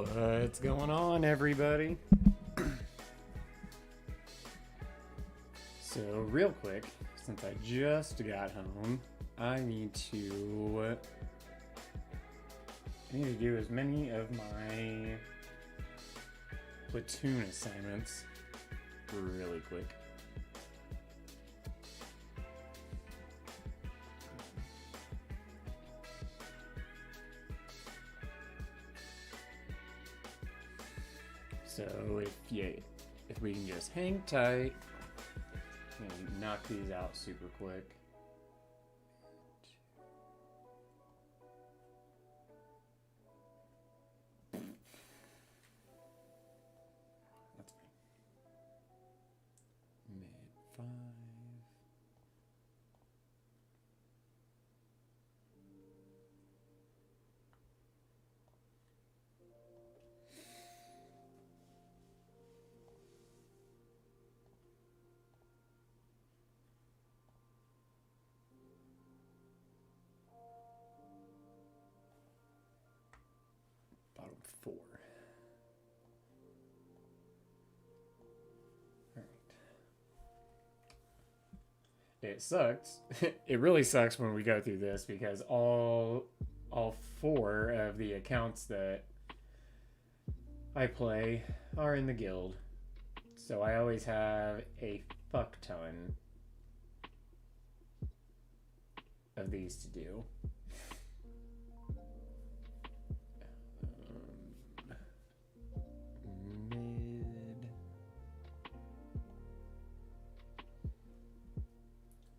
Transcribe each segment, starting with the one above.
What's going on, everybody? So, real quick, since I just got home, I need to do as many of my platoon assignments really quick. So if we can just hang tight and knock these out super quick. That's fine. Mid 5. Bottom 4. Alright. It sucks. It really sucks when we go through this because all 4 of the accounts that I play are in the guild. So I always have a fuck ton of these to do. Mid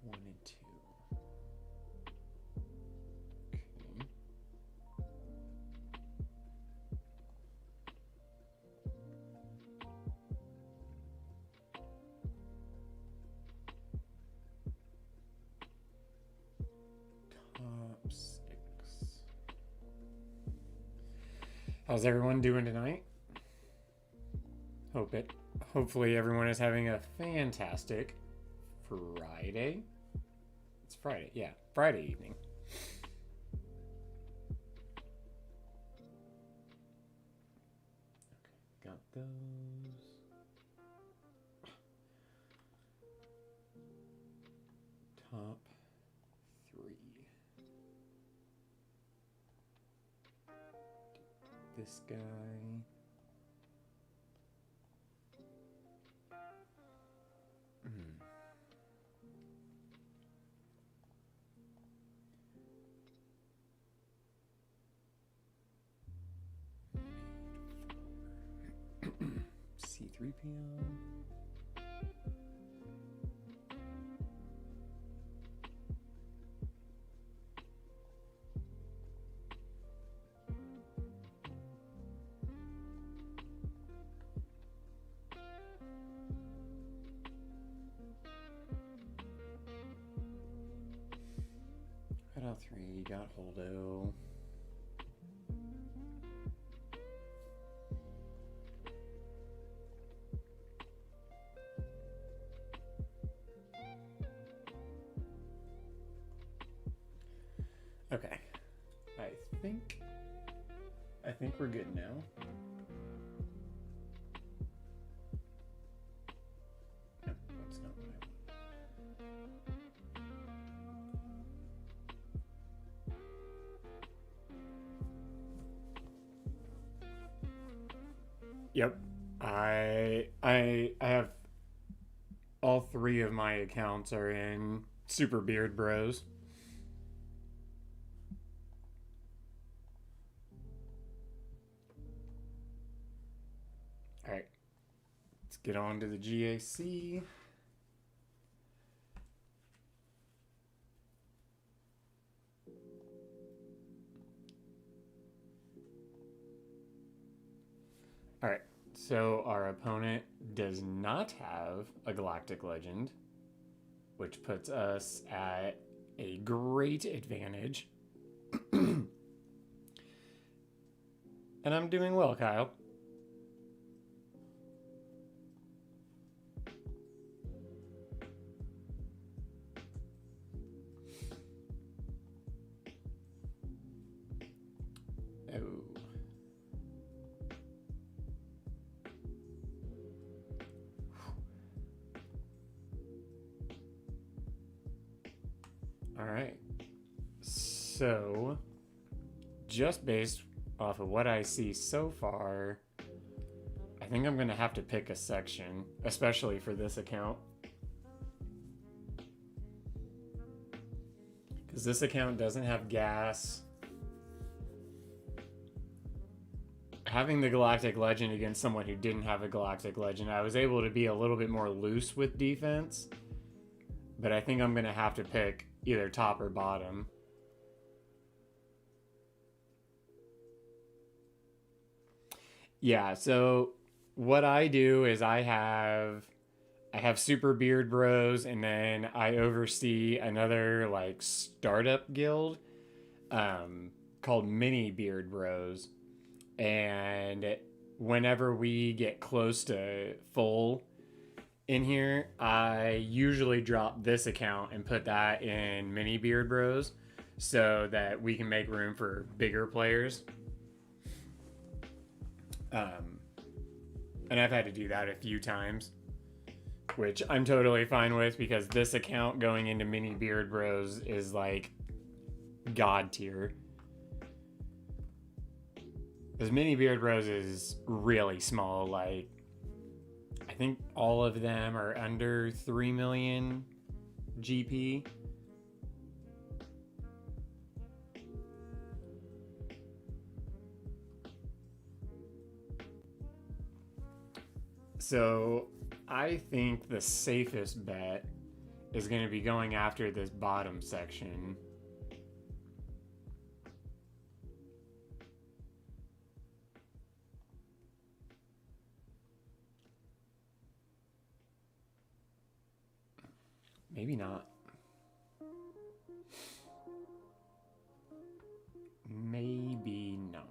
1 and 2. Okay. Top 6. How's everyone doing tonight? Hopefully everyone is having a fantastic Friday. It's Friday, yeah, Friday evening. Okay, got those. Top 3. This guy. C3PO. Got out 3, got Holdo. Okay, I think we're good now. No, that's not what I want. Yep, I have all 3 of my accounts are in Super Beard Bros. Alright, let's get on to the GAC. Alright, so our opponent does not have a Galactic Legend, which puts us at a great advantage. And I'm doing well, Kyle. Oh. All right. So, just based off of what I see so far, I think I'm going to have to pick a section, especially for this account. Because this account doesn't have gas. Having the Galactic Legend against someone who didn't have a Galactic Legend, I was able to be a little bit more loose with defense. But I think I'm going to have to pick either top or bottom. Yeah, so what I do is I have Super Beard Bros, and then I oversee another like startup guild called Mini Beard Bros. And whenever we get close to full in here, I usually drop this account and put that in Mini Beard Bros so that we can make room for bigger players. And I've had to do that a few times, which I'm totally fine with because this account going into Mini Beard Bros is like god tier. Because Mini Beard Bros is really small. Like, I think all of them are under 3 million GP. So I think the safest bet is going to be going after this bottom section. Maybe not. Maybe not.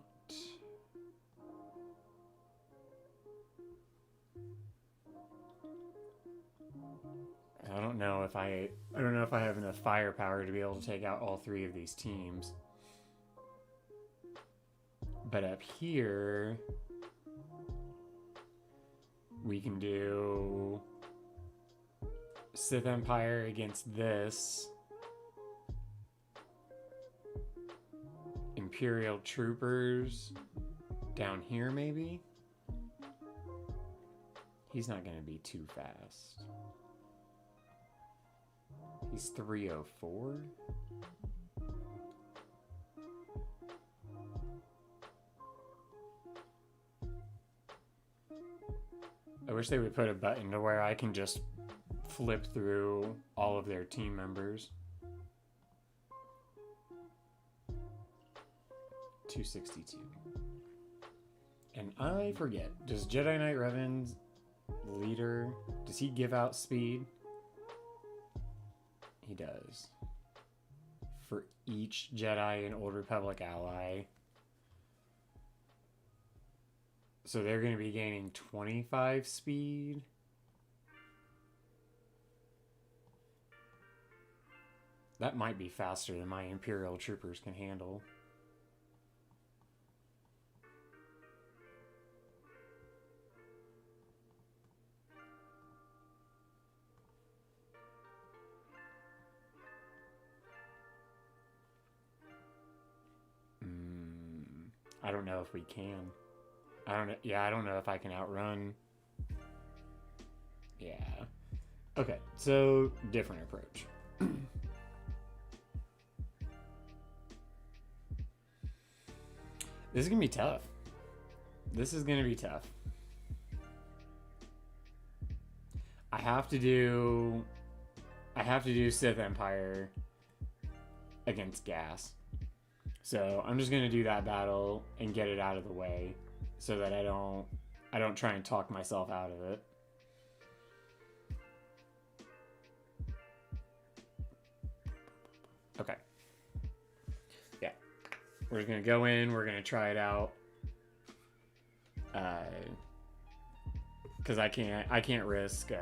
I don't know if I have enough firepower to be able to take out all three of these teams. But up here, we can do Sith Empire against this. Imperial Troopers down here, maybe? He's not going to be too fast. He's 304. I wish they would put a button to where I can just flip through all of their team members. 262. And I forget, does Jedi Knight Revan's leader, does he give out speed? He does. For each Jedi and Old Republic ally. So they're going to be gaining 25 speed. That might be faster than my Imperial Troopers can handle. I don't know if we can. I don't know if I can outrun. Yeah. Okay, so different approach. This is gonna be tough. This is gonna be tough. I have to do Sith Empire against Gas. So I'm just gonna do that battle and get it out of the way, so that I don't try and talk myself out of it. Okay. Yeah. We're just gonna go in. We're gonna try it out. Because I can't risk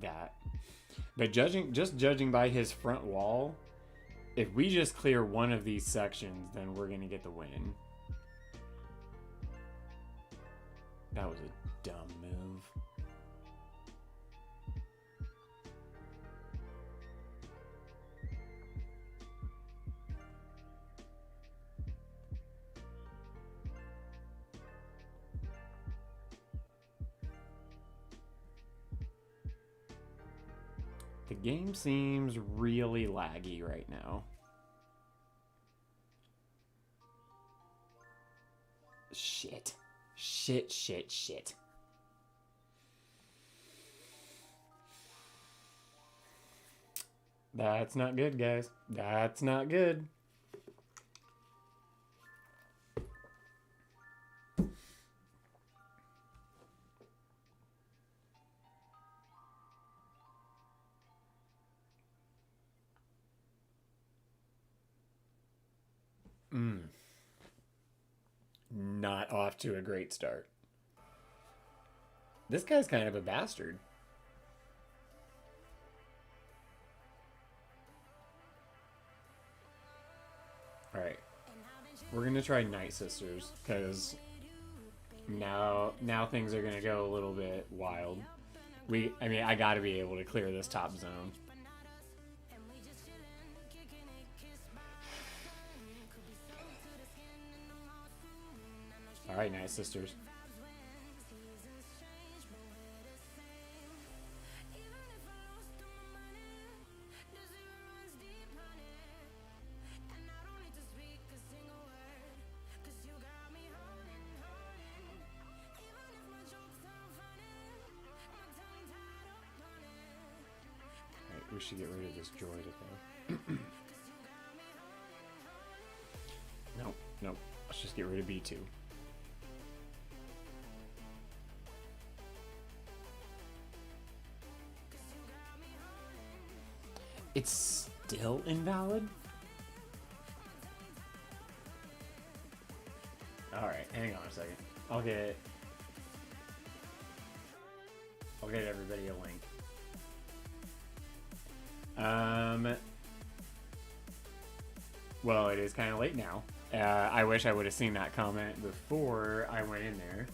that. But judging by his front wall, if we just clear one of these sections, then we're gonna get the win. That was a dumb move. The game seems really laggy right now. Shit. Shit. That's not good, guys. That's not good. Not off to a great start. This guy's kind of a bastard. Alright. We're gonna try Night Sisters, because now things are gonna go a little bit wild. I gotta be able to clear this top zone. Alright, Night Sisters. We should get rid of this droid thing. Nope. Let's just get rid of B2. It's still invalid? Alright, hang on a second. I'll get everybody a link. Well, it is kind of late now. I wish I would have seen that comment before I went in there.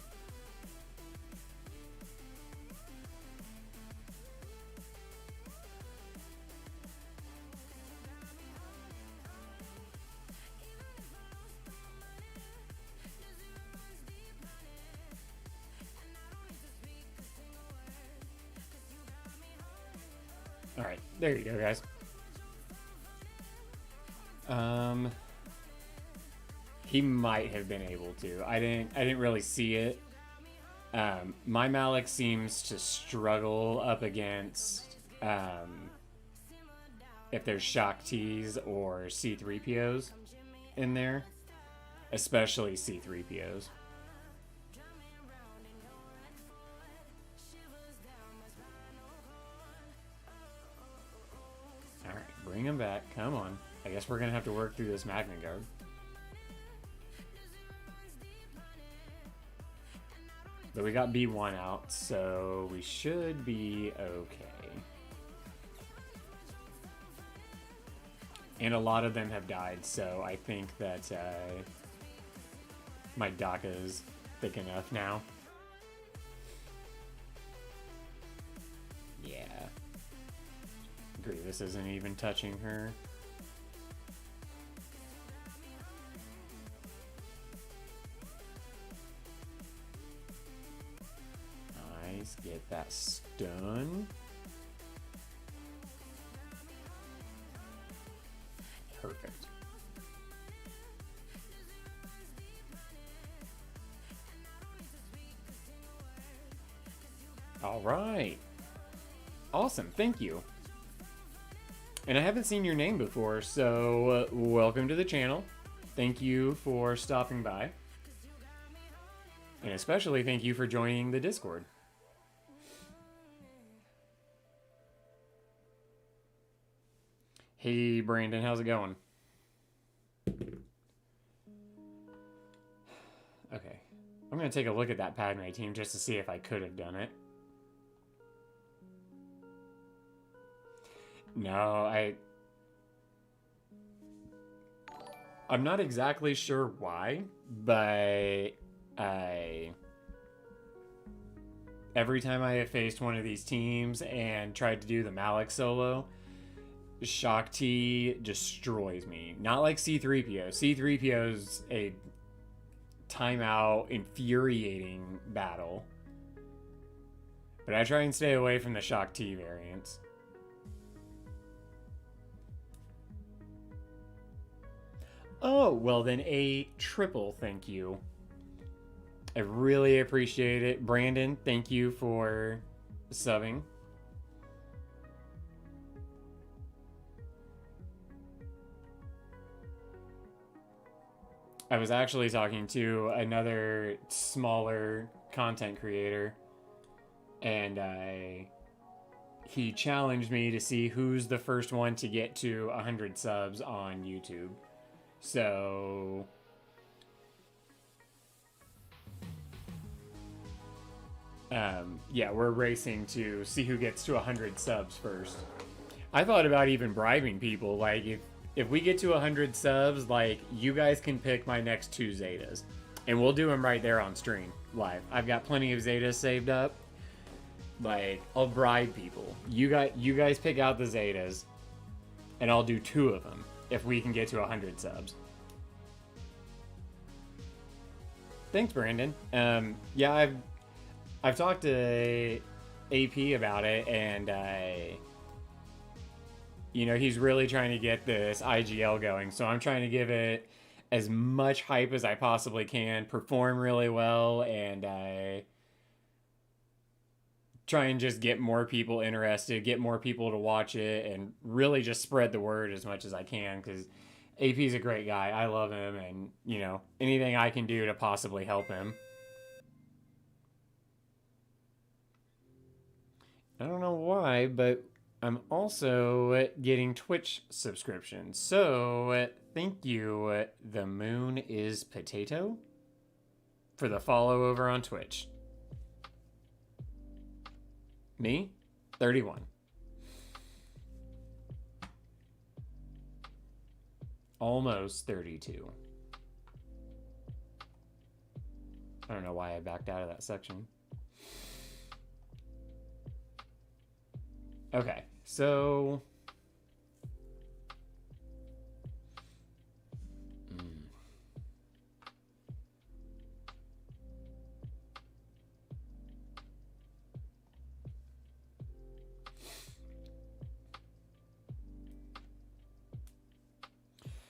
Alright, there you go, guys. He might have been able to. I didn't really see it. My Malik seems to struggle up against if there's Shock T's or C-3POs in there, especially C-3POs. Alright, bring him back. Come on. I guess we're gonna have to work through this Magna Guard. But we got B1 out, so we should be okay. And a lot of them have died, so I think that my DACA is thick enough now. Yeah. Grievous isn't even touching her. Get that stun. Perfect. All right. Awesome. Thank you. And I haven't seen your name before, so welcome to the channel. Thank you for stopping by. And especially thank you for joining the Discord. Hey, Brandon, how's it going? Okay. I'm going to take a look at that Padme team just to see if I could have done it. No, I'm not exactly sure why, but every time I have faced one of these teams and tried to do the Malik solo, Shock T destroys me. Not like C-3PO. C-3PO's a timeout, infuriating battle. But I try and stay away from the Shock T variants. Oh, well then a triple thank you. I really appreciate it. Brandon, thank you for subbing. I was actually talking to another smaller content creator, and he challenged me to see who's the first one to get to 100 subs on YouTube. So yeah, we're racing to see who gets to 100 subs first. I thought about even bribing people. Like, if we get to 100 subs, like, you guys can pick my next 2 Zetas. And we'll do them right there on stream, live. I've got plenty of Zetas saved up. Like, I'll bribe people. You guys pick out the Zetas, and I'll do 2 of them if we can get to 100 subs. Thanks, Brandon. Yeah, I've talked to AP about it, and you know, he's really trying to get this IGL going. So I'm trying to give it as much hype as I possibly can, perform really well, and try and just get more people interested, get more people to watch it, and really just spread the word as much as I can, because AP's a great guy. I love him, and, you know, anything I can do to possibly help him. I don't know why, but I'm also getting Twitch subscriptions. So thank you, The Moon is Potato, for the follow over on Twitch. Me? 31. Almost 32. I don't know why I backed out of that section. Okay, so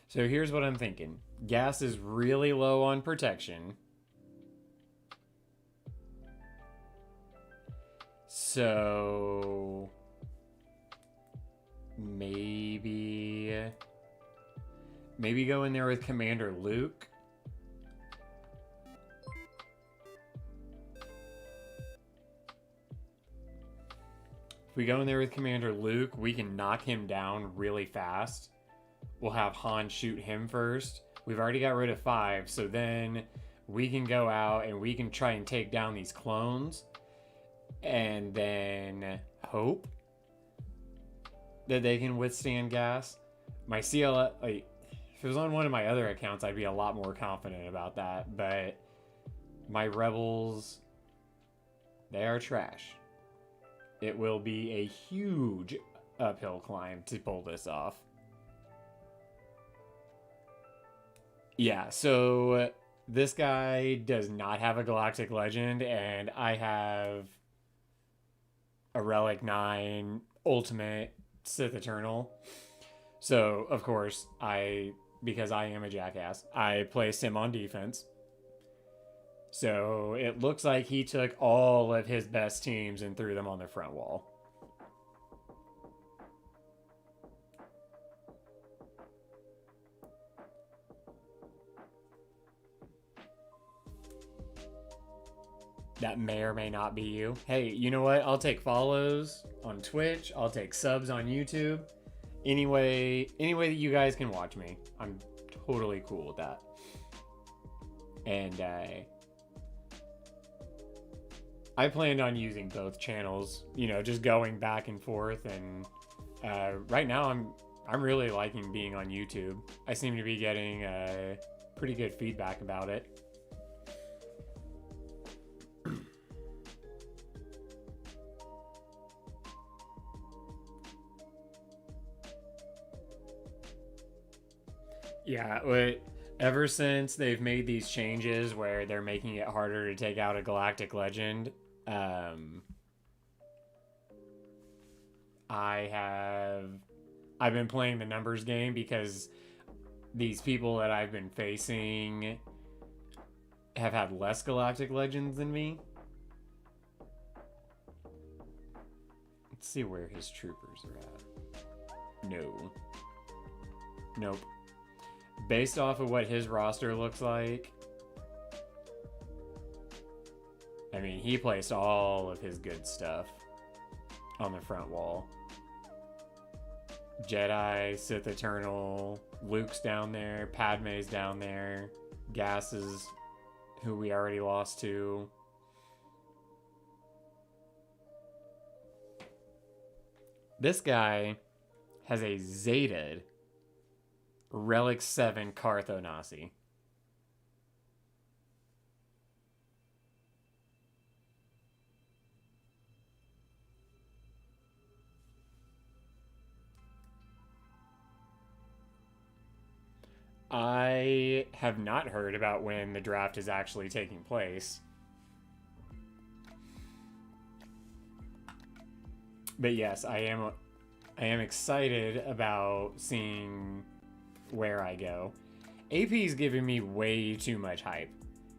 so here's what I'm thinking. Gas is really low on protection. So maybe go in there with Commander Luke. If we go in there with Commander Luke, we can knock him down really fast. We'll have Han shoot him first. We've already got rid of 5, so then we can go out and we can try and take down these clones, and then hope that they can withstand gas. My CL, like, if it was on one of my other accounts, I'd be a lot more confident about that, but my rebels, they are trash. It will be a huge uphill climb to pull this off. Yeah, so this guy does not have a Galactic Legend, and I have a Relic 9 Ultimate Sith Eternal. So, of course, because I am a jackass, I placed him on defense. So it looks like he took all of his best teams and threw them on the front wall. That may or may not be you. Hey, you know what? I'll take follows on Twitch. I'll take subs on YouTube. Any way that you guys can watch me, I'm totally cool with that. And I planned on using both channels, you know, just going back and forth. And right now, I'm really liking being on YouTube. I seem to be getting pretty good feedback about it. Yeah, ever since they've made these changes where they're making it harder to take out a Galactic Legend, I've been playing the numbers game because these people that I've been facing have had less Galactic Legends than me. Let's see where his troopers are at. No. Nope. Based off of what his roster looks like, I mean, he placed all of his good stuff on the front wall. Jedi, Sith Eternal, Luke's down there, Padme's down there, Gas is who we already lost to. This guy has a Zetaed Relic 7 Carthonasi. I have not heard about when the draft is actually taking place. But yes, I am excited about seeing where I go. AP's giving me way too much hype.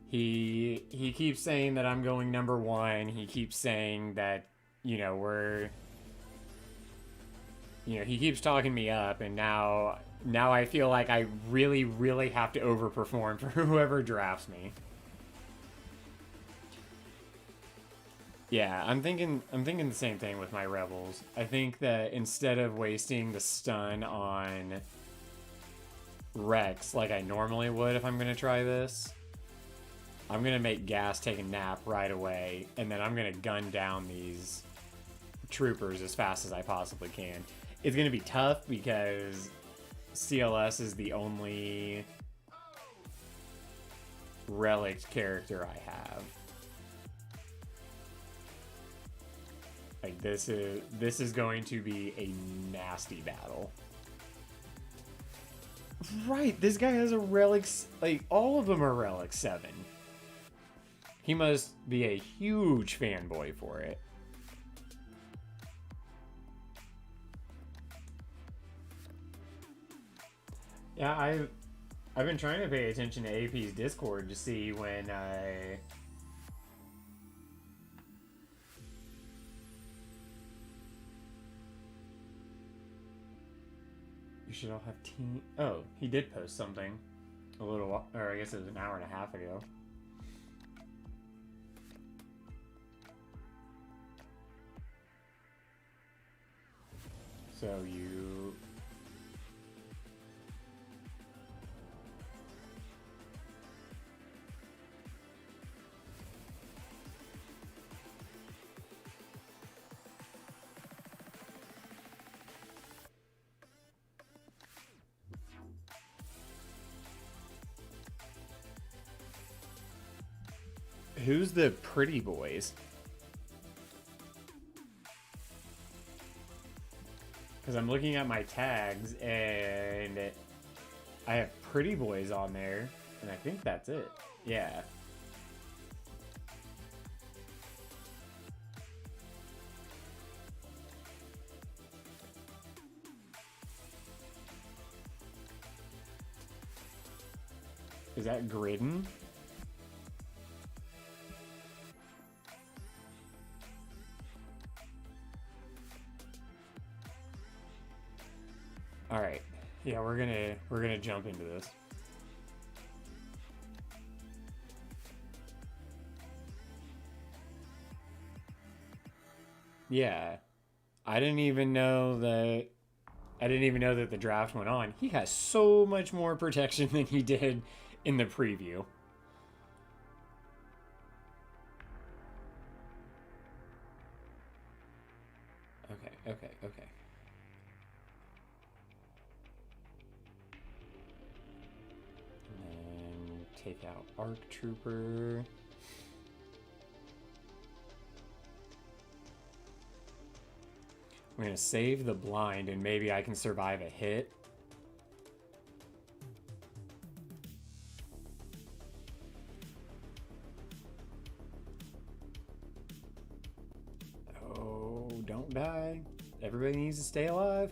He keeps saying that I'm going number 1. He keeps saying that, you know, he keeps talking me up, and now I feel like I really, really have to overperform for whoever drafts me. Yeah, I'm thinking the same thing with my Rebels. I think that instead of wasting the stun on Rex like I normally would if I'm going to try this, I'm going to make Gas take a nap right away, and then I'm going to gun down these troopers as fast as I possibly can. It's going to be tough because CLS is the only relic character I have. Like, this is going to be a nasty battle. Right, this guy has a relic, like, all of them are relic 7. He must be a huge fanboy for it. Yeah, I've been trying to pay attention to AP's Discord to see when you should all have team. Oh, he did post something a little, or I guess it was an hour and a half ago. So you. Who's the pretty boys? Because I'm looking at my tags and I have pretty boys on there, and I think that's it. Yeah. Is that Gridden? All right. Yeah, we're gonna jump into this. Yeah. I didn't even know that the draft went on. He has so much more protection than he did in the preview. Okay. And then take out Arc Trooper. I'm gonna save the blind and maybe I can survive a hit. Oh, don't die. Everybody needs to stay alive.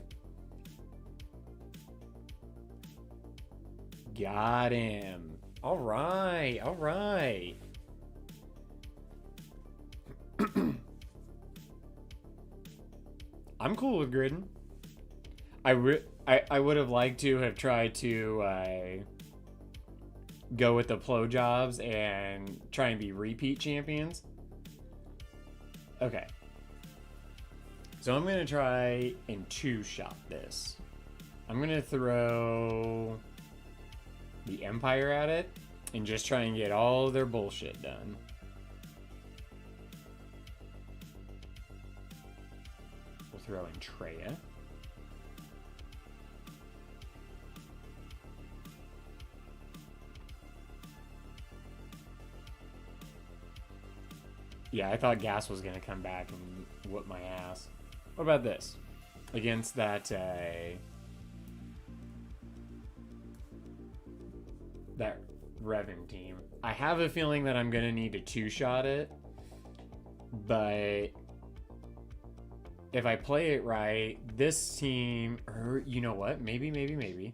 Got him. All right. All right. I'm cool with gridding. I would have liked to have tried to go with the Plo jobs and try and be repeat champions. Okay. So I'm going to try and two-shot this. I'm going to throw the Empire at it and just try and get all their bullshit done. We'll throw in Treya. Yeah, I thought Gas was going to come back and whoop my ass. What about this? Against that, that Revan team. I have a feeling that I'm going to need to two-shot it. But if I play it right, this team... Or, you know what? Maybe.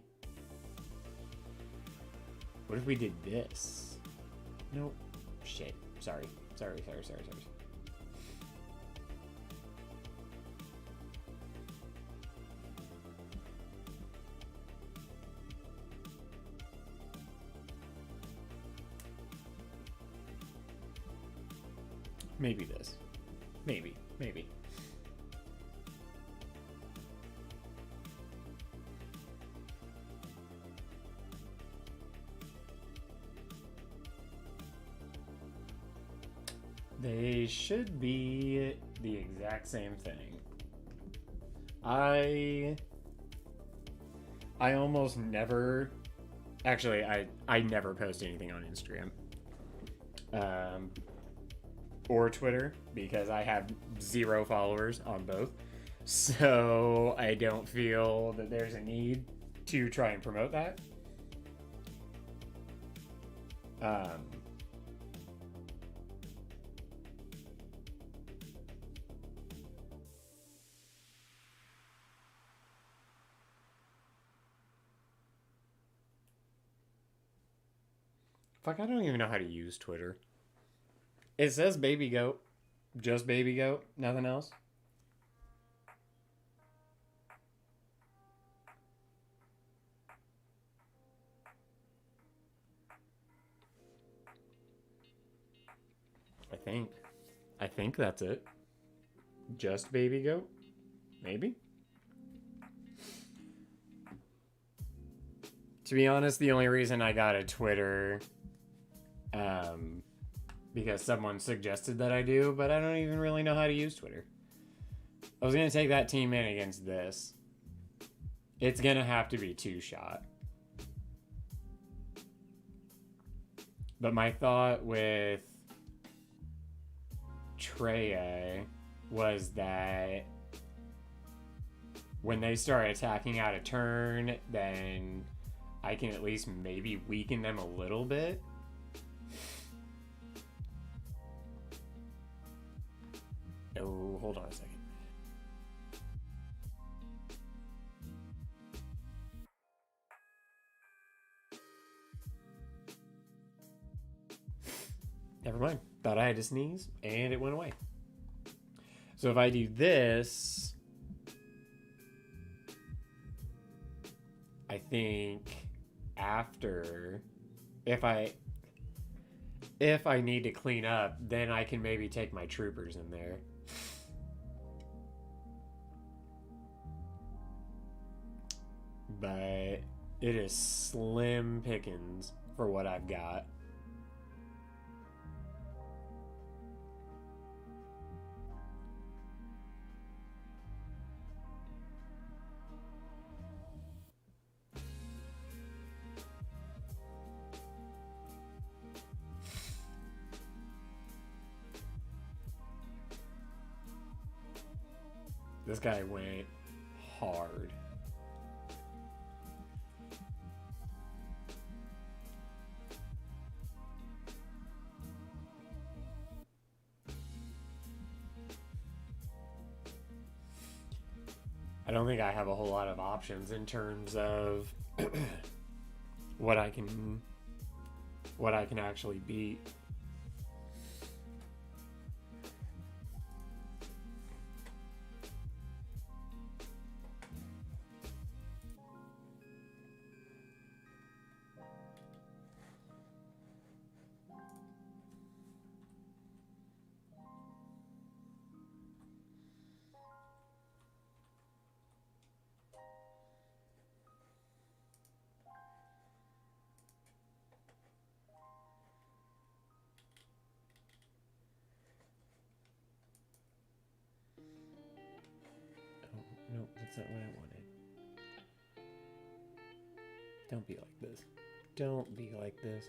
What if we did this? Nope. Shit. Sorry. Maybe this. Maybe. They should be the exact same thing. I almost never... Actually, I never post anything on Instagram. Or Twitter, because I have 0 followers on both. So I don't feel that there's a need to try and promote that. Fuck, I don't even know how to use Twitter. It says baby goat. Just baby goat. Nothing else. I think that's it. Just baby goat? Maybe? To be honest, the only reason I got a Twitter... because someone suggested that I do, but I don't even really know how to use Twitter. I was going to take that team in against this. It's going to have to be two-shot. But my thought with Treya was that when they start attacking out of turn, then I can at least maybe weaken them a little bit. Oh, hold on a second. Never mind. Thought I had to sneeze, and it went away. So if I do this, I think after, if I need to clean up, then I can maybe take my troopers in there. But it is slim pickings for what I've got. This guy went hard. I don't think I have a whole lot of options in terms of what I can actually beat. Nope, that's not what I wanted. Don't be like this. Don't be like this.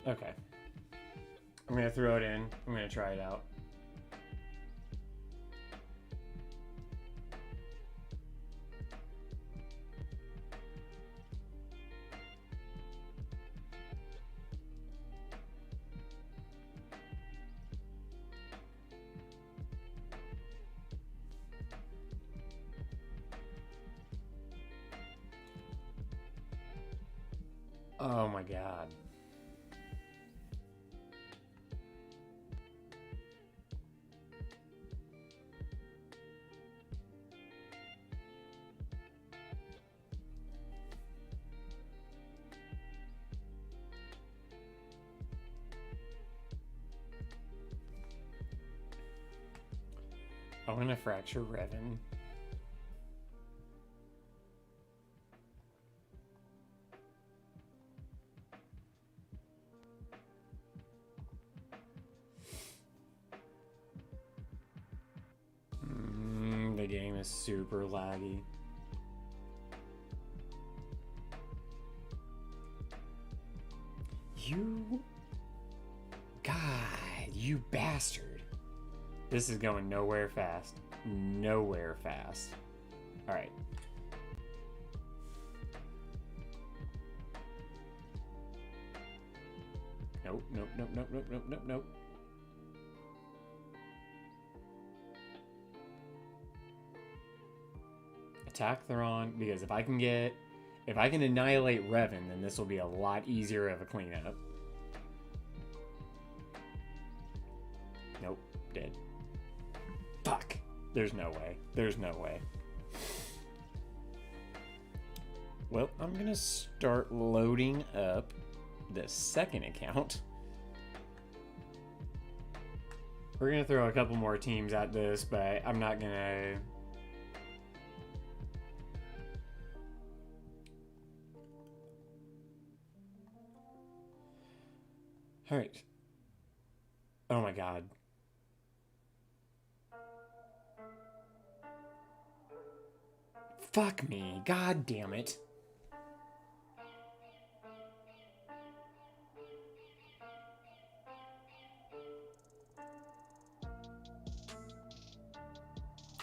Okay. I'm gonna throw it in. I'm gonna try it out. Oh my god. I'm gonna fracture Revan. The game is super laggy. You... God, you bastard. This is going nowhere fast. Nowhere fast. Alright. Nope, nope, nope, nope, nope, nope, nope, nope. Attack Thrawn, because if I can annihilate Revan, then this will be a lot easier of a cleanup. Nope, dead. Fuck. There's no way. There's no way. Well, I'm gonna start loading up the second account. We're gonna throw a couple more teams at this, but I'm not gonna... Alright. Oh my god. Fuck me. God damn it.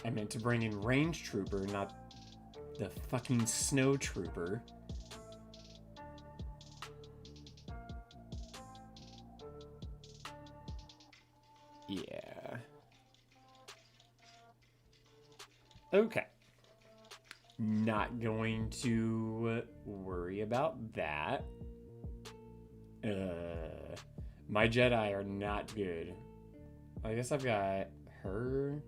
I meant to bring in Range Trooper, not the fucking Snow Trooper. Yeah. Okay. Not going to worry about that. My Jedi are not good. I guess I've got her.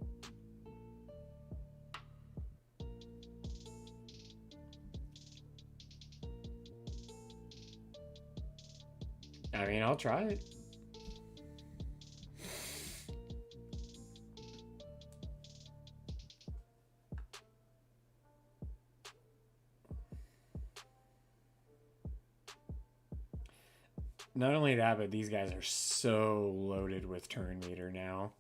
I mean, I'll try it. Not only that, but these guys are so loaded with turn meter now.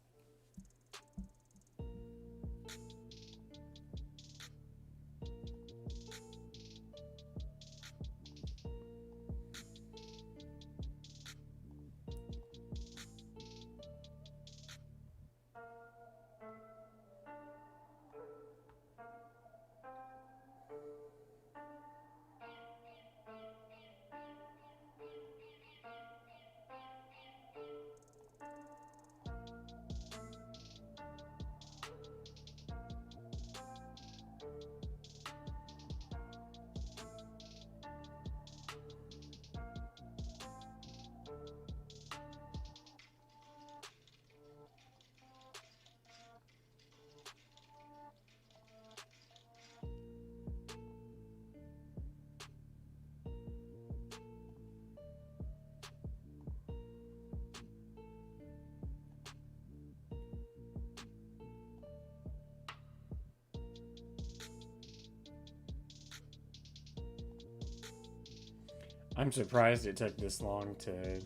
I'm surprised it took this long to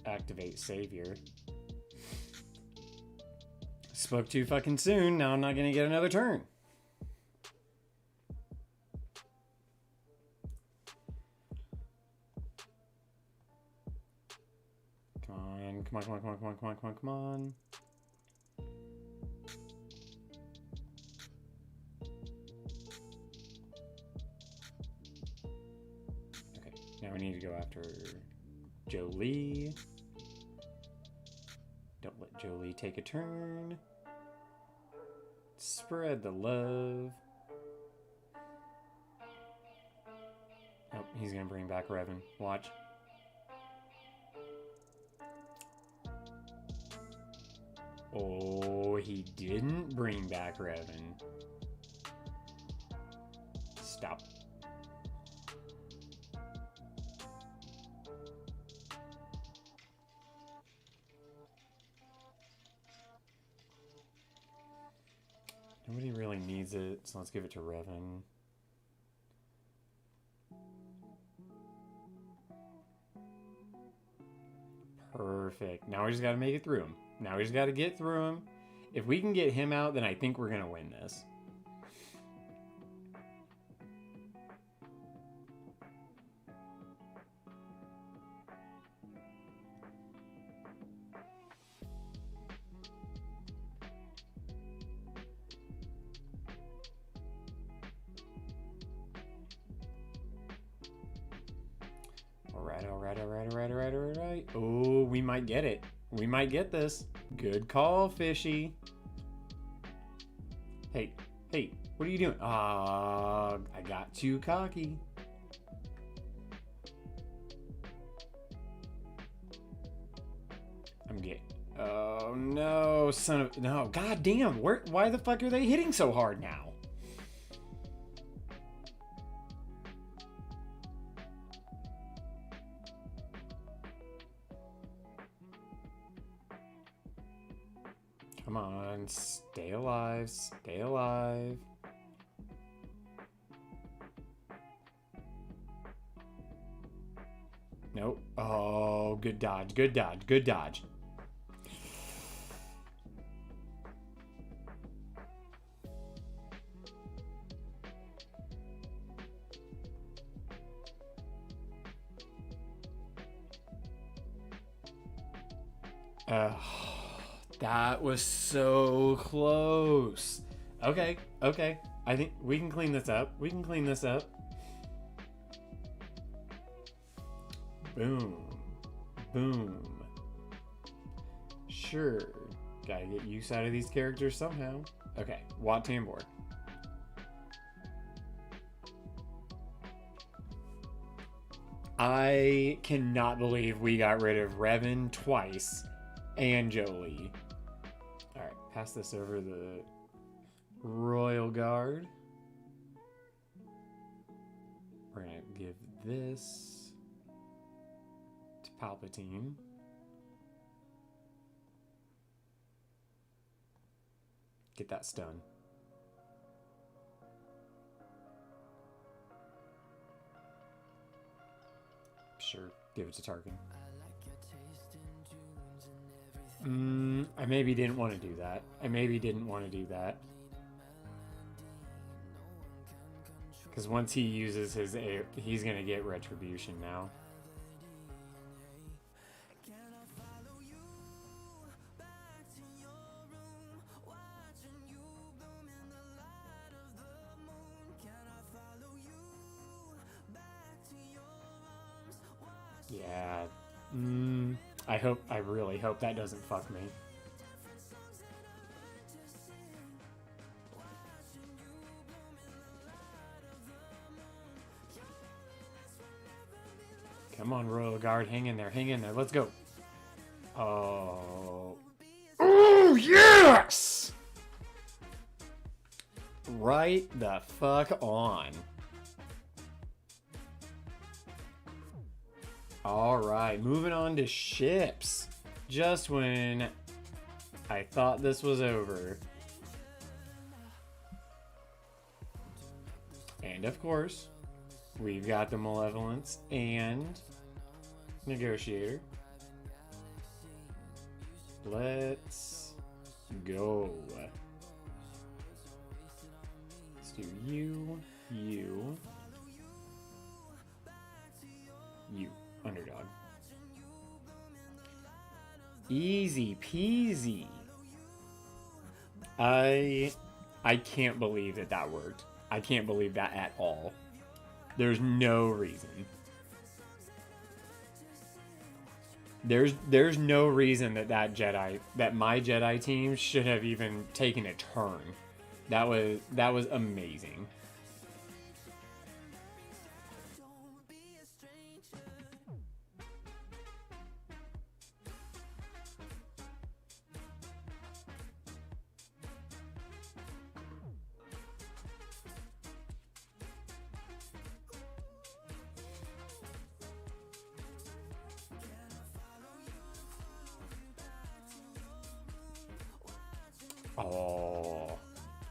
activate Savior. Spoke too fucking soon. Now I'm not gonna get another turn. Come on, come on, come on, come on, come on, come on, come on, come on. Okay, now we need to go after Jolie. Don't let Jolie take a turn. Spread the love. Oh, he's gonna bring back Revan. Watch. Oh, he didn't bring back Revan. Stop. Nobody really needs it, so let's give it to Revan. Perfect. Now we just got to make it through him. Now we just got to get through him. If we can get him out, then I think we're going to win this. Alright. Oh, we might get it. We might get this. Good call, Fishy. Hey, what are you doing? Ah, I got too cocky. I'm getting... Oh, no, son of... No, goddamn. Why the fuck are they hitting so hard now? Come on, stay alive, stay alive. Nope. Oh, good dodge, good dodge, good dodge. That was so close. Okay. I think we can clean this up. Boom. Sure. Gotta get use out of these characters somehow. Okay, Wat Tambor. I cannot believe we got rid of Revan twice and Jolie. Alright, pass this over the Royal Guard. We're gonna give this to Palpatine. Get that stun. Sure, give it to Tarkin. I maybe didn't want to do that. Because once he uses his A, he's going to get retribution now. Yeah. I really hope that doesn't fuck me. Come on, Royal Guard, hang in there, let's go. Oh, yes! Right the fuck on. Alright, moving on to ships. Just when I thought this was over. And of course, We've got the Malevolence and Negotiator. Let's go. Let's do you, underdog. Easy peasy. I can't believe that worked. I can't believe that at all. There's no reason. There's no reason that my Jedi team should have even taken a turn. That was amazing. Oh,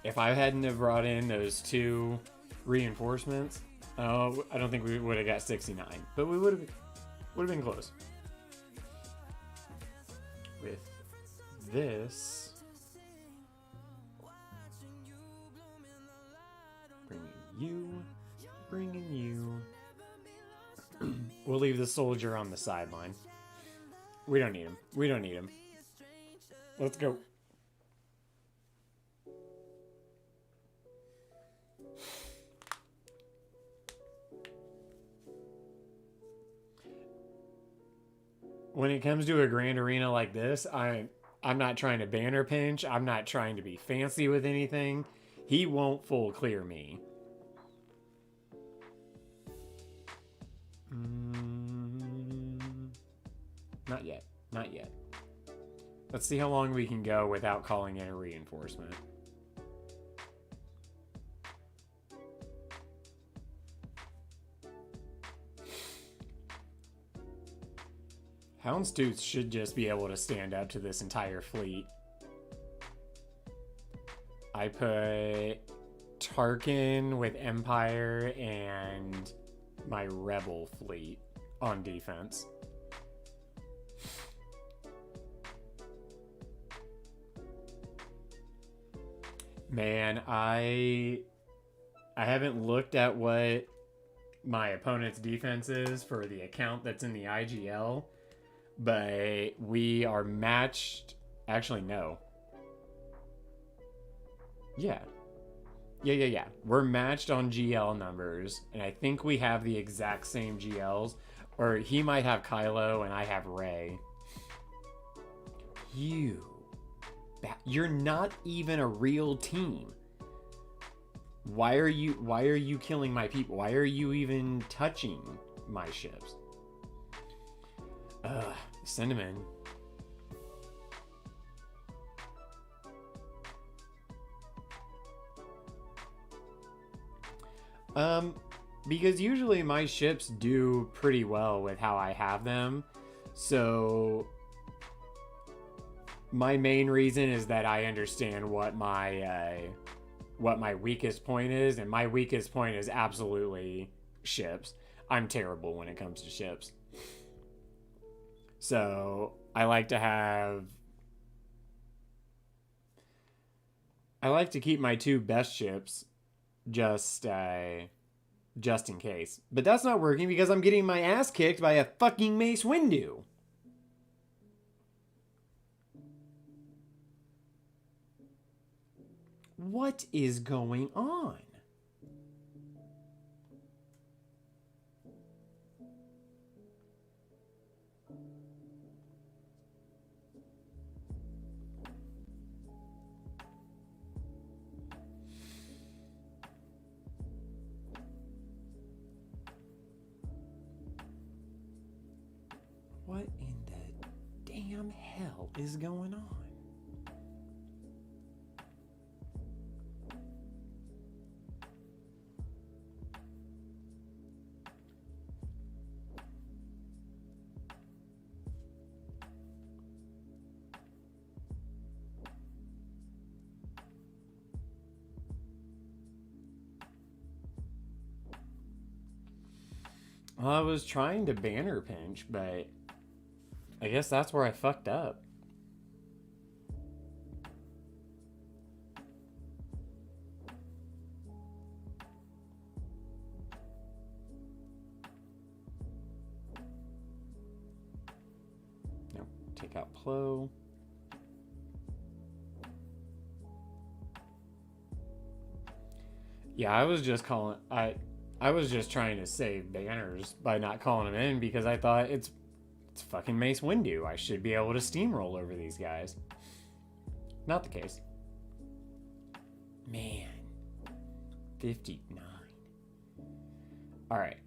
if I hadn't have brought in those 2 reinforcements, I don't think we would have got 69, but we would have been close. With this, bringing you. We'll leave the soldier on the sideline. We don't need him. Let's go. When it comes to a grand arena like this, I'm not trying to banner pinch. I'm not trying to be fancy with anything. He won't full clear me. Not yet. Not yet. Let's see how long we can go without calling in a reinforcement. Houndstooth should just be able to stand up to this entire fleet. I put Tarkin with Empire and my Rebel fleet on defense. Man, I haven't looked at what my opponent's defense is for the account that's in the IGL. But we are matched. Actually, no. Yeah. We're matched on GL numbers. And I think we have the exact same GLs. Or he might have Kylo and I have Rey. You're not even a real team. Why are you killing my people? Why are you even touching my ships? Send him in. Because usually my ships do pretty well with how I have them. So my main reason is that I understand what my weakest point is, and my weakest point is absolutely ships. I'm terrible when it comes to ships. So I like to keep my 2 best ships just in case. But that's not working because I'm getting my ass kicked by a fucking Mace Windu. What is going on? What in the damn hell is going on? Well, I was trying to banner pinch, but I guess that's where I fucked up. Nope. Take out Plo. Yeah, I was just calling. I was just trying to save banners by not calling them in because I thought it's fucking Mace Windu. I should be able to steamroll over these guys. Not the case. Man. 59. Alright.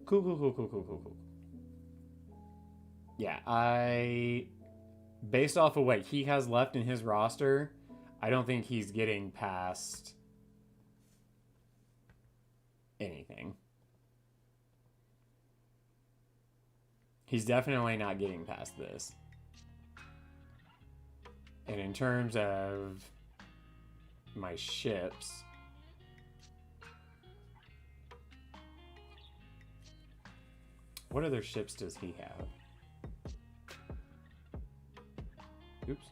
Cool. Yeah, based off of what he has left in his roster, I don't think he's getting past anything. He's definitely not getting past this. And in terms of my ships, what other ships does he have? Oops.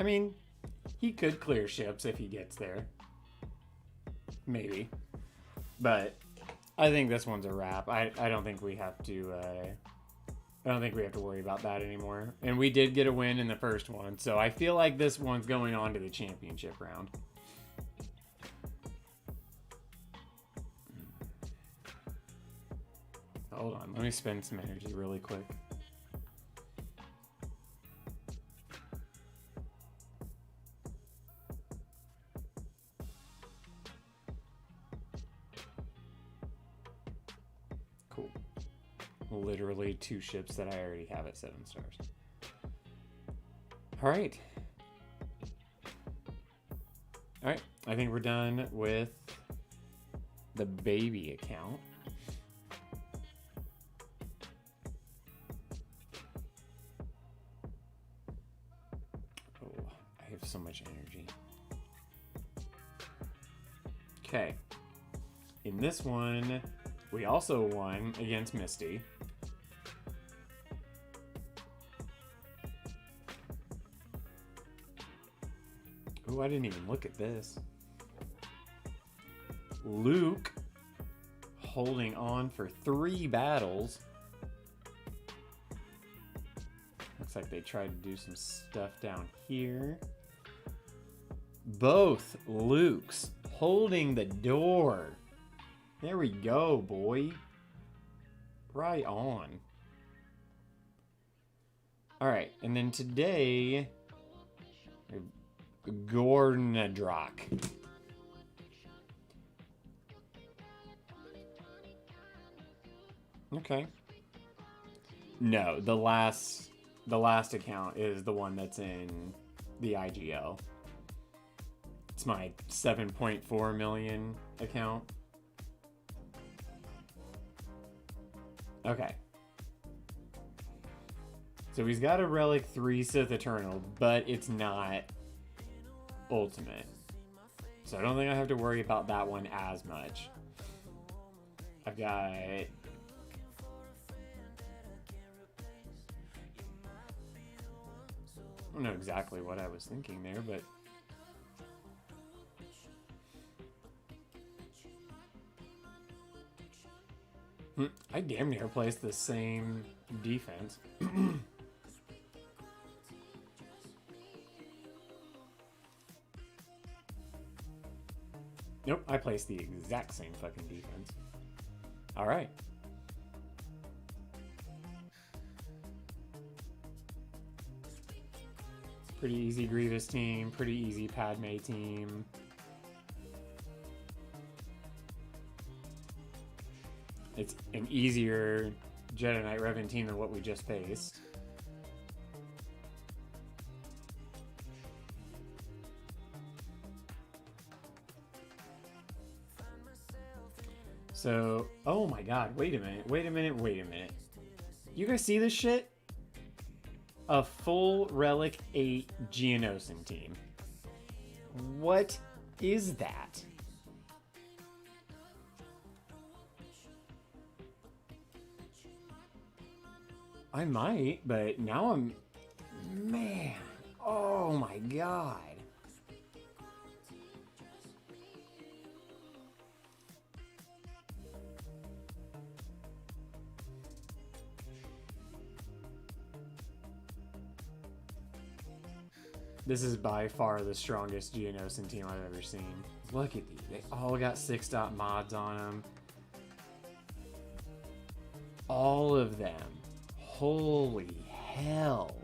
I mean, he could clear ships if he gets there. Maybe. But I think this one's a wrap. I don't think we have to I don't think we have to worry about that anymore. And we did get a win in the first one, so I feel like this one's going on to the championship round. Hold on, let me spend some energy really quick. Cool. Literally 2 ships that I already have at 7 stars. Alright. Alright, I think we're done with the baby account. Oh, I have so much energy. Okay. In this one, we also won against Misty. Oh, I didn't even look at this. Luke holding on for 3 battles. Looks like they tried to do some stuff down here. Both Lukes holding the door. There we go, boy. Right on. Alright, and then today, Gornadrock. Okay. No, the last account is the one that's in the IGL. It's my 7.4 million account. Okay. So he's got a Relic 3 Sith Eternal, but it's not Ultimate. So I don't think I have to worry about that one as much. I've got... I don't know exactly what I was thinking there, but... I damn near placed the same defense. Nope, I placed the exact same fucking defense. Alright. Pretty easy Grievous team, pretty easy Padme team. It's an easier Jedi Knight Revan team than what we just faced. So, oh my god, wait a minute, wait a minute, wait a minute. You guys see this shit? A full Relic 8 Geonosis team. What is that? I might, but now I'm... Man, oh my god. This is by far the strongest Geonosis team I've ever seen. Look at these. They all got 6-dot mods on them. All of them. Holy hell.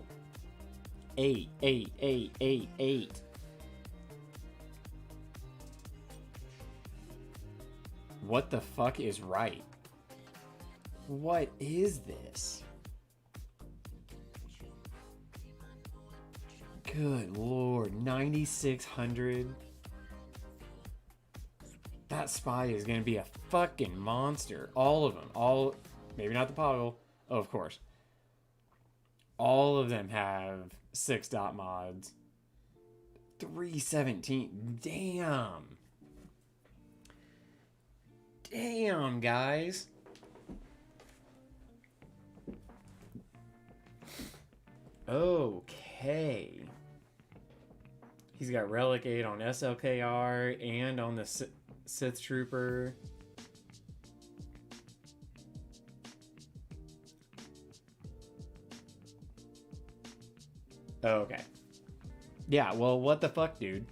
8, 8, 8, 8, 8. What the fuck is right? What is this? Good lord, 9,600. That spy is gonna be a fucking monster. All of them. All, maybe not the Poggle. Oh, of course. All of them have 6-dot mods. 317. Damn. Damn, guys. Okay. He's got Relic 8 on SLKR and on the Sith Trooper. Okay. Yeah, well, what the fuck, dude?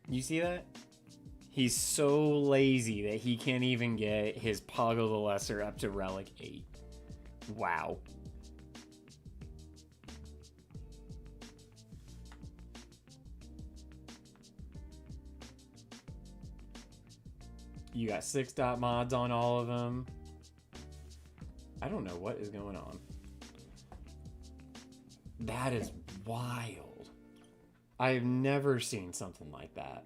You see that? He's so lazy that he can't even get his Poggle the Lesser up to Relic 8. Wow. You got 6-dot mods on all of them. I don't know what is going on. That is wild. I've never seen something like that.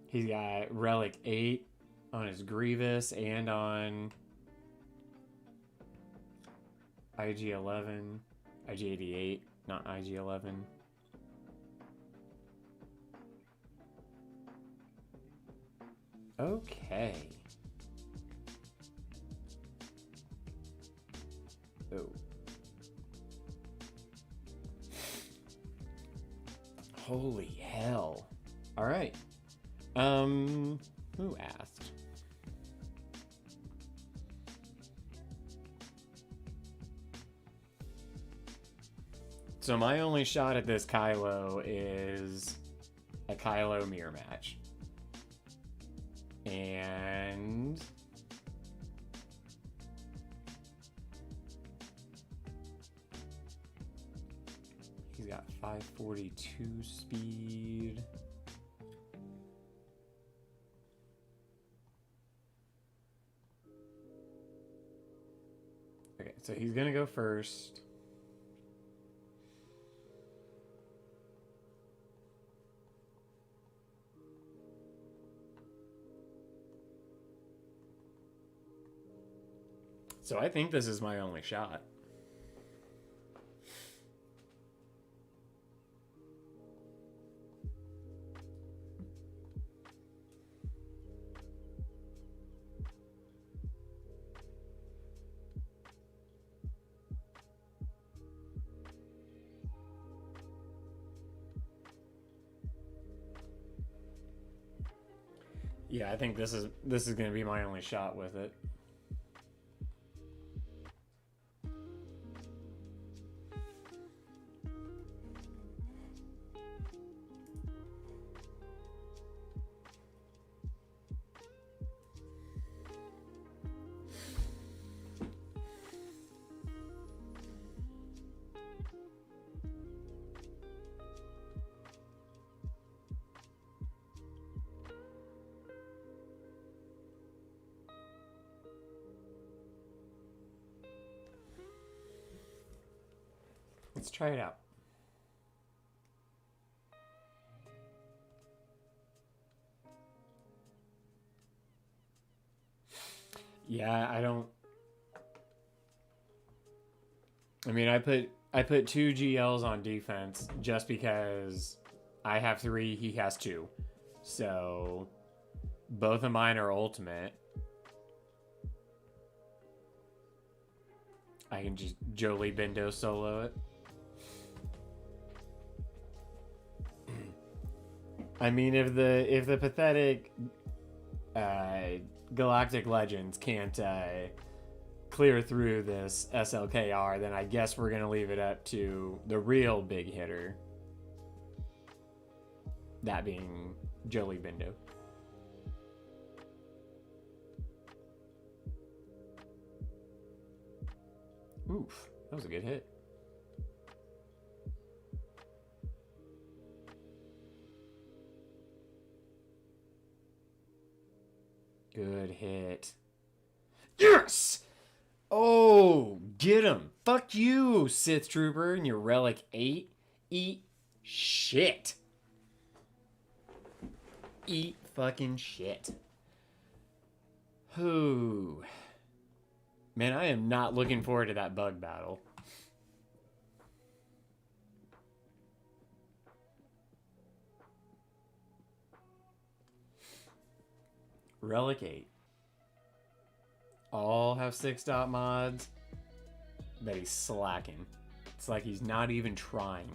He's got Relic 8 on his Grievous and on IG-11, IG-88, not IG-11. Okay. Oh. Holy hell. All right. Who asked? So my only shot at this Kylo is a Kylo mirror match. And he's got 542 speed. Okay, so he's gonna go first. So I think this is my only shot. Yeah, I think this is going to be my only shot with it. Let's try it out. Yeah, I don't. I mean, I put two GLs on defense just because I have three, he has two. So both of mine are ultimate. I can just Jolie Bindo solo it. I mean, if the pathetic Galactic Legends can't clear through this SLKR, then I guess we're gonna leave it up to the real big hitter. That being Jolie Bindo. Oof, that was a good hit. Good hit. Yes! Oh, get him. Fuck you, Sith Trooper, and your Relic 8. Eat shit. Eat fucking shit. Whoo. Man, I am not looking forward to that bug battle. Relic 8. All have 6-dot mods, but he's slacking. It's like he's not even trying.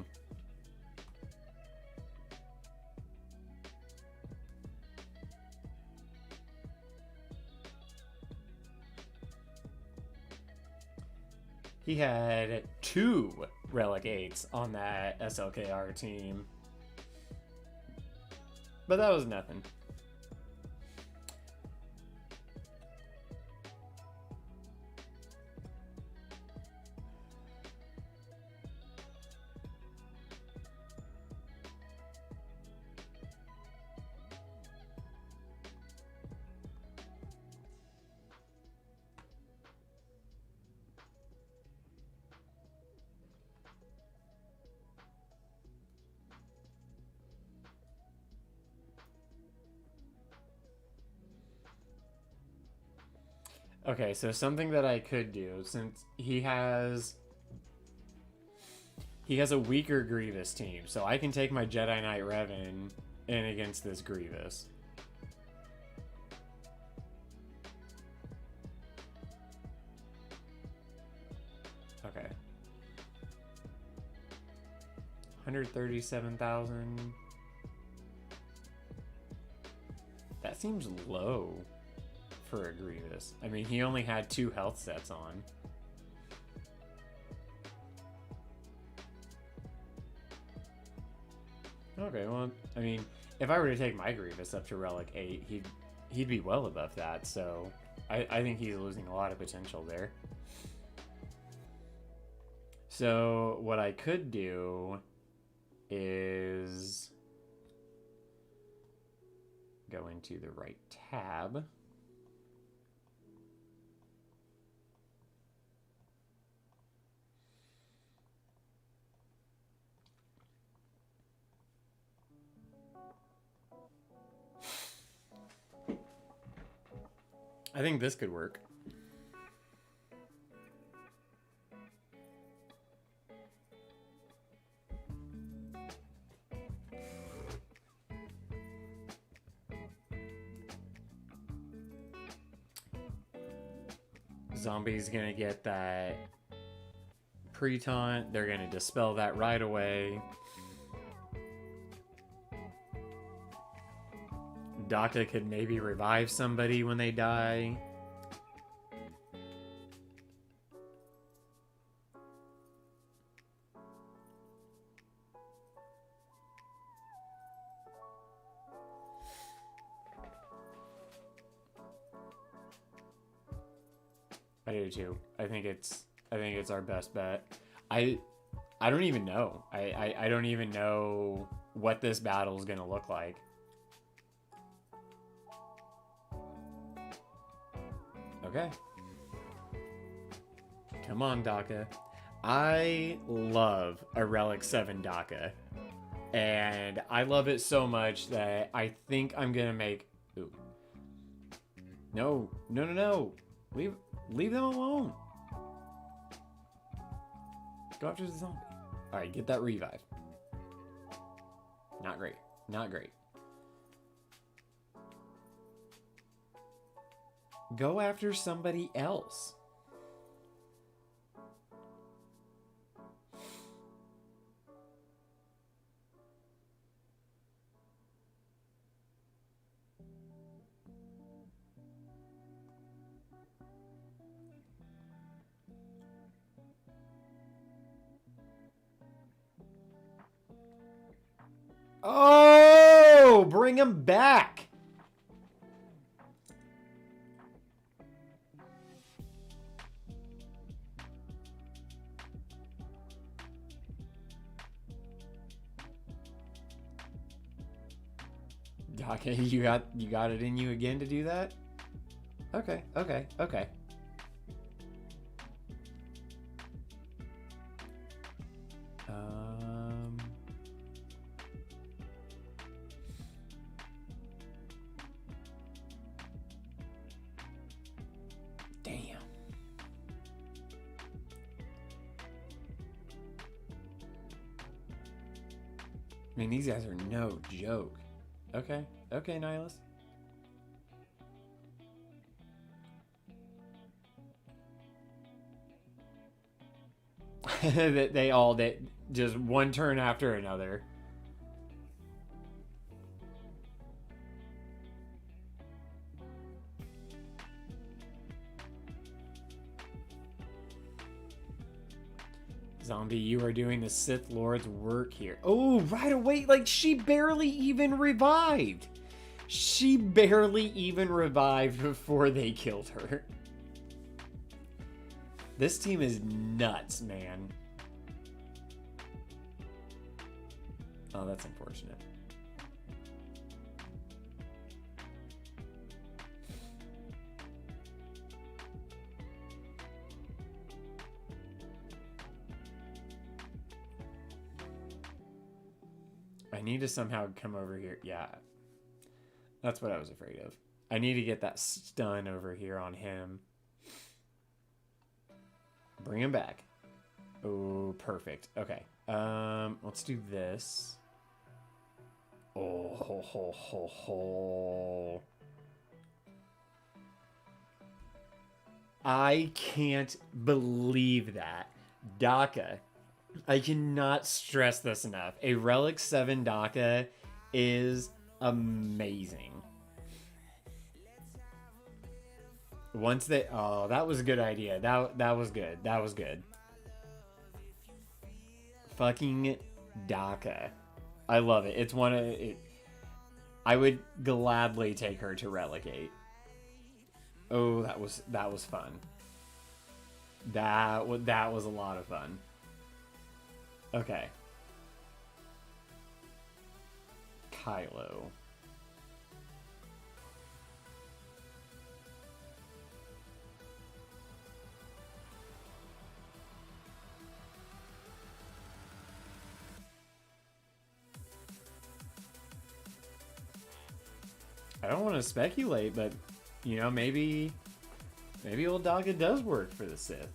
He had 2 Relic 8s on that SLKR team. But that was nothing. Okay, so something that I could do, since he has a weaker Grievous team, so I can take my Jedi Knight Revan in against this Grievous. Okay. 137,000. That seems low for a Grievous. I mean, he only had 2 health sets on. Okay, well, I mean, if I were to take my Grievous up to Relic 8, he'd be well above that, so I think he's losing a lot of potential there. So what I could do is go into the right tab. I think this could work. Zombie's gonna get that pre-taunt. They're gonna dispel that right away. Daka could maybe revive somebody when they die. I do too. I think it's our best bet. I don't even know. I don't even know what this battle is gonna look like. Okay. Come on, Daka. I love a Relic 7 Daka. And I love it so much that I think I'm gonna make... Ooh. No. No, no, no. Leave them alone. Go after the zombie. Alright, get that revive. Not great. Not great. Go after somebody else. Oh, bring him back. Okay, you got it in you again to do that? Okay. Damn. I mean, these guys are no joke. Okay, Nihilus. they all just one turn after another. Zombie, you are doing the Sith Lord's work here. Oh, right away. Like, she barely even revived. She barely even revived before they killed her. This team is nuts, man. Oh, that's unfortunate. I need to somehow come over here. Yeah. That's what I was afraid of. I need to get that stun over here on him. Bring him back. Oh, perfect. Okay. Let's do this. Oh, ho, ho, ho, ho. I can't believe that. Daka. I cannot stress this enough. A Relic 7 Daka is amazing. Once they... Oh, that was a good idea. That was good. That was good. Fucking Daka. I love it. It's one of... I would gladly take her to Relegate. Oh, that was fun. That was a lot of fun. Okay. Kylo. I don't want to speculate, but you know, maybe old Dagga does work for the Sith.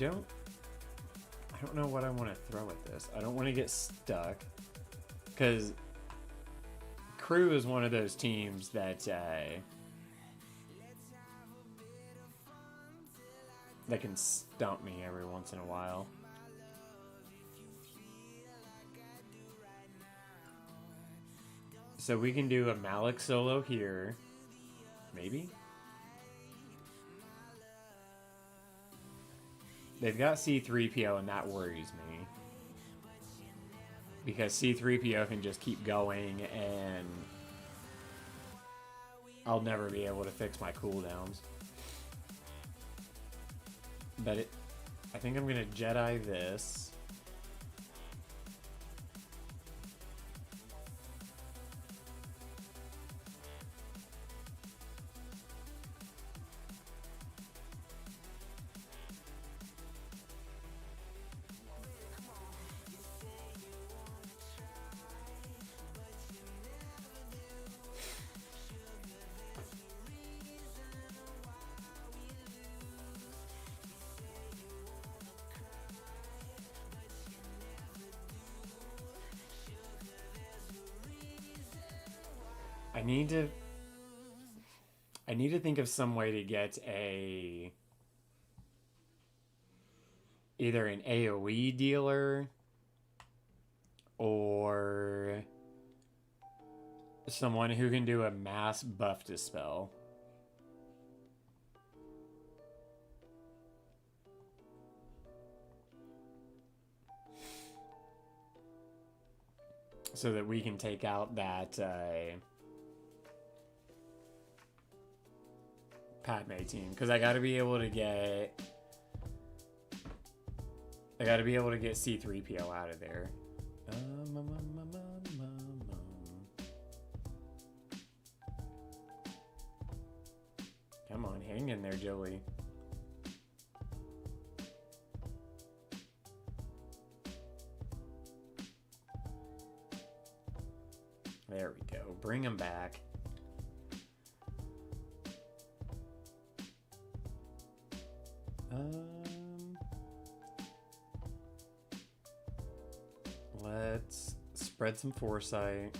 I don't know what I want to throw at this. I don't want to get stuck, because Crew is one of those teams that that can stump me every once in a while. So we can do a Malik solo here, maybe. They've got C-3PO, and that worries me. Because C-3PO can just keep going, and I'll never be able to fix my cooldowns. But I think I'm gonna Jedi this. I need to think of some way to get either an AoE dealer or someone who can do a mass buff dispel. So that we can take out that Padme team. Because I gotta be able to get C-3PO out of there. Come on, hang in there, Joey. There we go. Bring him back. Let's spread some foresight.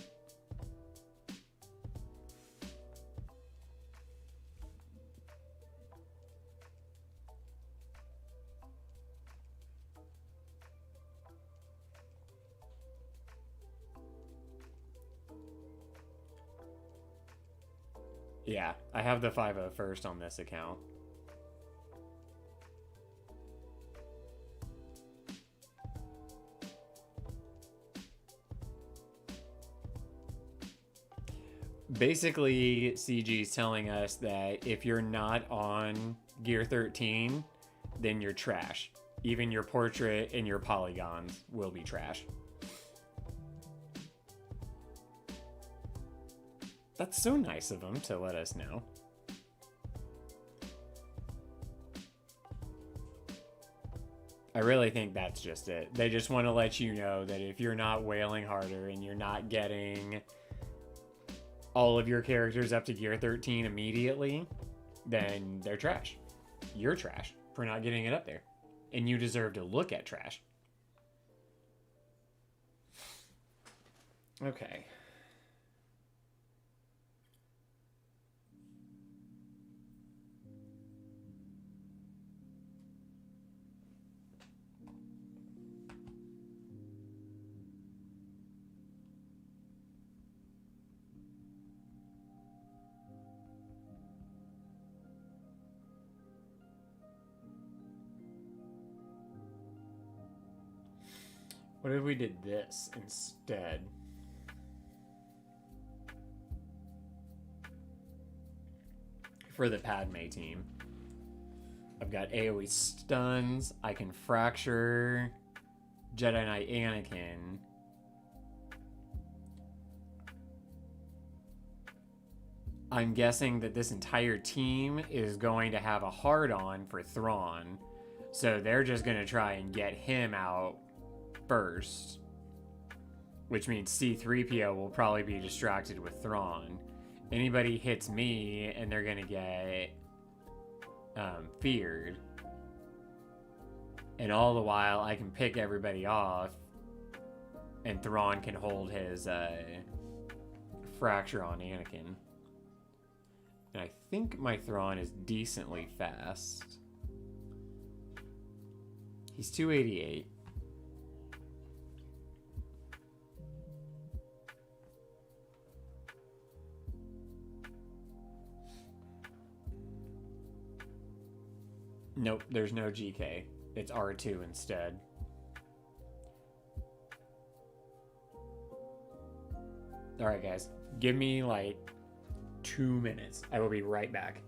Yeah, I have the 501st on this account. Basically, CG is telling us that if you're not on Gear 13, then you're trash. Even your portrait and your polygons will be trash. That's so nice of them to let us know. I really think that's just it. They just want to let you know that if you're not wailing harder and you're not getting all of your characters up to Gear 13 immediately, then they're trash. You're trash for not getting it up there. And you deserve to look at trash. Okay. What if we did this instead? For the Padme team. I've got AoE stuns. I can fracture Jedi Knight Anakin. I'm guessing that this entire team is going to have a hard-on for Thrawn. So they're just going to try and get him out first, which means C-3PO will probably be distracted with Thrawn. Anybody hits me and they're gonna get feared, and all the while I can pick everybody off and Thrawn can hold his fracture on Anakin. And I think my Thrawn is decently fast. He's 288. Nope, there's no GK. It's R2 instead. Alright guys, give me like 2 minutes. I will be right back.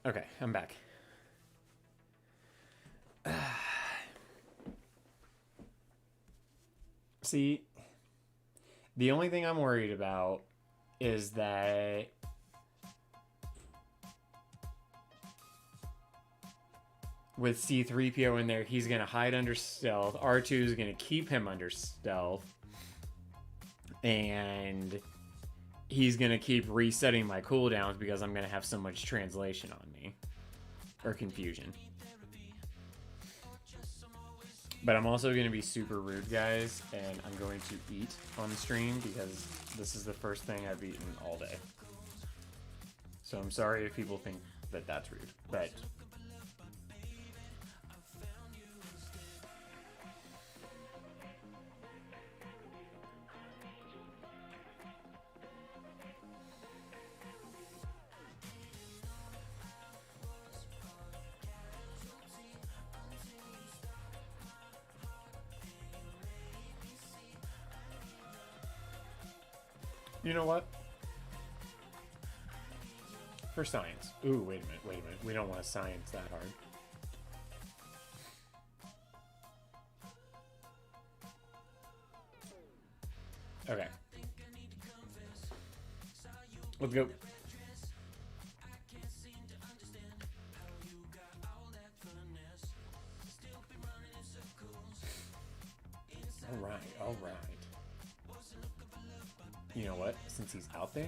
Okay, I'm back. See, the only thing I'm worried about is that with C3PO in there, he's going to hide under stealth. R2 is going to keep him under stealth. And he's going to keep resetting my cooldowns because I'm going to have so much translation on me. Or confusion. But I'm also going to be super rude, guys. And I'm going to eat on the stream because this is the first thing I've eaten all day. So I'm sorry if people think that that's rude. But... you know what? For science. Ooh, wait a minute. We don't want to science that hard. Okay. Let's go. All right. You know what? Since he's out there...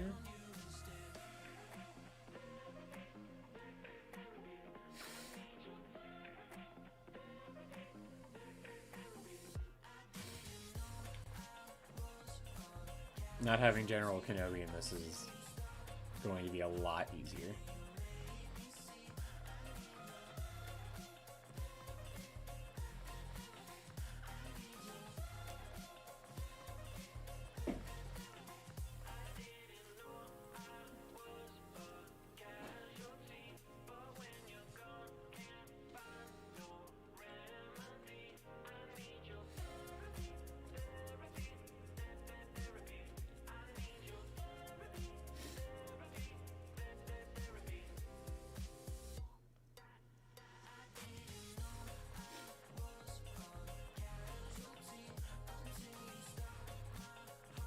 Not having General Kenobi in this is going to be a lot easier.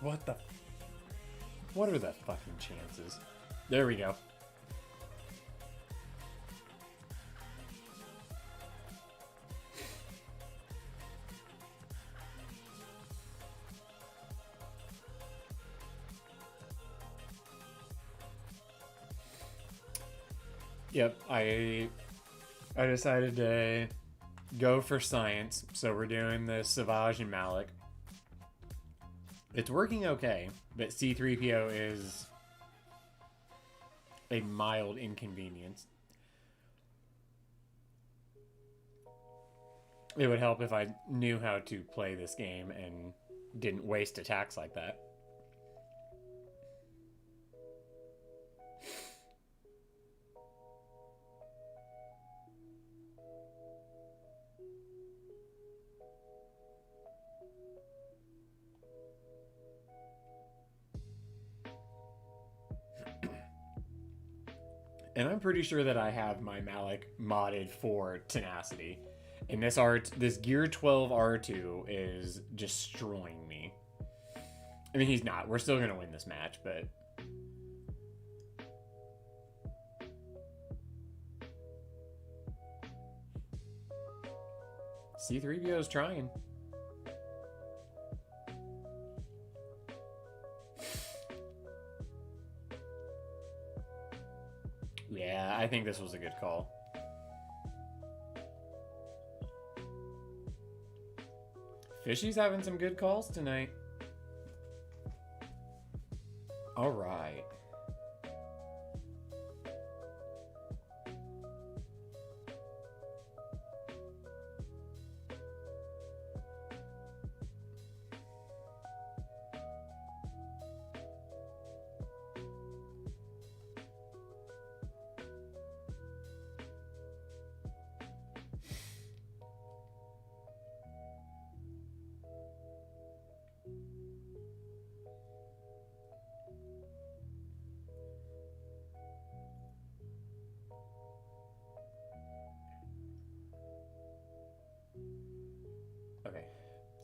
What the... What are the fucking chances? There we go. Yep, I decided to go for science, so we're doing the Savage and Malik. It's working okay, but C3PO is a mild inconvenience. It would help if I knew how to play this game and didn't waste attacks like that. And I'm pretty sure that I have my Malik modded for tenacity. And this Gear 12 R2 is destroying me. I mean, he's not. We're still going to win this match, but... C3PO is trying. Yeah, I think this was a good call. Fishy's having some good calls tonight. All right.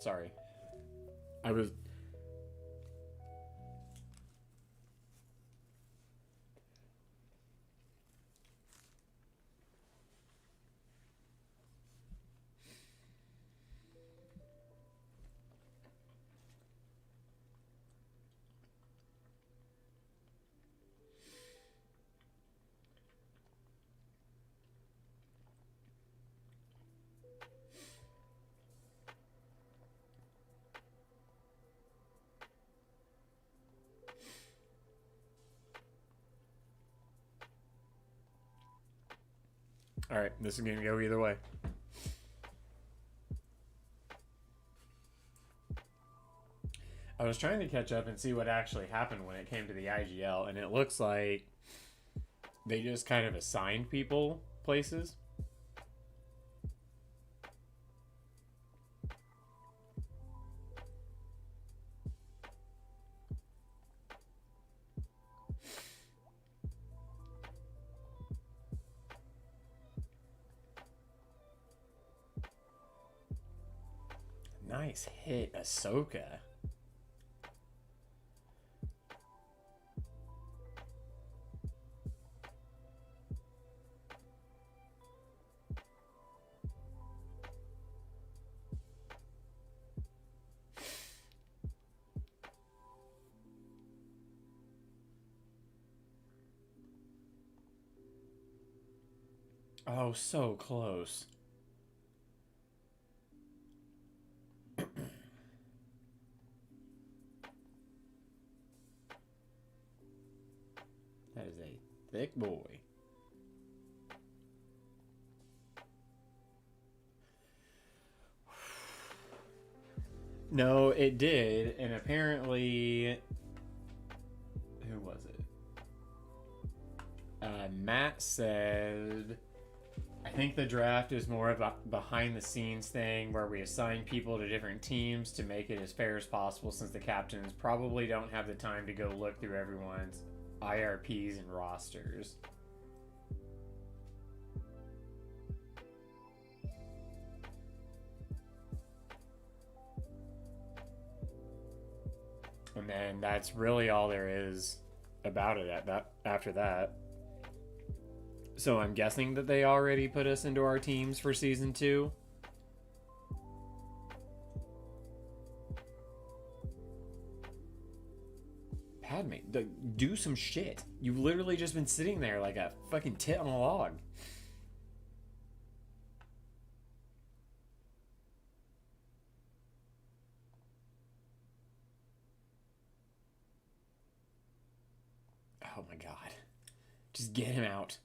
sorry. I was... Alright, this is going to go either way. I was trying to catch up and see what actually happened when it came to the IGL, and it looks like they just kind of assigned people places. Nice hit, Ahsoka. Oh, so close. That is a thick boy. No, it did, and apparently... Who was it? Matt said... I think the draft is more of a behind-the-scenes thing where we assign people to different teams to make it as fair as possible, since the captains probably don't have the time to go look through everyone's IRPs and rosters. And then that's really all there is about it after that. So I'm guessing that they already put us into our teams for season 2. Padme, do some shit. You've literally just been sitting there like a fucking tit on a log. Oh my god. Just get him out.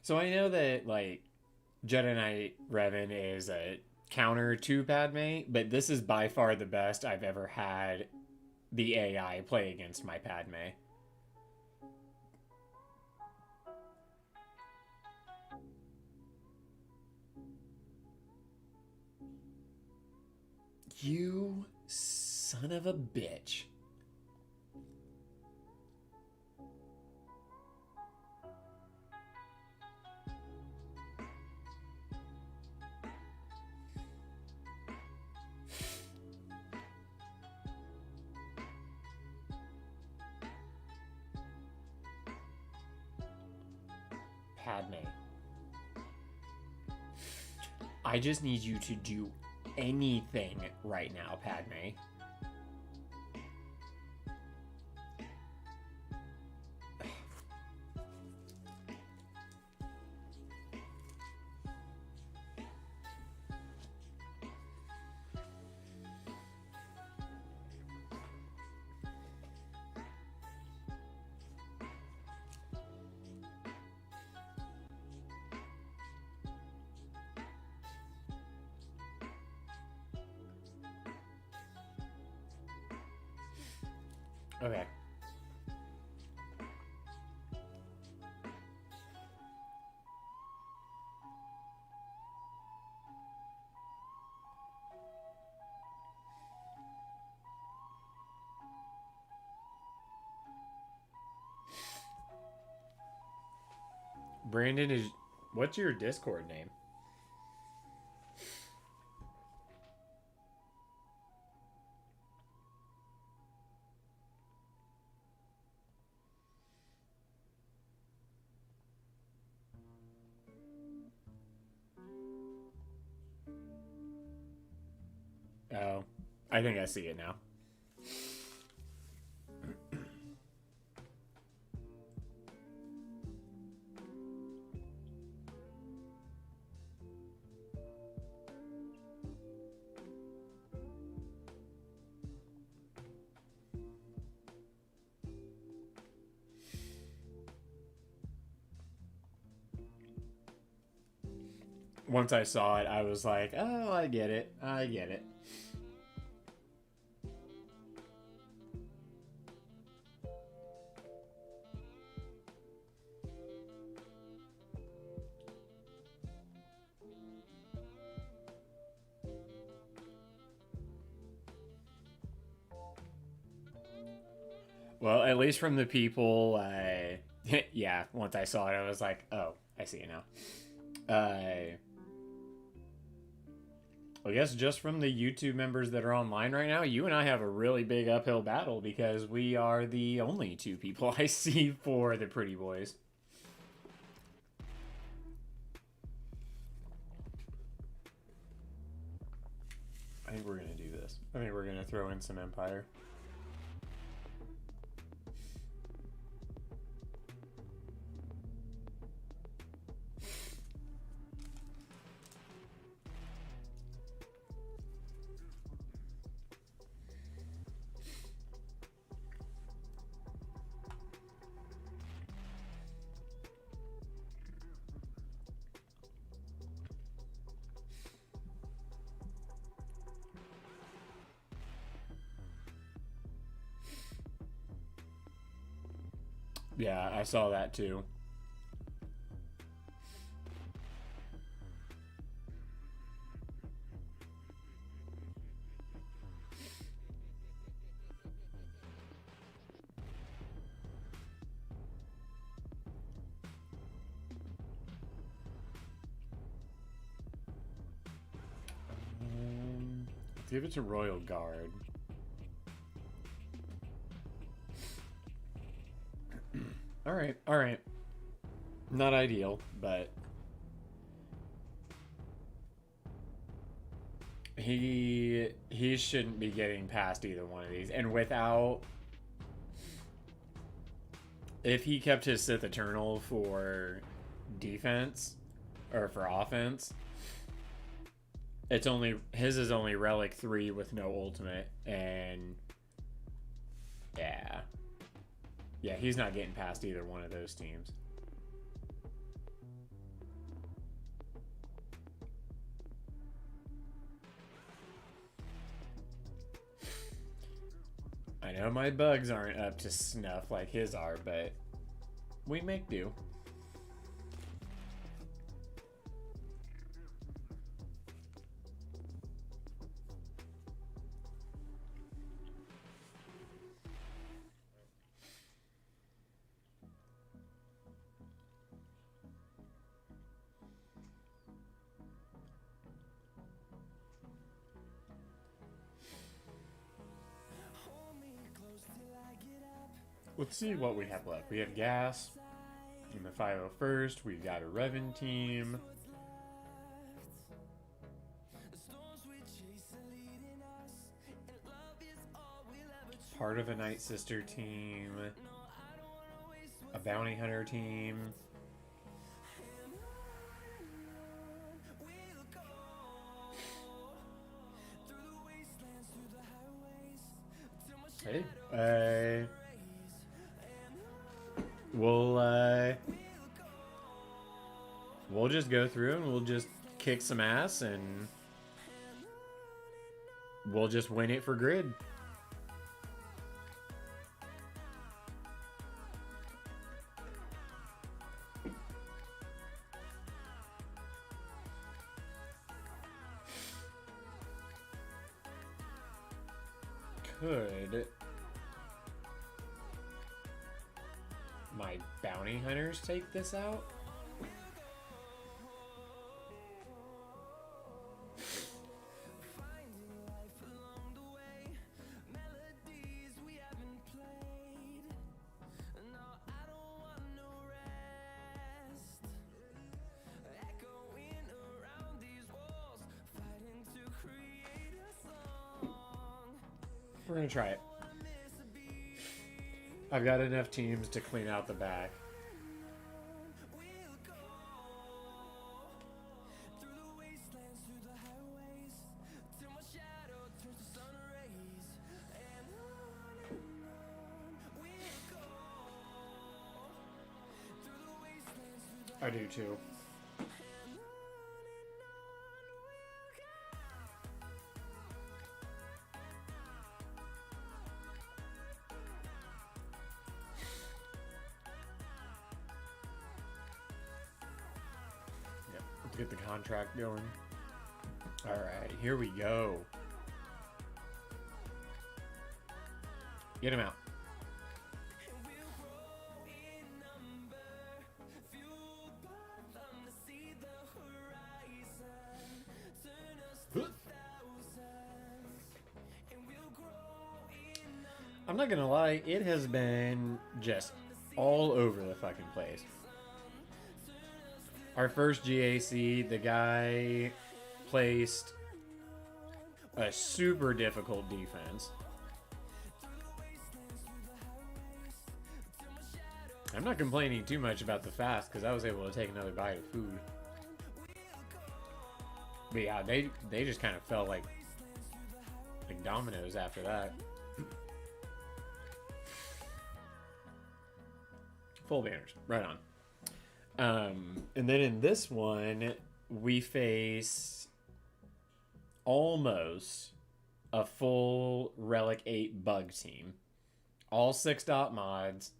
So I know that, like, Jedi Knight Revan is a counter to Padme, but this is by far the best I've ever had the AI play against my Padme. You son of a bitch. Padme. I just need you to do anything right now, Padme. Okay. Brandon is... What's your Discord name? I think I see it now. Once I saw it, I was like, oh, I get it. I get it. Well, at least from the people, yeah, once I saw it, I was like, oh, I see it now. I guess just from the YouTube members that are online right now, you and I have a really big uphill battle because we are the only two people I see for the Pretty Boys. I think we're going to do this. I think we're going to throw in some Empire. Yeah, I saw that too. Let's give it to Royal Guard. All right. Not ideal, but he shouldn't be getting past either one of these. And without, if he kept his Sith Eternal for defense or for offense, it's only his is only Relic 3 with no ultimate, and yeah, he's not getting past either one of those teams. I know my bugs aren't up to snuff like his are, but we make do. Let's see what we have left. We have gas in the 501st. We've got a Revan team. Part of a Night Sister team. A Bounty Hunter team. Hey, we'll just go through and we'll just kick some ass and we'll just win it for grid. Could my bounty hunters take this out? We're gonna try it. I've got enough teams to clean out the back. I do too. Yep, let's get the contract going. All right, here we go. Get him out. I'm not gonna lie, it has been just all over the fucking place. Our first GAC, the guy placed a super difficult defense. I'm not complaining too much about the fast because I was able to take another bite of food. But yeah, they just kind of felt like dominoes after that. Full banners, right on. And then in this one, we face almost a full Relic 8 bug team. All 6-dot mods.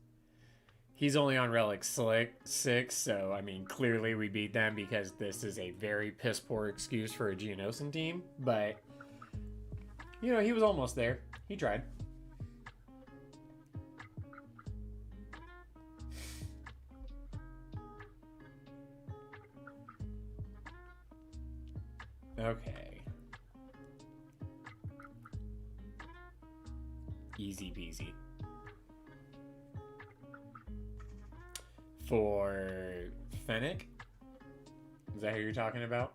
He's only on Relic 6, so I mean, clearly we beat them because this is a very piss poor excuse for a Geonosis team. But, you know, he was almost there. He tried. Okay. Easy peasy. For Fennec? Is that who you're talking about?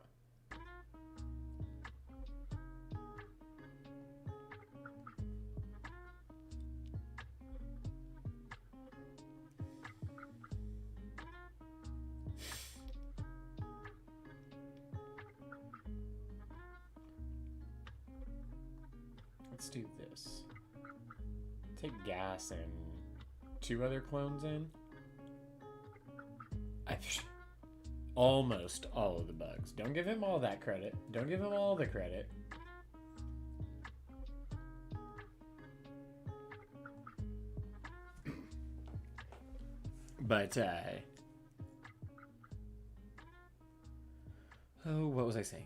Let's do this. Take gas and 2 other clones in. Almost all of the bugs. Don't give him all that credit. Don't give him all the credit. But, oh, what was I saying?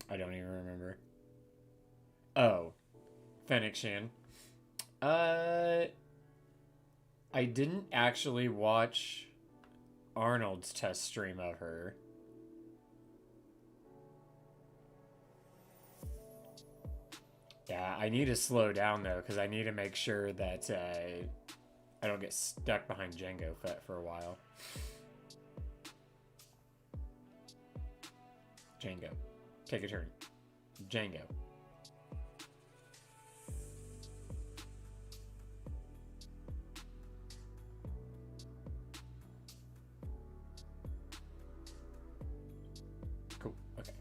I don't even remember. Oh, Fennec Shan. I didn't actually watch Arnold's test stream of her. Yeah, I need to slow down though, because I need to make sure that I don't get stuck behind Django Fett for a while. Django, take a turn. Django. Cool. Okay.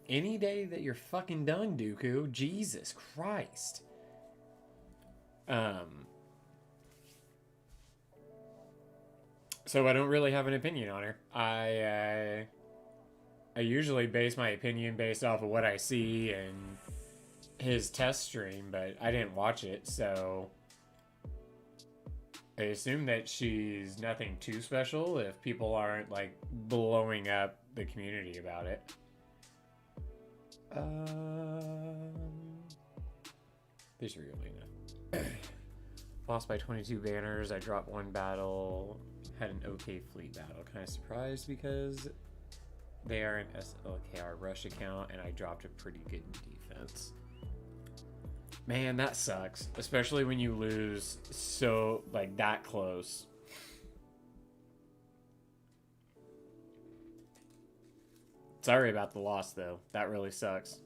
Any day that you're fucking done, Dooku. Jesus Christ. So I don't really have an opinion on her. I usually base my opinion based off of what I see in his test stream, but I didn't watch it, so I assume that she's nothing too special if people aren't like blowing up the community about it. This is really enough. Lost by 22 banners. I dropped 1 battle. Had an okay fleet battle. Kind of surprised because they are an SLKR rush account and I dropped a pretty good defense. Man, that sucks. Especially when you lose so, like, that close. Sorry about the loss, though. That really sucks.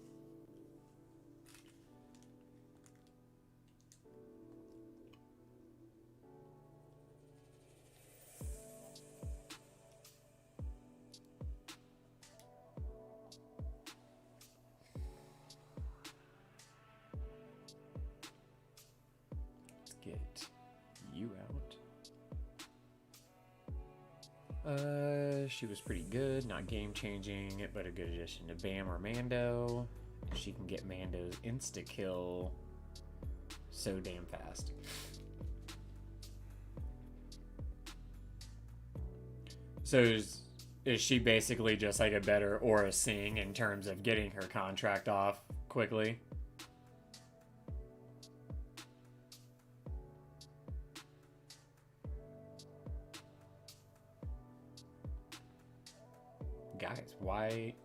Let's get you out. She was pretty good. Not game-changing, but a good addition to Bam or Mando. She can get Mando's insta-kill so damn fast. So is she basically just like a better Aura Singh in terms of getting her contract off quickly? Guys, why?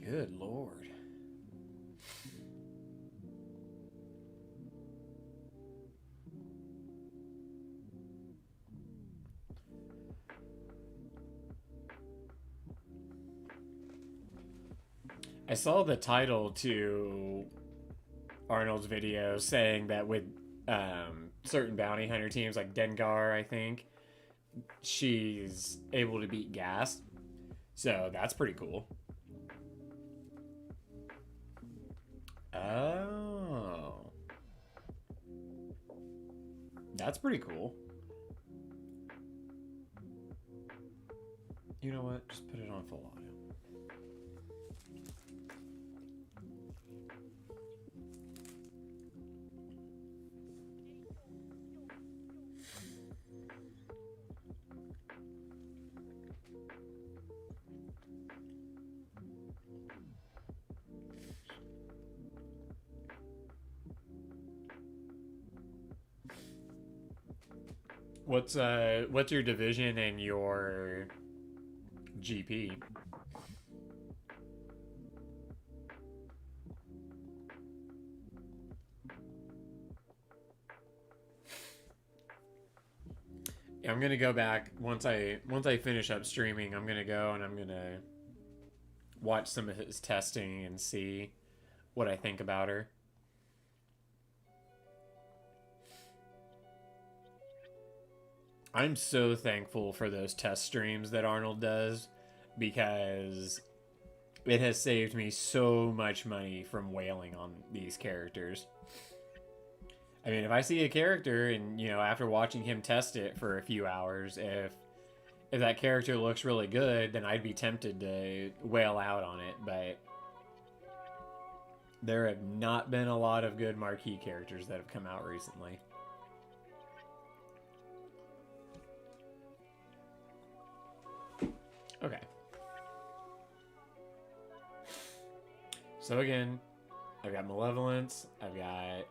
Good Lord. I saw the title to Arnold's video saying that with certain bounty hunter teams like Dengar, I think, she's able to beat Gas. So that's pretty cool. Oh. That's pretty cool. You know what? Just put it on full auto. What's your division and your GP? I'm gonna go back once I finish up streaming. I'm gonna go and I'm gonna watch some of his testing and see what I think about her. I'm so thankful for those test streams that Arnold does because it has saved me so much money from wailing on these characters. I mean, if I see a character and, you know, after watching him test it for a few hours, if that character looks really good, then I'd be tempted to wail out on it, but there have not been a lot of good marquee characters that have come out recently. Okay. So again, I've got Malevolence, I've got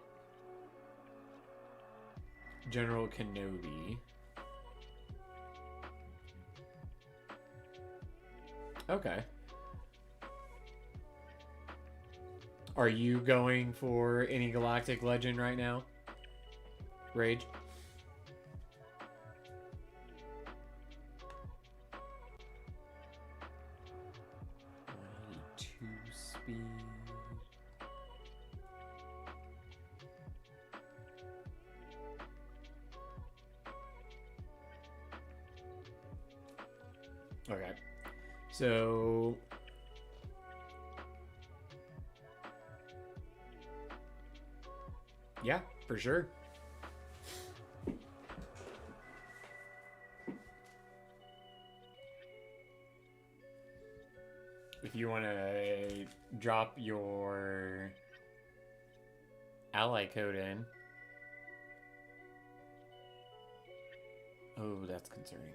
General Kenobi. Okay. Are you going for any Galactic Legend right now? Rage? Speed. Okay. So yeah, for sure. If you want to drop your ally code in. Oh, that's concerning.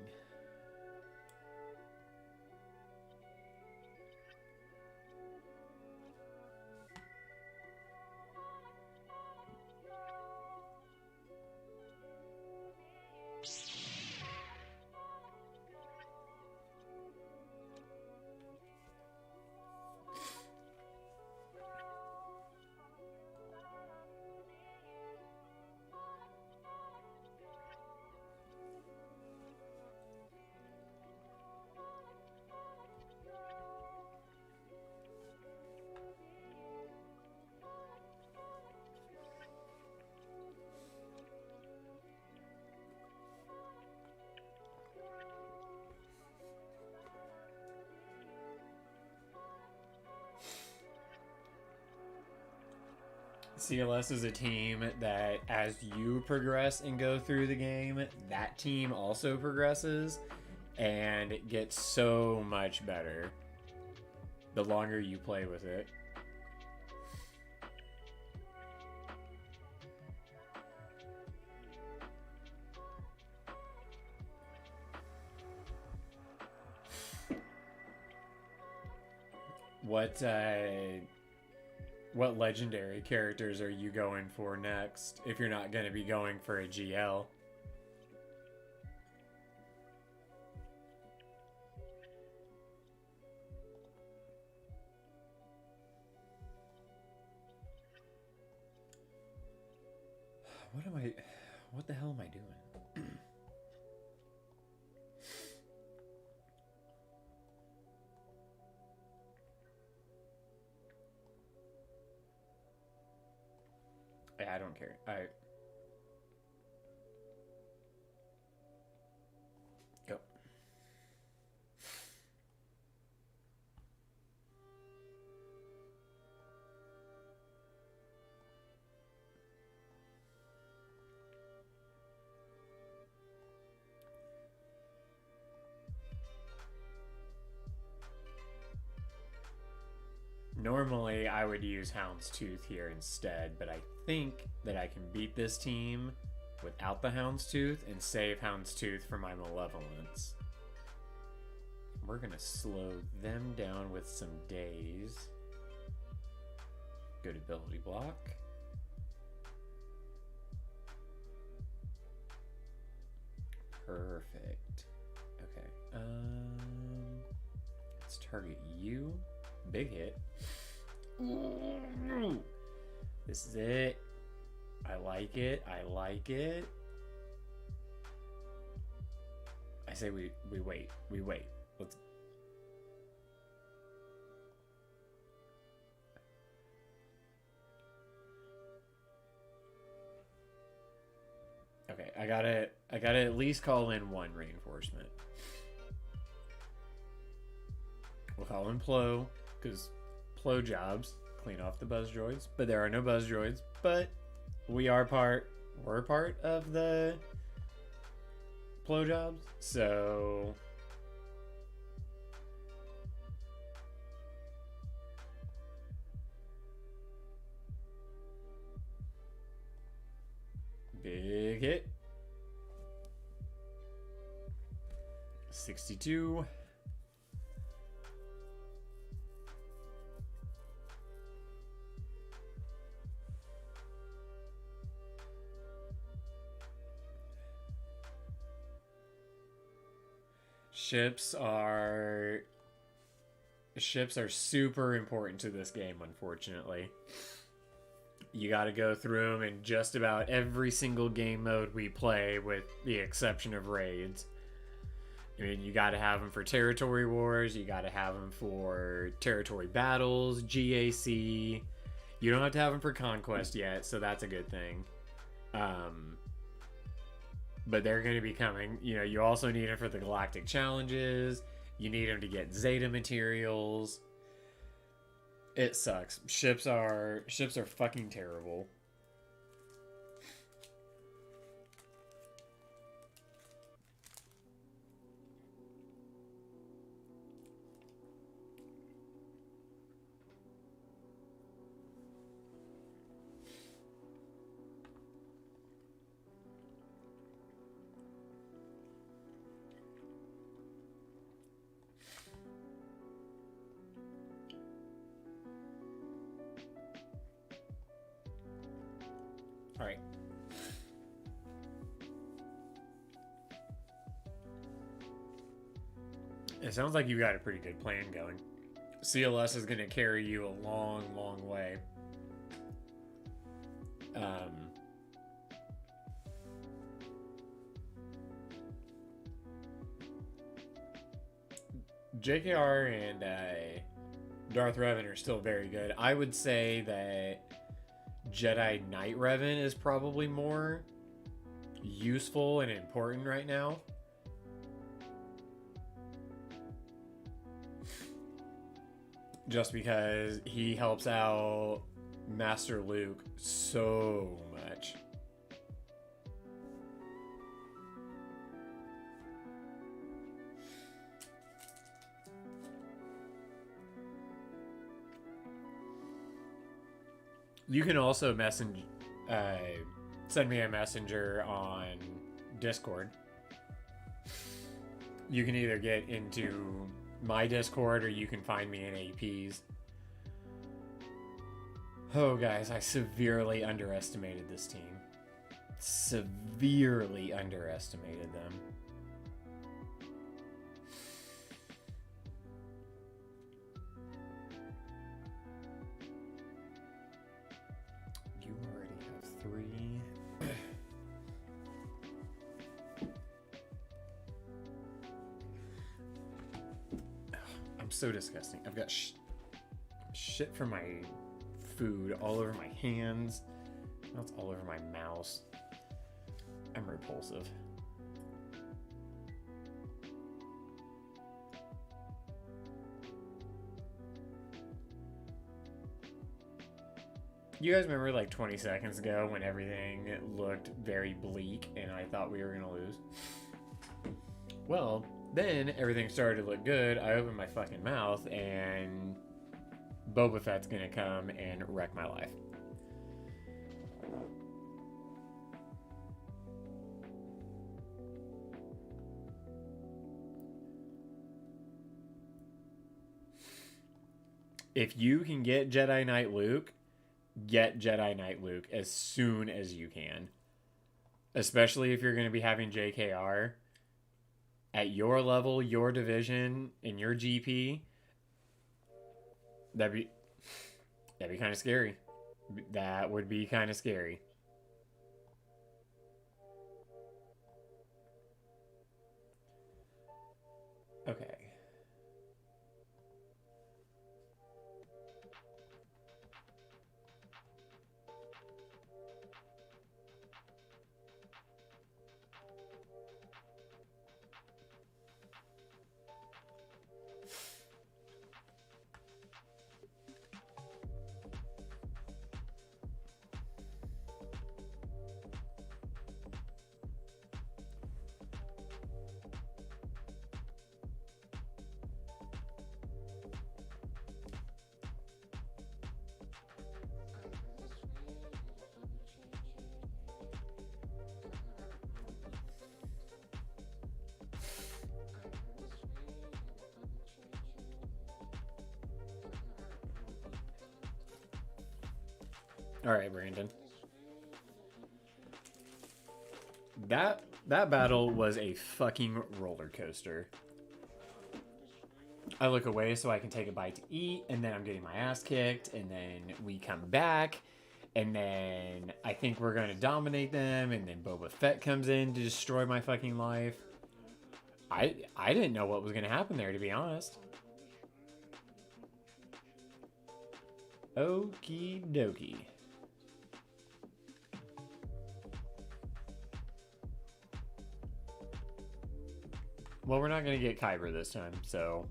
CLS is a team that, as you progress and go through the game, that team also progresses, and it gets so much better the longer you play with it. What legendary characters are you going for next if you're not going to be going for a GL? What the hell am I doing? I don't care. Go. Normally, I would use Houndstooth here instead, but I think that I can beat this team without the Houndstooth and save Houndstooth for my Malevolence. We're going to slow them down with some days. Good ability block. Perfect. Okay. Let's target you. Big hit. This is it. I like it. I like it. I say we wait. We wait. Let's. Okay, I gotta at least call in one reinforcement. We'll call in Plo, because Plo jobs clean off the buzz droids, but there are no buzz droids. But we're part of the Plo jobs, so big hit. 62. Ships are super important to this game, unfortunately. You got to go through them in just about every single game mode we play, with the exception of raids. I mean, you got to have them for territory wars, you got to have them for territory battles, GAC. You don't have to have them for conquest yet, so that's a good thing. But they're going to be coming. You know, you also need it for the galactic challenges. You need them to get Zeta materials. It sucks. Ships are fucking terrible. All right. It sounds like you got a pretty good plan going. CLS is going to carry you a long, long way. JKR and Darth Revan are still very good. I would say that Jedi Knight Revan is probably more useful and important right now. Just because he helps out Master Luke so much. You can also send me a messenger on Discord. You can either get into my Discord or you can find me in APs. Oh, guys, I severely underestimated this team. Severely underestimated them. You already have 3. I'm so disgusting. I've got shit from my food all over my hands. Now it's all over my mouse. I'm repulsive. You guys remember like 20 seconds ago when everything looked very bleak and I thought we were gonna lose? Well, then everything started to look good. I opened my fucking mouth and Boba Fett's gonna come and wreck my life. If you can get Jedi Knight Luke, get Jedi Knight Luke as soon as you can. Especially if you're going to be having JKR at your level, your division, in your GP. That'd be kind of scary. That would be kind of scary. Okay. All right, Brandon. That battle was a fucking roller coaster. I look away so I can take a bite to eat, and then I'm getting my ass kicked, and then we come back, and then I think we're going to dominate them, and then Boba Fett comes in to destroy my fucking life. I didn't know what was going to happen there, to be honest. Okie dokie. Well, we're not going to get Kyber this time, so...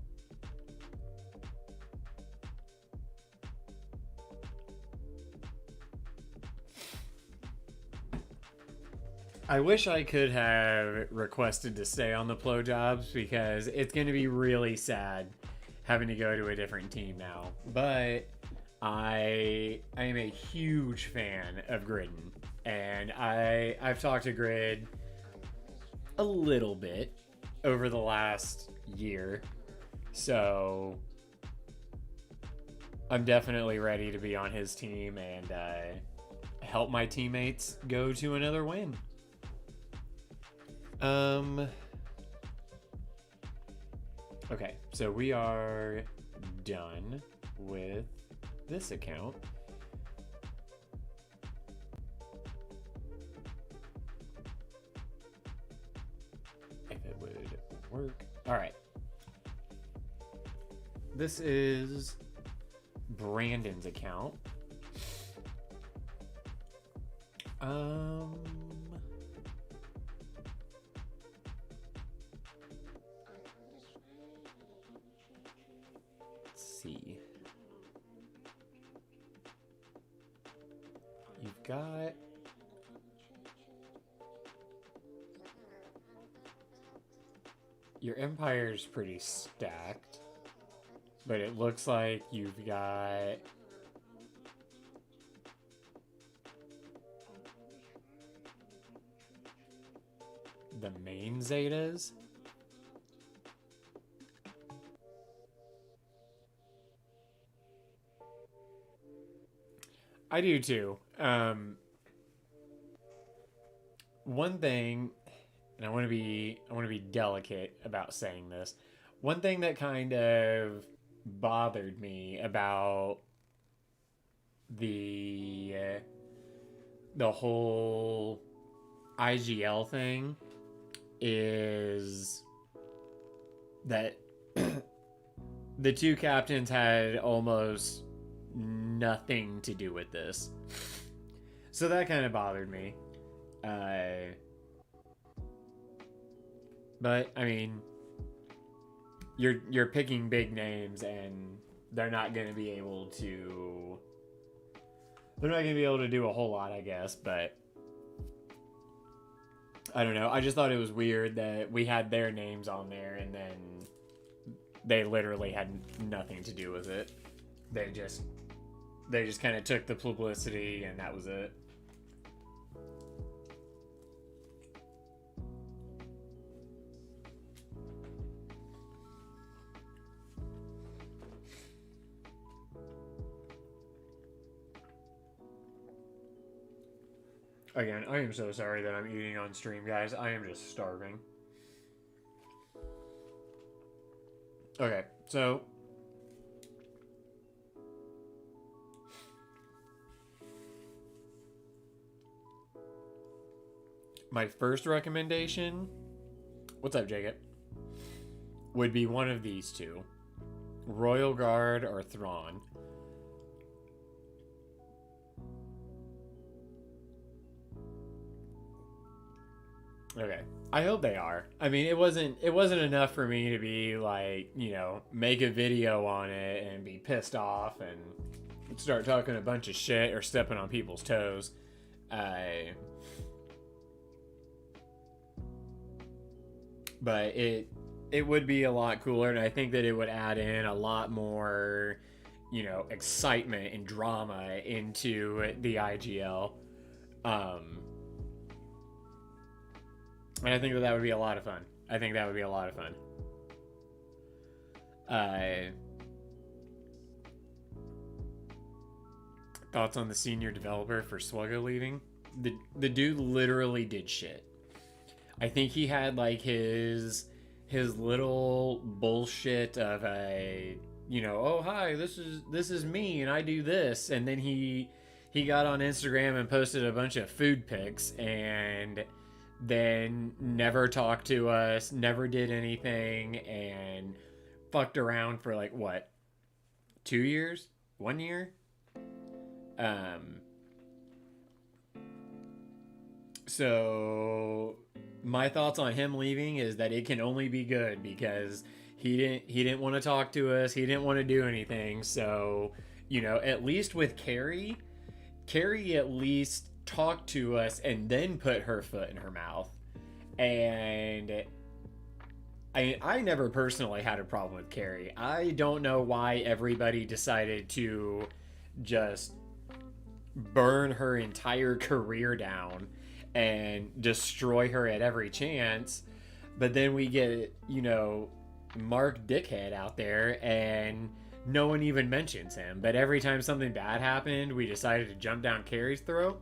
I wish I could have requested to stay on the Plo jobs because it's going to be really sad having to go to a different team now. But I am a huge fan of Gridden, and I've talked to Grid a little bit over the last year, so I'm definitely ready to be on his team and help my teammates go to another win. Okay, so we are done with this account. If it would work. All right. This is Brandon's account. Let's see. got... Your empire's pretty stacked. But it looks like you've got... the main Zetas. I do too. One thing, and I want to be delicate about saying this. One thing that kind of bothered me about the whole IGL thing is that the two captains had almost nothing to do with this. So that kind of bothered me. But I mean, you're picking big names, and they're not going to be able to do a whole lot, I guess. But I don't know. I just thought it was weird that we had their names on there, and then they literally had nothing to do with it. They just kind of took the publicity, and that was it. Again, I am so sorry that I'm eating on stream, guys. I am just starving. Okay, so... my first recommendation... What's up, Jacob? Would be one of these two. Royal Guard or Thrawn. Okay. I hope they are. I mean, it wasn't enough for me to be like, you know, make a video on it and be pissed off and start talking a bunch of shit or stepping on people's toes. But it would be a lot cooler, and I think that it would add in a lot more, you know, excitement and drama into the IGL. And I think that would be a lot of fun. Thoughts on the senior developer for Swuggo leaving? The dude literally did shit. I think he had like his little bullshit of a, you know, oh hi, this is me and I do this, and then he got on Instagram and posted a bunch of food pics and then never talked to us, never did anything, and fucked around for like what, 2 years, 1 year. So my thoughts on him leaving is that it can only be good, because he didn't want to talk to us, he didn't want to do anything. So, you know, at least with Carrie at least talked to us and then put her foot in her mouth. And I never personally had a problem with Carrie. I don't know why everybody decided to just burn her entire career down and destroy her at every chance. But then we get, you know, Mark Dickhead out there and no one even mentions him. But every time something bad happened, we decided to jump down Carrie's throat.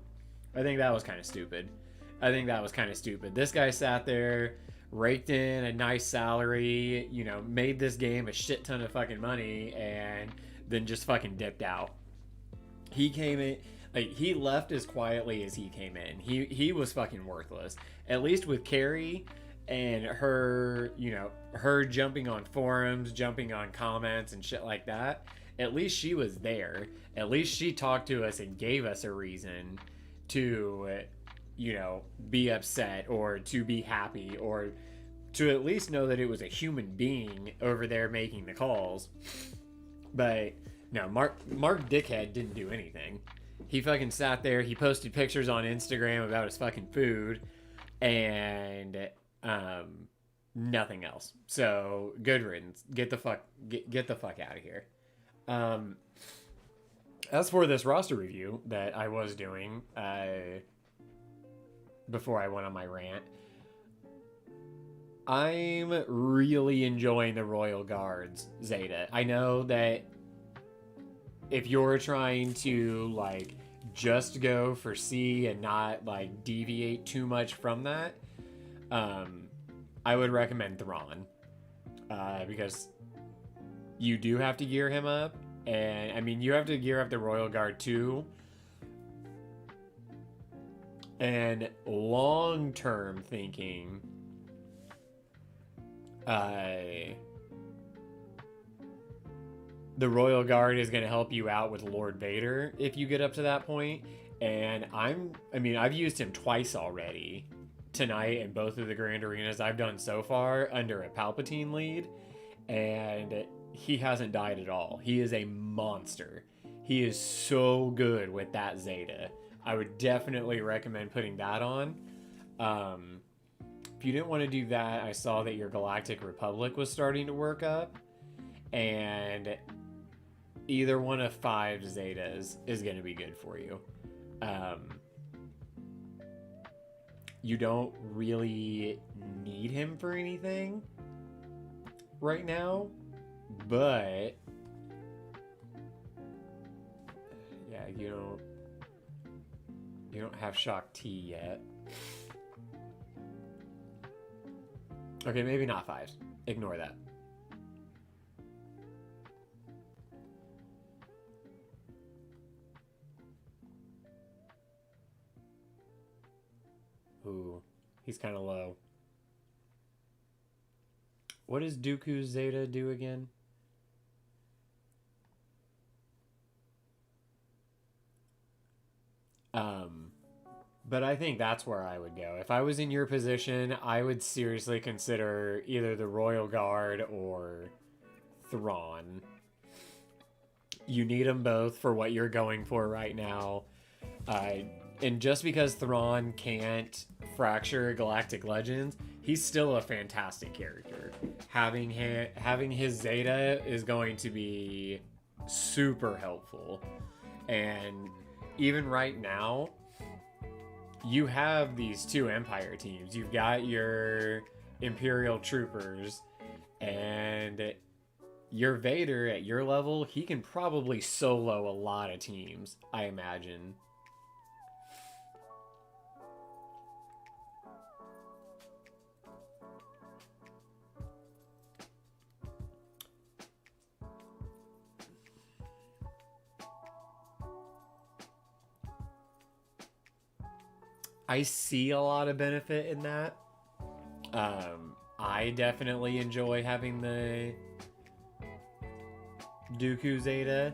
I think that was kind of stupid. This guy sat there, raked in a nice salary, you know, made this game a shit ton of fucking money, and then just fucking dipped out. He came in, like, he left as quietly as he came in. He was fucking worthless. At least with Carrie and her, you know, her jumping on forums, jumping on comments and shit like that, at least she was there. At least she talked to us and gave us a reason to, you know, be upset or to be happy or to at least know that it was a human being over there making the calls. But no, Mark Dickhead didn't do anything. He fucking sat there. He posted pictures on Instagram about his fucking food, and nothing else. So good riddance. Get the fuck out of here. Um, as for this roster review that I was doing before I went on my rant, I'm really enjoying the Royal Guards Zeta. I know that if you're trying to like just go for C and not like deviate too much from that, I would recommend Thrawn, because you do have to gear him up, and I mean you have to gear up the Royal Guard too. And long-term thinking, the Royal Guard is going to help you out with Lord Vader if you get up to that point. And I've used him twice already tonight in both of the Grand Arenas I've done so far under a Palpatine lead, and he hasn't died at all. He is a monster. He is so good with that Zeta. I would definitely recommend putting that on. If you didn't want to do that, I saw that your Galactic Republic was starting to work up, and either one of 5 Zetas is going to be good for you. You don't really need him for anything right now, but yeah, you don't have Shock T yet. Okay, maybe not 5s. Ignore that. Ooh, he's kind of low. What does Dooku's Zeta do again? But I think that's where I would go. If I was in your position, I would seriously consider either the Royal Guard or Thrawn. You need them both for what you're going for right now. And just because Thrawn can't fracture Galactic Legends, he's still a fantastic character. Having his Zeta is going to be super helpful. And even right now, you have these 2 Empire teams. You've got your Imperial troopers, and your Vader at your level, he can probably solo a lot of teams, I imagine. I see a lot of benefit in that. I definitely enjoy having the Dooku Zeta.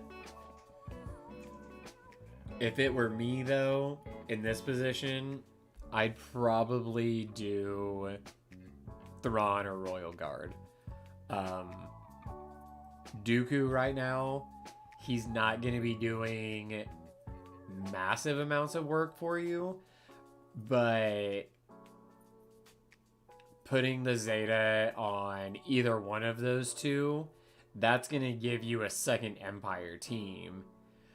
If it were me, though, in this position, I'd probably do Thrawn or Royal Guard. Dooku right now, he's not going to be doing massive amounts of work for you, but putting the Zeta on either one of those 2, that's going to give you a second Empire team.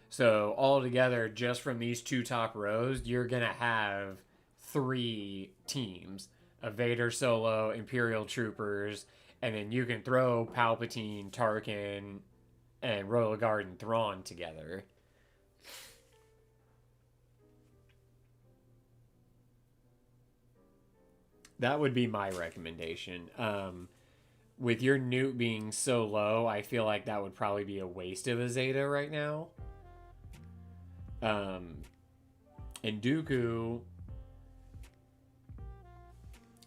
So altogether, just from these 2 top rows, you're going to have 3 teams. A Vader solo, Imperial troopers, and then you can throw Palpatine, Tarkin, and Royal Guard and Thrawn together. That would be my recommendation. With your Newt being so low, I feel like that would probably be a waste of a Zeta right now. And Dooku,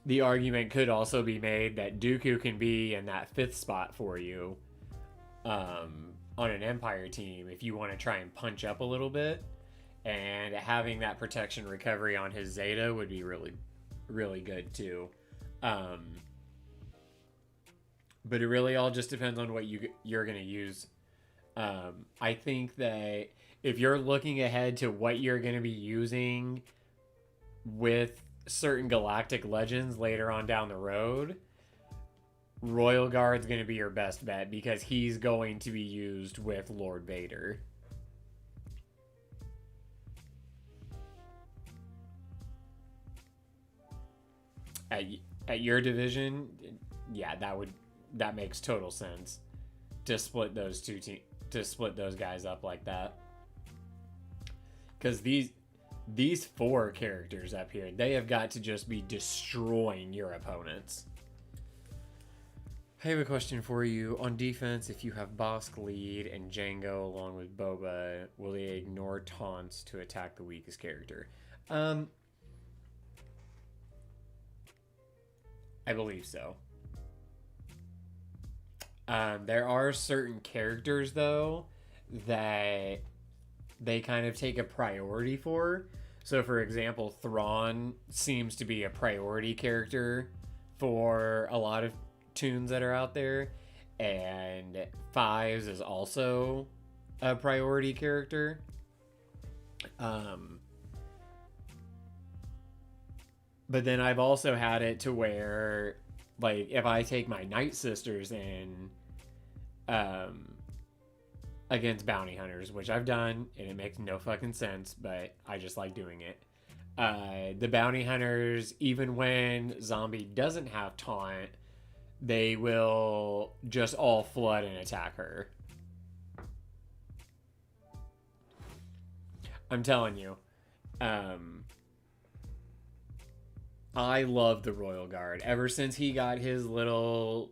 the argument could also be made that Dooku can be in that 5th spot for you on an Empire team if you want to try and punch up a little bit. And having that protection recovery on his Zeta would be really, really good too. But it really all just depends on what you're going to use I think that if you're looking ahead to what you're going to be using with certain galactic legends later on down the road, Royal Guard's going to be your best bet because he's going to be used with Lord Vader. At, at your division, yeah, that makes total sense to split those to split those guys up like that. Because these four characters up here, they have got to just be destroying your opponents. I have a question for you. On defense, if you have Bosk lead and Django along with Boba, will they ignore taunts to attack the weakest character? I believe so. There are certain characters, though, that they kind of take a priority for. So, for example, Thrawn seems to be a priority character for a lot of tunes that are out there. And Fives is also a priority character. But then I've also had it to where, like, if I take my Night Sisters in against bounty hunters, which I've done, and it makes no fucking sense, but I just like doing it. The bounty hunters, even when Zombie doesn't have taunt, they will just all flood and attack her. I'm telling you. I love the Royal Guard. Ever since he got his little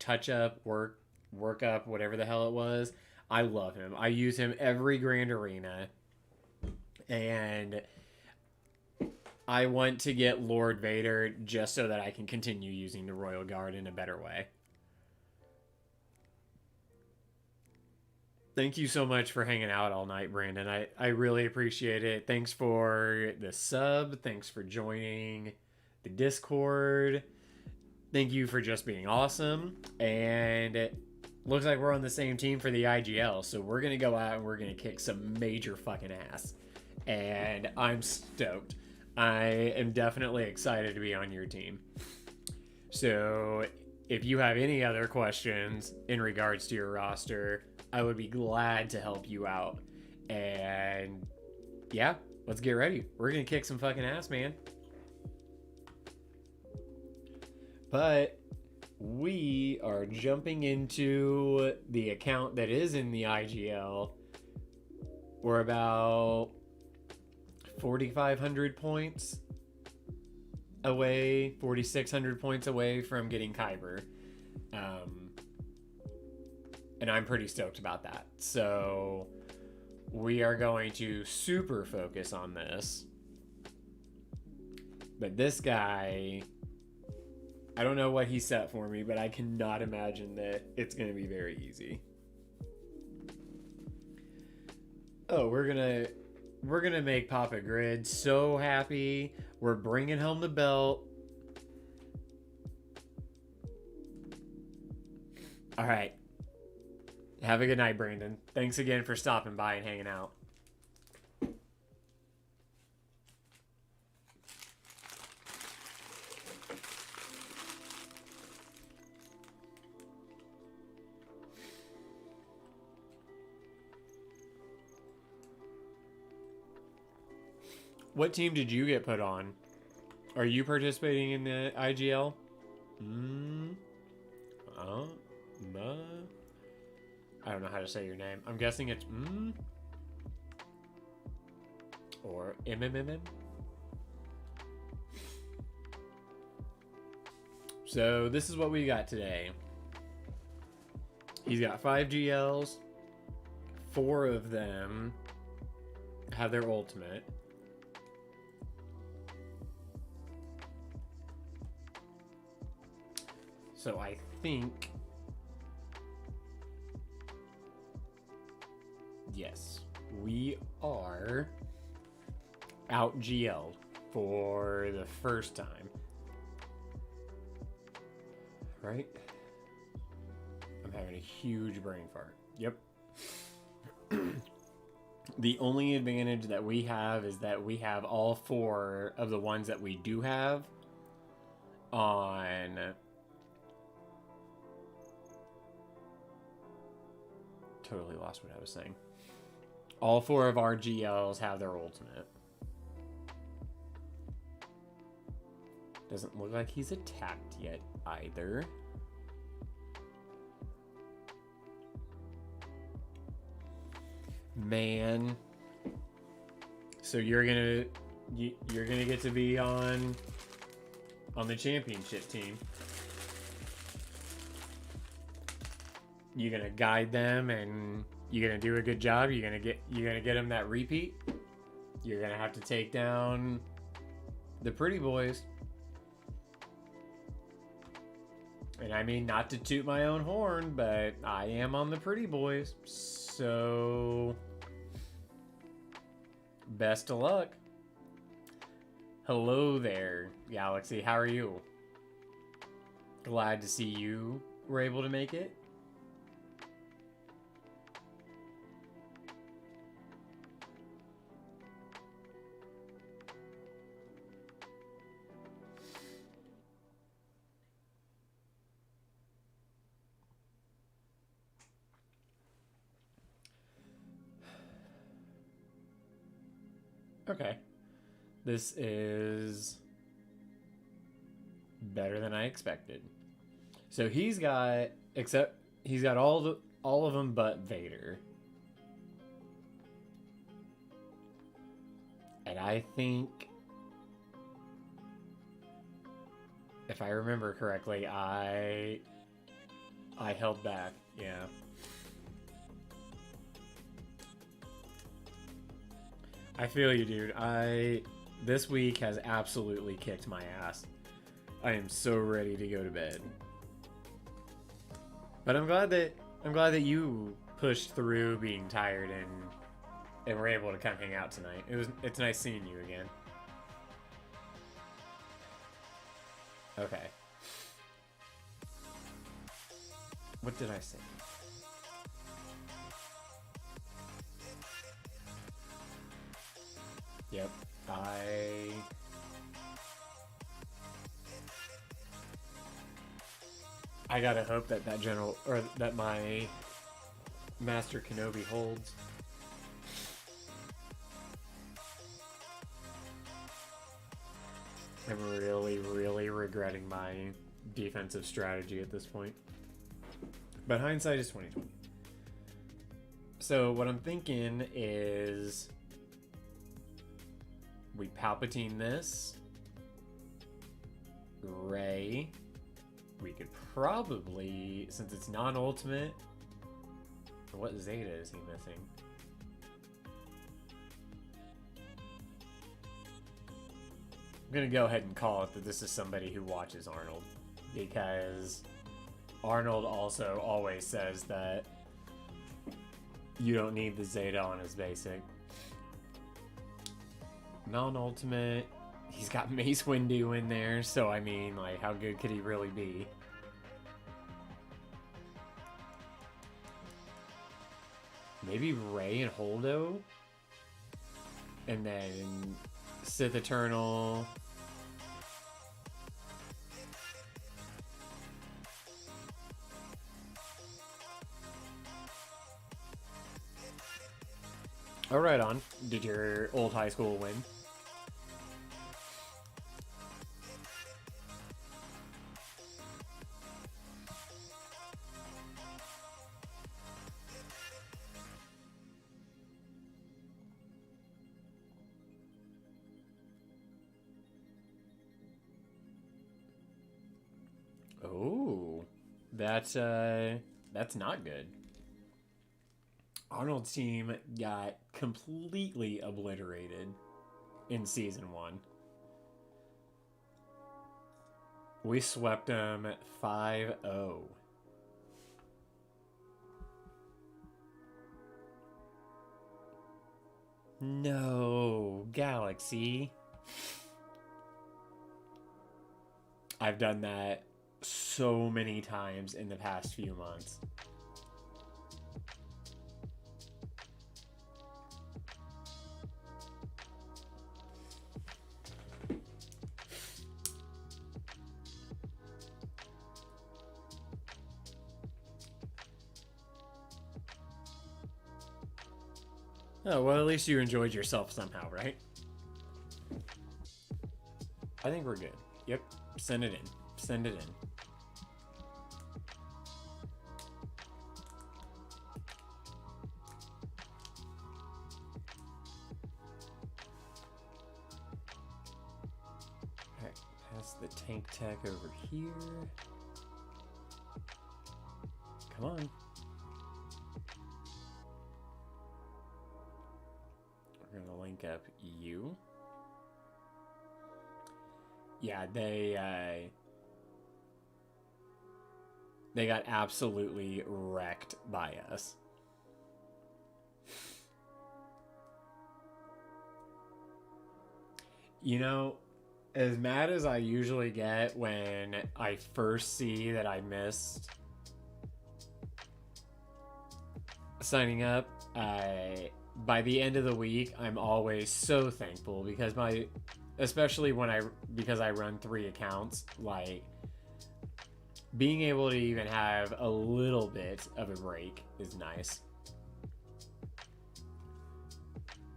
touch-up, work-up, whatever the hell it was, I love him. I use him every Grand Arena. And I want to get Lord Vader just so that I can continue using the Royal Guard in a better way. Thank you so much for hanging out all night, Brandon. I really appreciate it. Thanks for the sub. Thanks for joining the Discord. Thank you for just being awesome. And it looks like we're on the same team for the IGL. So we're going to go out and we're going to kick some major fucking ass. And I'm stoked. I am definitely excited to be on your team. So if you have any other questions in regards to your roster, I would be glad to help you out. And yeah, let's get ready. We're going to kick some fucking ass, man. But we are jumping into the account that is in the IGL. We're about 4,500 points away, 4,600 points away from getting Kyber. And I'm pretty stoked about that. So we are going to super focus on this. But this guy, I don't know what he set for me, but I cannot imagine that it's going to be very easy. Oh, we're gonna make Papa Grid so happy. We're bringing home the belt. All right. Have a good night, Brandon. Thanks again for stopping by and hanging out. What team did you get put on? Are you participating in the IGL? I don't know how to say your name. I'm guessing it's or MMMM. So this is what we got today. He's got 5 GLs. 4 of them have their ultimate. So I think, yes, we are out GL'd for the first time. Right? I'm having a huge brain fart. Yep. The only advantage that we have is that we have all 4 of the ones that we do have on... Totally lost what I was saying. All 4 of our GLs have their ultimate. Doesn't look like he's attacked yet either. Man. So you're gonna get to be on the championship team. You're gonna guide them and you're gonna do a good job. You're gonna get them that repeat. You're gonna have to take down the pretty boys. And I mean, not to toot my own horn, but I am on the pretty boys. So, best of luck. Hello there, Galaxy. How are you? Glad to see you were able to make it. Okay. This is better than I expected. So he's got all of them but Vader. And I think, if I remember correctly, I held back. Yeah. I feel you, dude. This week has absolutely kicked my ass. I am so ready to go to bed. But I'm glad that you pushed through being tired and were able to come hang out tonight. It's nice seeing you again. Okay. What did I say? Yep, I gotta hope that general, or that my Master Kenobi holds. I'm really, really regretting my defensive strategy at this point. But hindsight is 20/20. So what I'm thinking is we Palpatine this. Rey. We could probably, since it's non-ultimate, what Zeta is he missing? I'm gonna go ahead and call it that this is somebody who watches Arnold, because Arnold also always says that you don't need the Zeta on his basic. Non-ultimate. He's got Mace Windu in there, so I mean, like, how good could he really be? Maybe Rey and Holdo? And then Sith Eternal. Oh, right on. Did your old high school win? Oh, that's not good. Arnold's team got completely obliterated in season 1. We swept them 5-0. No, Galaxy. I've done that so many times in the past few months. Oh, well, at least you enjoyed yourself somehow, right? I think we're good. Yep. Send it in. Send it in. Alright, pass the tank tech over here. Come on. We're gonna link up you. Yeah, they got absolutely wrecked by us. You know, as mad as I usually get when I first see that I missed signing up, by the end of the week, I'm always so thankful because especially because I run 3 accounts, like being able to even have a little bit of a break is nice.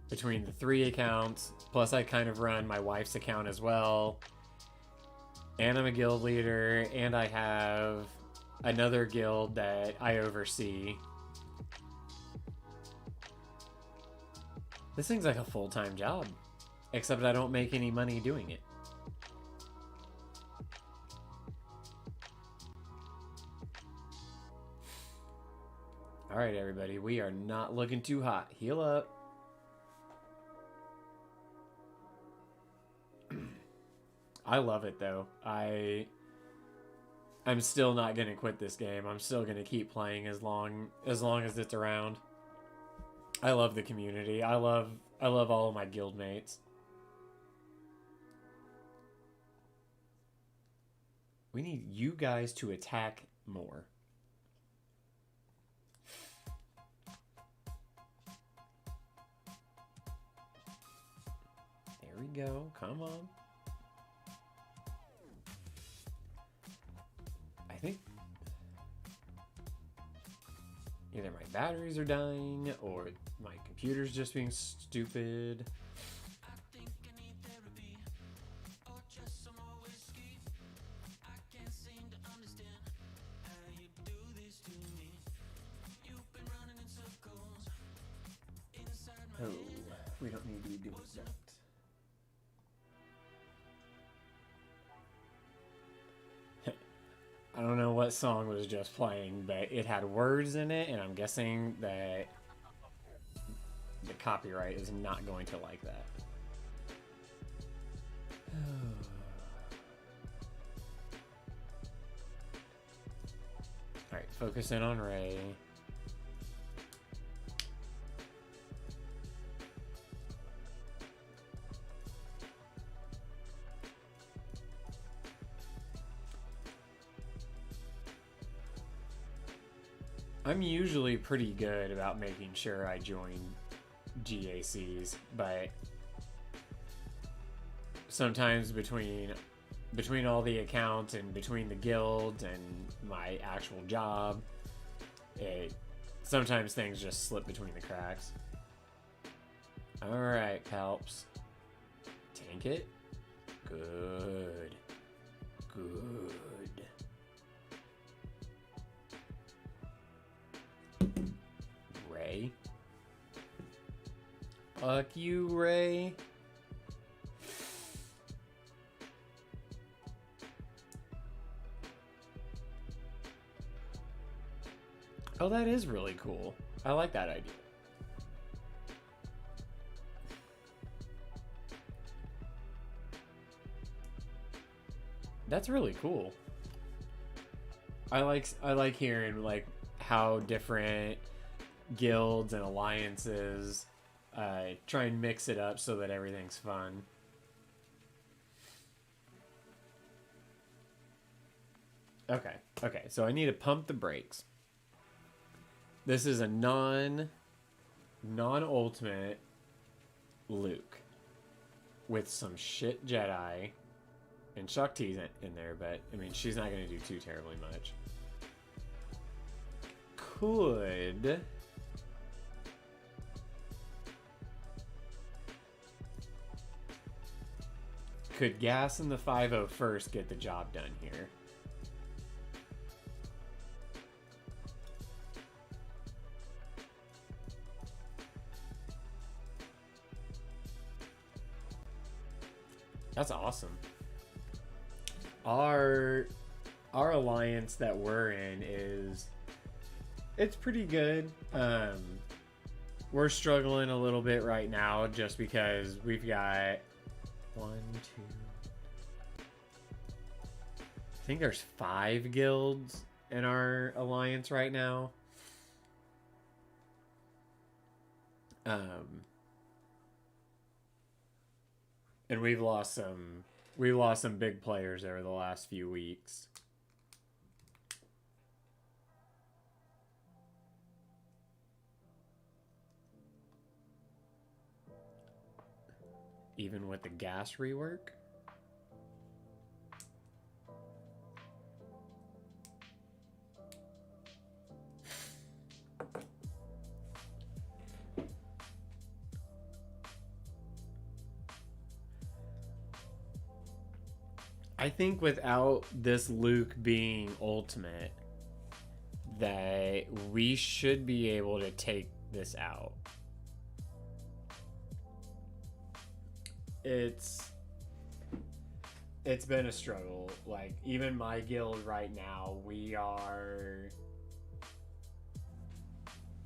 Between the 3 accounts, plus I kind of run my wife's account as well, and I'm a guild leader, and I have another guild that I oversee. This thing's like a full-time job, except I don't make any money doing it. All right, everybody, we are not looking too hot. Heal up. I love it though. I'm still not gonna quit this game. I'm still gonna keep playing as long as it's around. I love the community. I love all of my guild mates. We need you guys to attack more. There we go. Come on. I think either my batteries are dying or my computer's just being stupid. Oh, we don't need to be doing that. I don't know what song was just playing, but it had words in it, and I'm guessing that the copyright is not going to like that. Alright, focus in on Ray. I'm usually pretty good about making sure I join GACs, but sometimes between all the accounts and between the guild and my actual job, sometimes things just slip between the cracks. Alright, Palps. Tank it. Good. Good. Ray. Fuck you, Ray. Oh, that is really cool. I like that idea. That's really cool. I like hearing like how different guilds and alliances try and mix it up so that everything's fun. Okay, so I need to pump the brakes. This is a non-ultimate Luke with some shit Jedi, and Shakti's in there, but I mean she's not going to do too terribly much. Could Could Gas and the 501st get the job done here? That's awesome. Our alliance that we're in it's pretty good. We're struggling a little bit right now just because we've got one, two. I think there's 5 guilds in our alliance right now. And we've lost some big players over the last few weeks. Even with the gas rework. I think without this Luke being ultimate, that we should be able to take this out. It's been a struggle. Like, even my guild right now,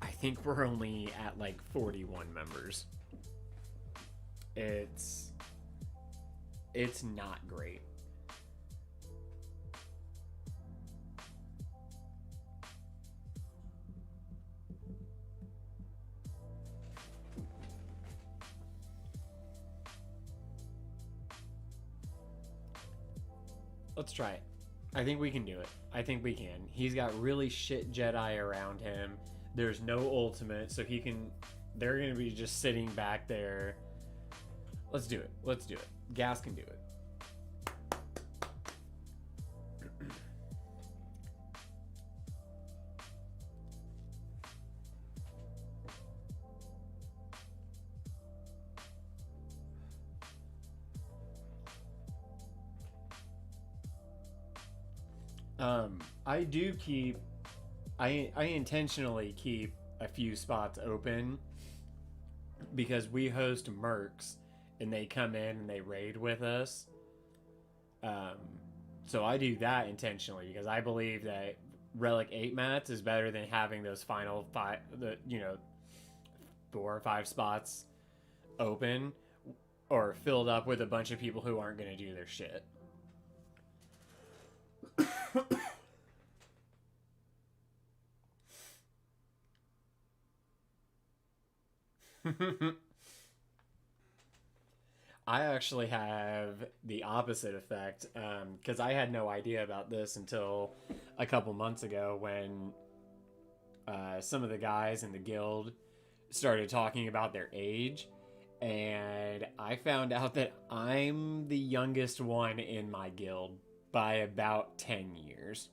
I think we're only at like 41 members. It's not great. Let's try it. I think we can do it. I think we can. He's got really shit Jedi around him. There's no ultimate, so they're going to be just sitting back there. Let's do it. Let's do it. Gas can do it. I intentionally keep a few spots open because we host mercs and they come in and they raid with us. So I do that intentionally because I believe that Relic 8 mats is better than having those final 4 or 5 spots open or filled up with a bunch of people who aren't going to do their shit. I actually have the opposite effect because I had no idea about this until a couple months ago when some of the guys in the guild started talking about their age, and I found out that I'm the youngest one in my guild by about 10 years.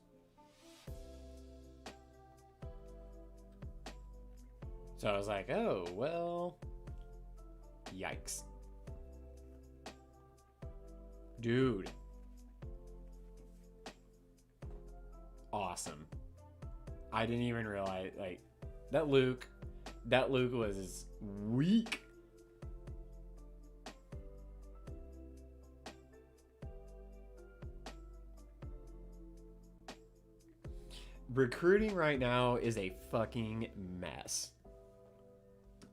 So I was like, oh, well, yikes. Dude. Awesome. I didn't even realize, like, that Luke was weak. Recruiting right now is a fucking mess.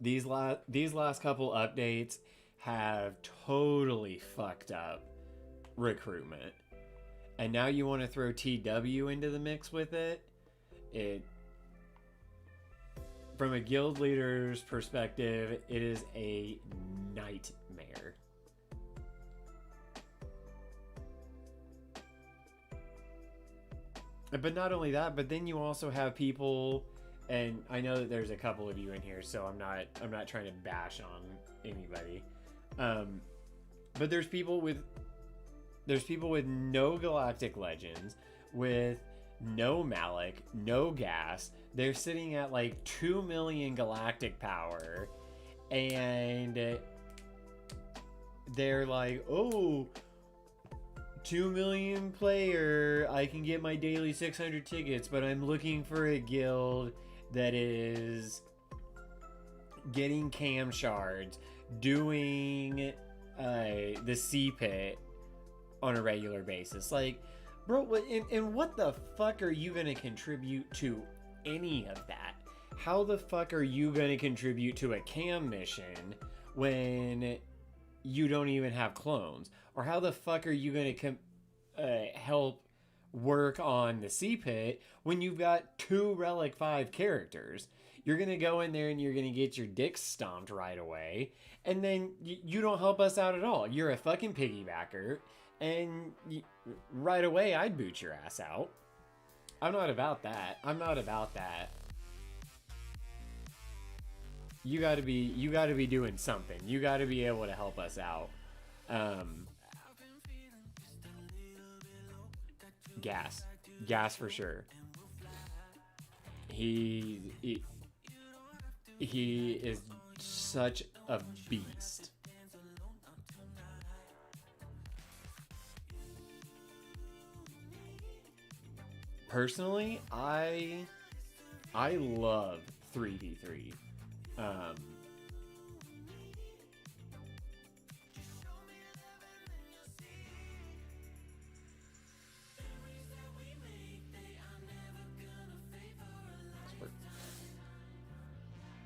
These last couple updates have totally fucked up recruitment. And now you want to throw TW into the mix with it? From a guild leader's perspective, it is a nightmare. But not only that, but then you also have people, and I know that there's a couple of you in here, so I'm not trying to bash on anybody. But there's people with no Galactic Legends, with no Malik, no gas. They're sitting at like 2 million galactic power, and they're like, oh, 2 million player, I can get my daily 600 tickets, but I'm looking for a guild that is getting cam shards, doing the C pit on a regular basis. Like, bro, and what the fuck are you gonna contribute to any of that? How the fuck are you gonna contribute to a cam mission when you don't even have clones? Or how the fuck are you gonna help work on the C pit when you've got 2 Relic 5 characters? You're gonna go in there and you're gonna get your dick stomped right away, and then you don't help us out at all. You're a fucking piggybacker, and right away I'd boot your ass out. I'm not about that. I'm not about that. You gotta be doing something. You gotta be able to help us out. Gas for sure. He is such a beast. Personally, I love 3v3.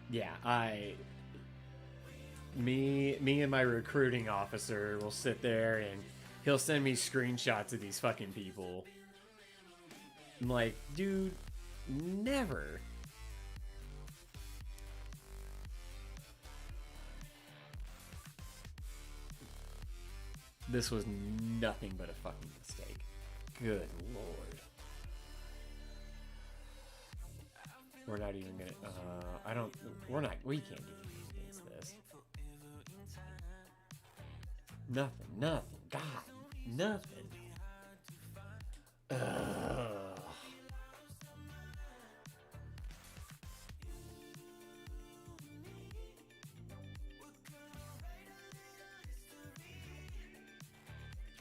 Yeah, me and my recruiting officer will sit there and he'll send me screenshots of these fucking people. I'm like, dude, never. This was nothing but a fucking mistake. Good lord. We're not even gonna, we can't do anything against this. Nothing, God, nothing.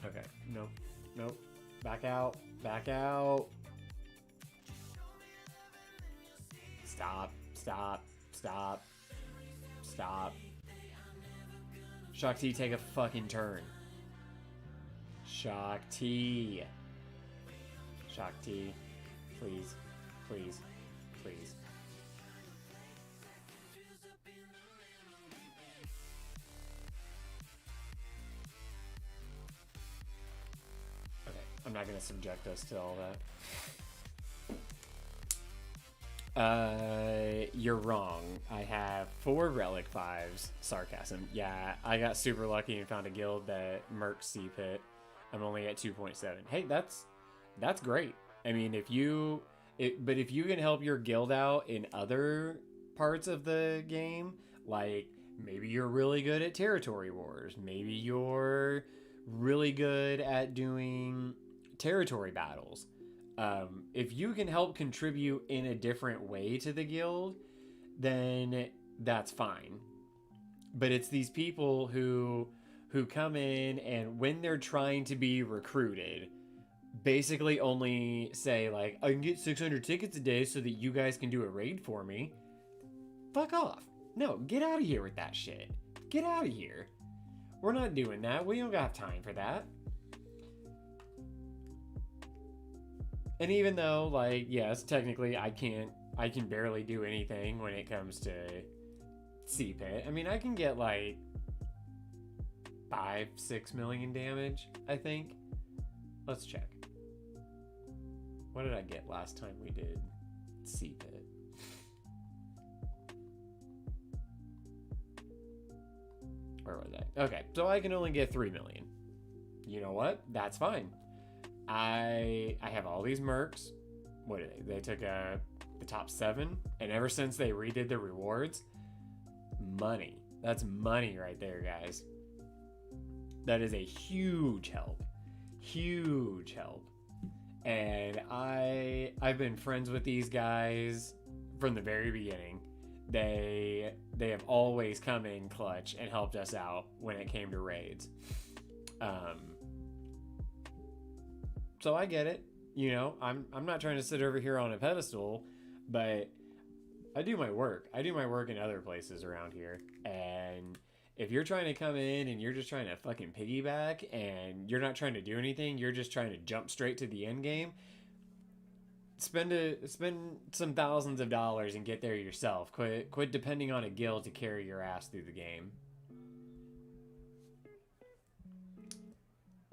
Okay, nope, back out. Stop. Shakti, take a fucking turn. Shakti, please. Okay, I'm not gonna subject us to all that. You're wrong. I have 4 Relic 5s. Sarcasm. Yeah, I got super lucky and found a guild that mercs C-Pit. I'm only at 2.7. Hey, that's great. I mean, but if you can help your guild out in other parts of the game, like maybe you're really good at territory wars, maybe you're really good at doing territory battles. If you can help contribute in a different way to the guild, then that's fine. But it's these people who come in and when they're trying to be recruited, basically only say like, I can get 600 tickets a day so that you guys can do a raid for me. Fuck off. No, get out of here with that shit. Get out of here. We're not doing that. We don't got time for that. And even though, like, yes, technically I can barely do anything when it comes to C-Pit. I mean, I can get like 5-6 million damage, I think. Let's check. What did I get last time we did C-Pit? Where was I? Okay, so I can only get 3 million. You know what? That's fine. I have all these mercs. What are they? They took the top 7, and ever since they redid the rewards, money. That's money right there, guys. That is a huge help. Huge help. And I've been friends with these guys from the very beginning. They have always come in clutch and helped us out when it came to raids. So I get it. I'm not trying to sit over here on a pedestal, but I do my work. I do my work in other places around here. And if you're trying to come in and you're just trying to fucking piggyback and you're not trying to do anything, you're just trying to jump straight to the end game, spend some thousands of dollars and get there yourself. Quit depending on a guild to carry your ass through the game.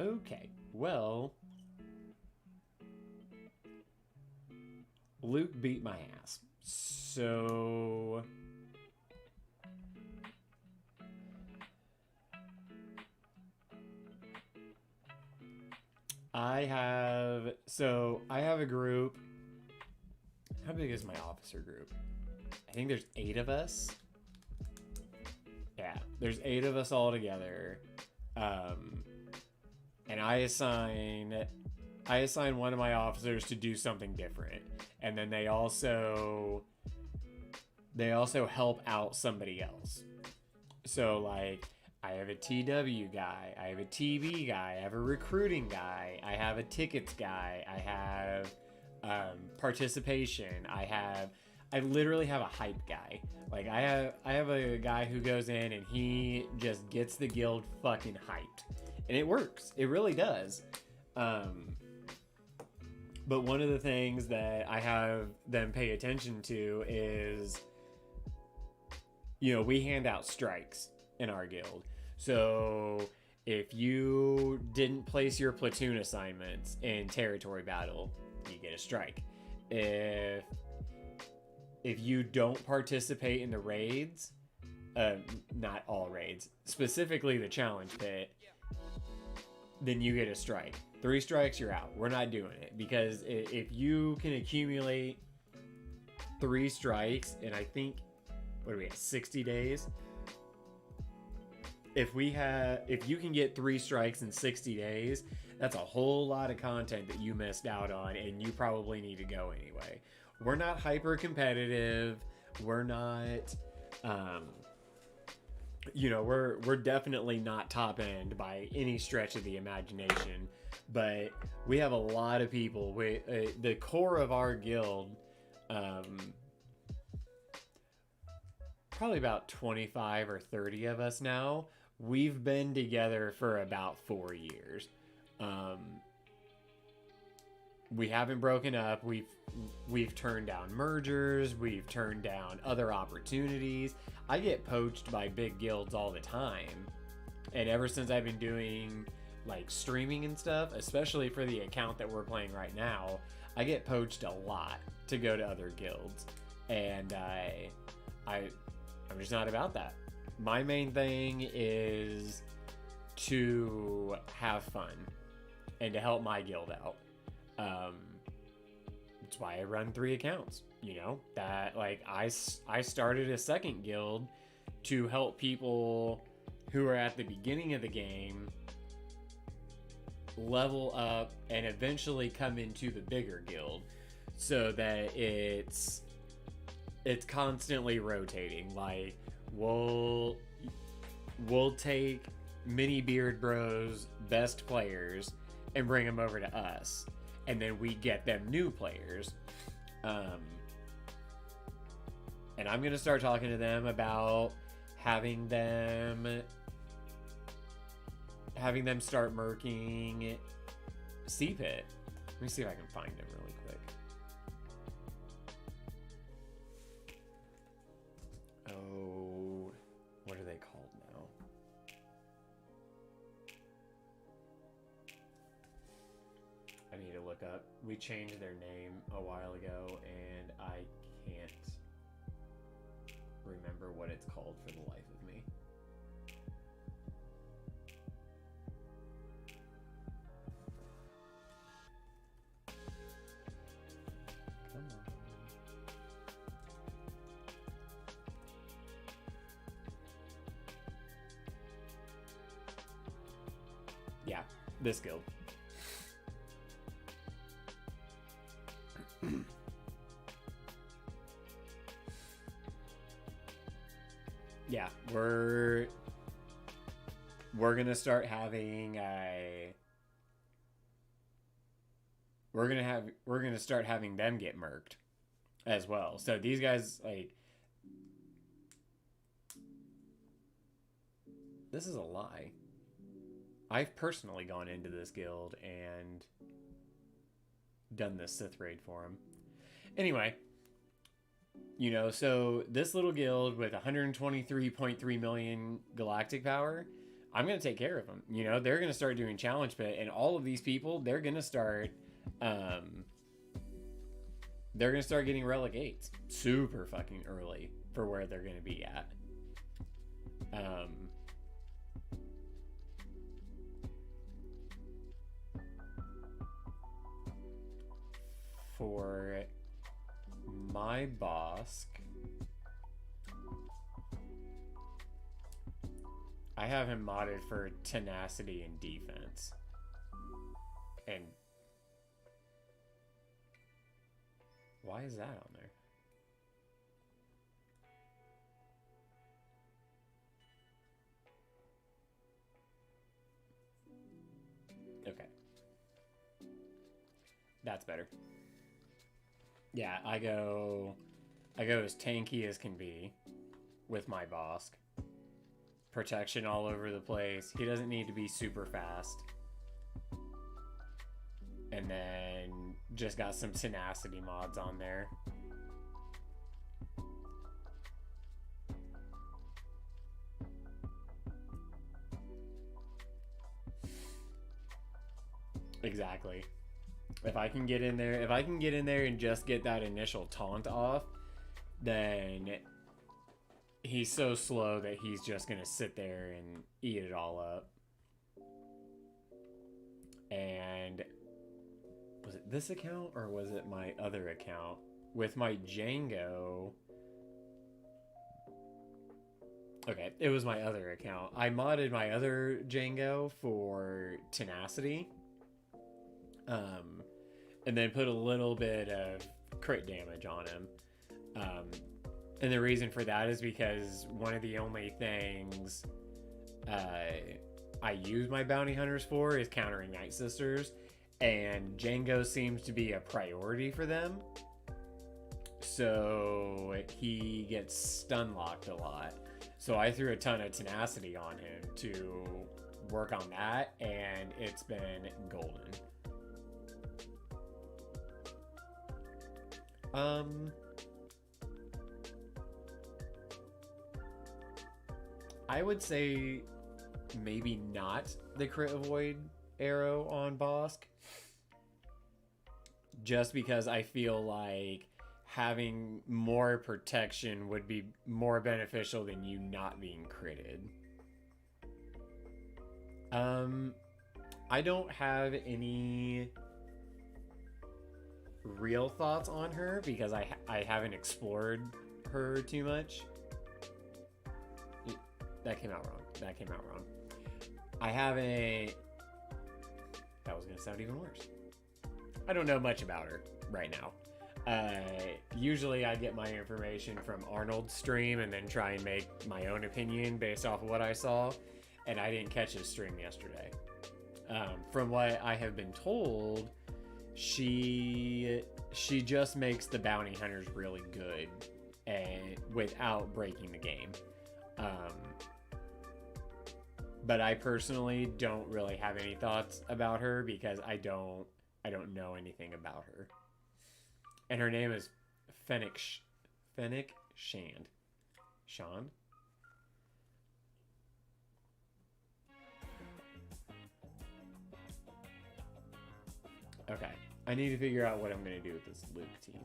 Okay, well, Luke beat my ass. So I have a group. How big is my officer group? I think there's 8 of us. Yeah, there's 8 of us all together. And I assign one of my officers to do something different. And then they also help out somebody else. So like I have a TW guy, I have a TB guy, I have a recruiting guy, I have a tickets guy, I have participation, I literally have a hype guy. Like I have a guy who goes in and he just gets the guild fucking hyped. And it works. It really does. But one of the things that I have them pay attention to is, we hand out strikes in our guild. So if you didn't place your platoon assignments in territory battle, you get a strike. If you don't participate in the raids, not all raids, specifically the challenge pit, then you get a strike. 3 strikes, you're out. We're not doing it, because if you can accumulate 3 strikes in, I think, what are we at, 60 days? If you can get 3 strikes in 60 days, that's a whole lot of content that you missed out on, and you probably need to go anyway. We're not hyper competitive. We're not, we're definitely not top end by any stretch of the imagination, but we have a lot of people. The core of our guild, probably about 25 or 30 of us now. We've been together for about 4 years. We haven't broken up. We've turned down mergers. We've turned down other opportunities. I get poached by big guilds all the time. And ever since I've been doing like streaming and stuff, especially for the account that we're playing right now, I get poached a lot to go to other guilds. And I'm just not about that. My main thing is to have fun and to help my guild out. That's why I run 3 accounts. That like I started a second guild to help people who are at the beginning of the game level up and eventually come into the bigger guild, so that it's constantly rotating. Like we'll take mini beard bros best players and bring them over to us, and then we get them new players. And I'm gonna start talking to them about having them start murking C-Pit. Let me see if I can find them really quick. Oh, what are they called now? I need to look up. We changed their name a while ago, and I can't remember what it's called for the life of me. Come on. Yeah, this guild. Yeah, we're gonna start having we're gonna start having them get murked as well. So these guys, like, this is a lie. I've personally gone into this guild and done this Sith raid for him. Anyway, so this little guild with 123.3 million galactic power, I'm going to take care of them. They're going to start doing challenge pit, and all of these people, they're going to start getting relegates super fucking early for where they're going to be at. For my boss, I have him modded for tenacity and defense. And why is that on there? Okay. That's better. Yeah, I go as tanky as can be with my Bosk. Protection all over the place. He doesn't need to be super fast. And then just got some tenacity mods on there. Exactly. If I can get in there and just get that initial taunt off, then he's so slow that he's just going to sit there and eat it all up. And was it this account or was it my other account? With my Django. Okay, it was my other account. I modded my other Django for tenacity. And then put a little bit of crit damage on him. And the reason for that is because one of the only things I use my bounty hunters for is countering Night Sisters, and Django seems to be a priority for them. So he gets stun locked a lot. So I threw a ton of tenacity on him to work on that, and it's been golden. I would say maybe not the crit avoid arrow on Bosk, just because I feel like having more protection would be more beneficial than you not being critted. I don't have any real thoughts on her because I haven't explored her too much. That came out wrong. I haven't... That was gonna sound even worse. I don't know much about her right now. Usually I get my information from Arnold's stream and then try and make my own opinion based off of what I saw, and I didn't catch his stream yesterday. From what I have been told, she just makes the bounty hunters really good and without breaking the game. But I personally don't really have any thoughts about her because I don't know anything about her. And her name is Fennec Shand. Sean? Okay. I need to figure out what I'm going to do with this Luke team.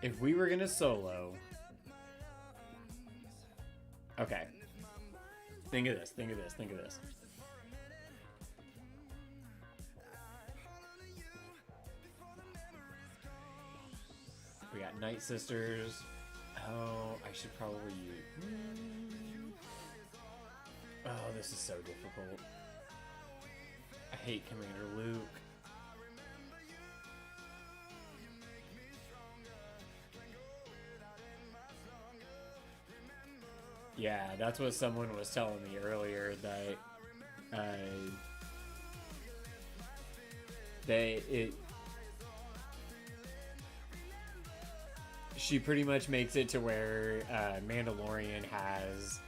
If we were going to solo... Okay. Think of this. We got Night Sisters. Oh, I should probably use... Oh, this is so difficult. I hate Commander Luke. Yeah, that's what someone was telling me earlier, that they it she pretty much makes it to where Mandalorian has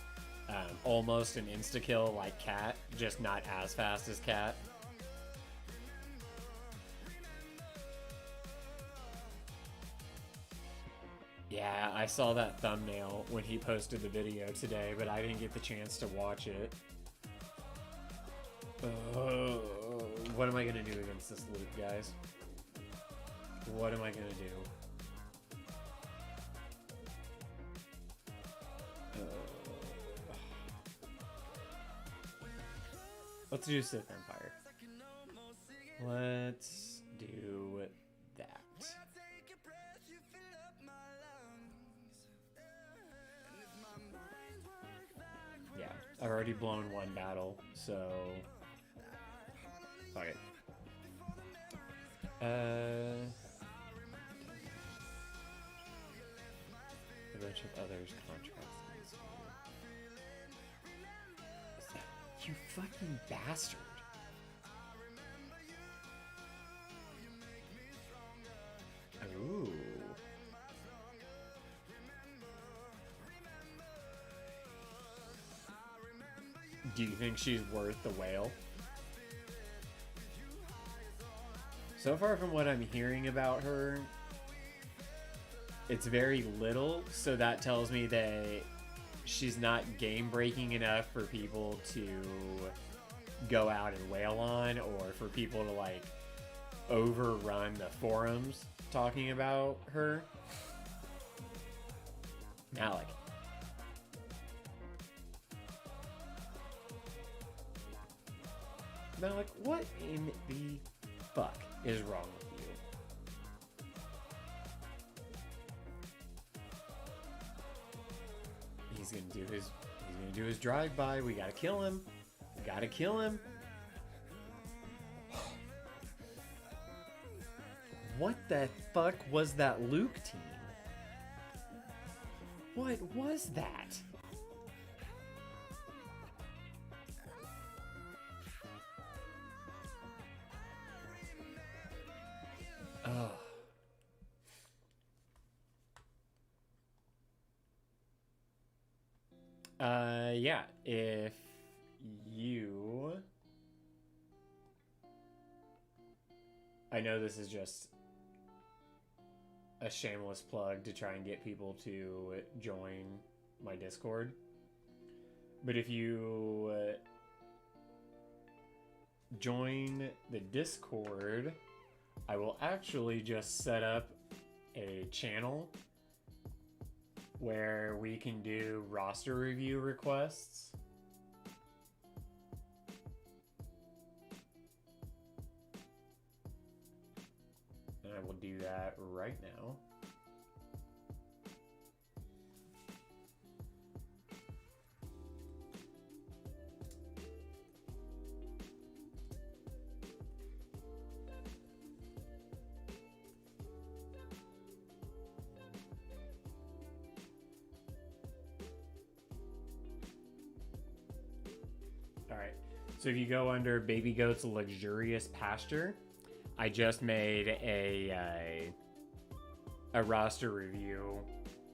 almost an insta kill like Cat, just not as fast as Cat. Yeah, I saw that thumbnail when he posted the video today, but I didn't get the chance to watch it. What am I gonna do against this loot, guys? What am I gonna do? Let's do Sith Empire. Let's do that. Yeah, I've already blown one battle, so fuck it. A bunch of others contracts. You fucking bastard. Ooh. Do you think she's worth the whale? So far from what I'm hearing about her, it's very little, so that tells me that she's not game breaking enough for people to go out and wail on, or for people to like overrun the forums talking about her. Malik. Malik, what in the fuck is wrong with you? He's gonna do his drive-by. We gotta kill him. We gotta kill him. What the fuck was that Luke team? What was that? Oh. Yeah, if you... I know this is just a shameless plug to try and get people to join my Discord, but if you join the Discord, I will actually just set up a channel where we can do roster review requests. And I will do that right now. Alright, so if you go under Baby Goat's Luxurious Pasture, I just made a roster review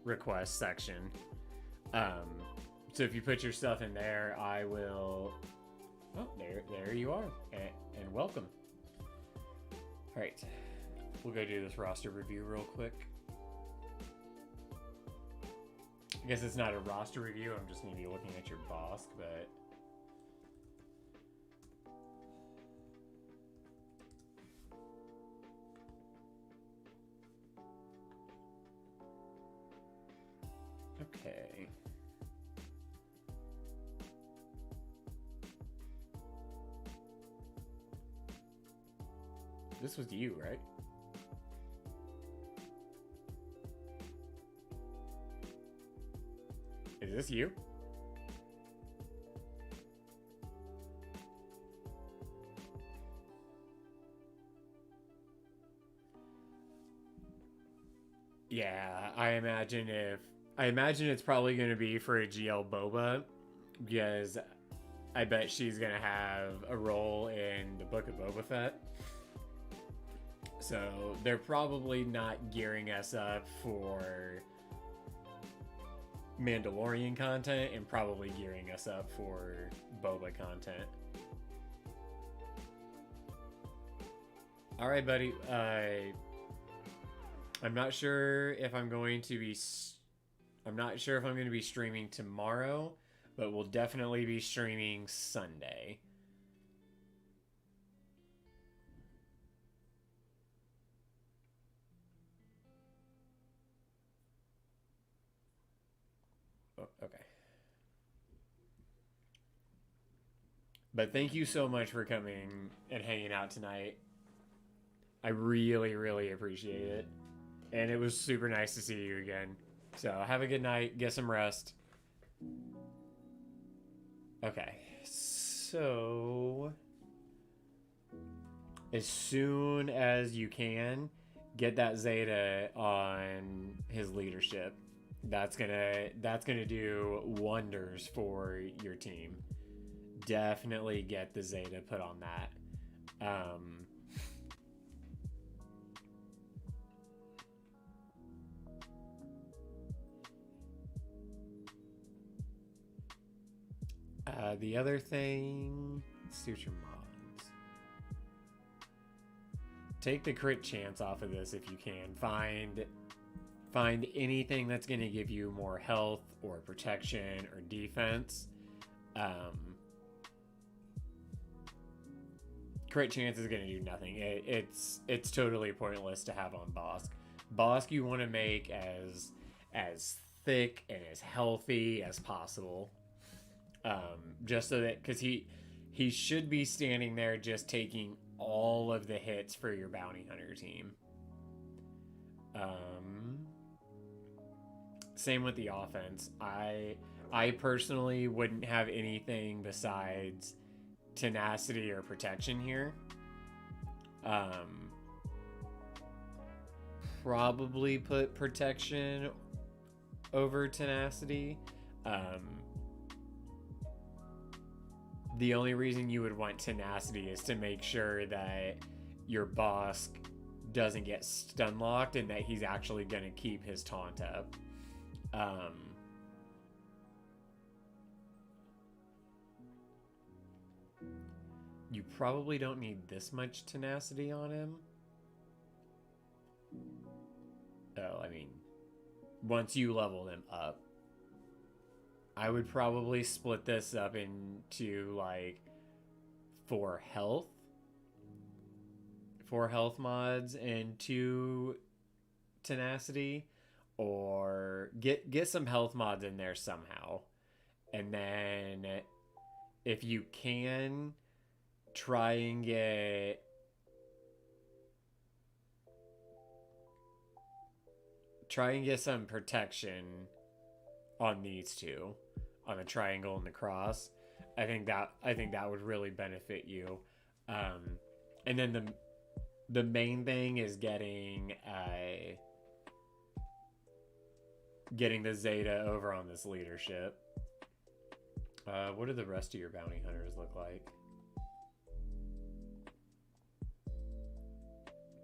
request section. So if you put your stuff in there, I will... Oh, there you are, and welcome. Alright, we'll go do this roster review real quick. I guess it's not a roster review, I'm just going to be looking at your boss, but... Okay. This was you, right? Is this you? Yeah, I imagine if I imagine it's probably going to be for a GL Boba, because I bet she's going to have a role in the Book of Boba Fett. So they're probably not gearing us up for Mandalorian content and probably gearing us up for Boba content. All right, buddy. I'm not sure if I'm going to be. I'm not sure if I'm going to be streaming tomorrow, but we'll definitely be streaming Sunday. Oh, okay. But thank you so much for coming and hanging out tonight. I really, really appreciate it. And it was super nice to see you again. So have a good night. Get some rest. Okay. So as soon as you can, get that Zeta on his leadership. That's gonna do wonders for your team. Definitely get the Zeta put on that. The other thing, suture mods. Take the crit chance off of this if you can. Find anything that's going to give you more health or protection or defense. Crit chance is going to do nothing. It's totally pointless to have on Bosk. Bosk you want to make as thick and as healthy as possible. Just so that, because he should be standing there just taking all of the hits for your bounty hunter team. Same with the offense. I personally wouldn't have anything besides tenacity or protection here. Probably put protection over tenacity. The only reason you would want tenacity is to make sure that your Bosk doesn't get stun locked and that he's actually going to keep his taunt up. You probably don't need this much tenacity on him. Oh, I mean, once you level him up. I would probably split this up into like 4 health mods and 2 tenacity, or get some health mods in there somehow. And then if you can, try and get some protection on these two, on the triangle and the cross. I think that would really benefit you. And then the main thing is getting the Zeta over on this leadership. What do the rest of your bounty hunters look like?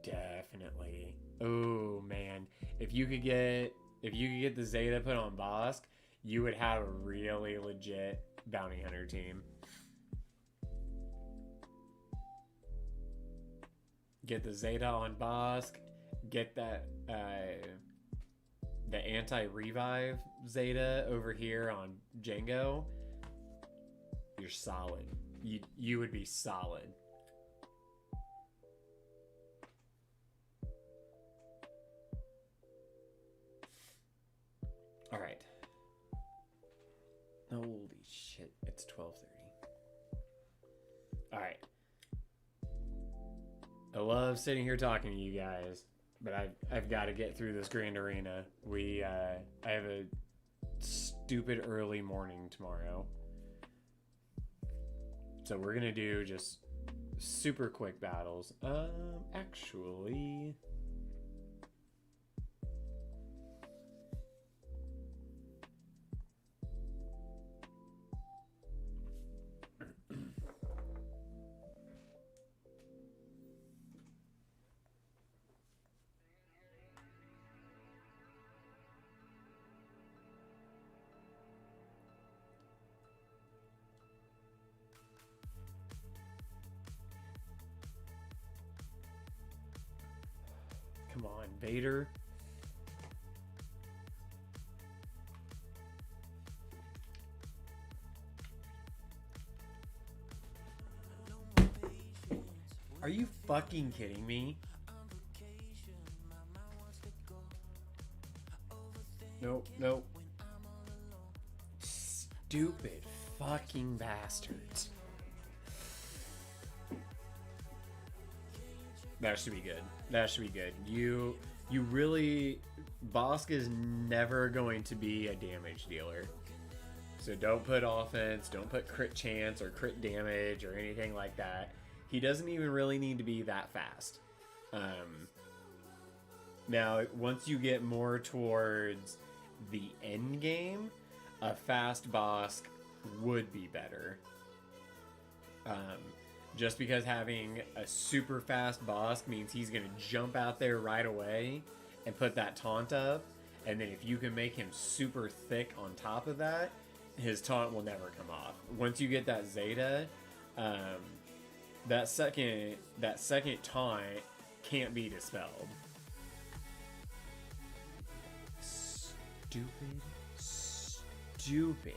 Definitely. Oh man, if you could get the Zeta put on Bosk, you would have a really legit bounty hunter team. Get the Zeta on Bosk, get that the anti-revive Zeta over here on Django. You're solid. You would be solid. All right. Holy shit, it's 12:30. All right. I love sitting here talking to you guys, but I've got to get through this Grand Arena. I have a stupid early morning tomorrow. So we're going to do just super quick battles. Actually, Come on, Vader. Are you fucking kidding me? Nope, nope. Stupid fucking bastards. That should be good. That should be good. You really... Bosk is never going to be a damage dealer. So don't put offense, don't put crit chance or crit damage or anything like that. He doesn't even really need to be that fast. Now, once you get more towards the end game, a fast Bosk would be better. Just because having a super fast Bosk means he's going to jump out there right away and put that taunt up. And then if you can make him super thick on top of that, his taunt will never come off. Once you get that Zeta, that second taunt can't be dispelled. Stupid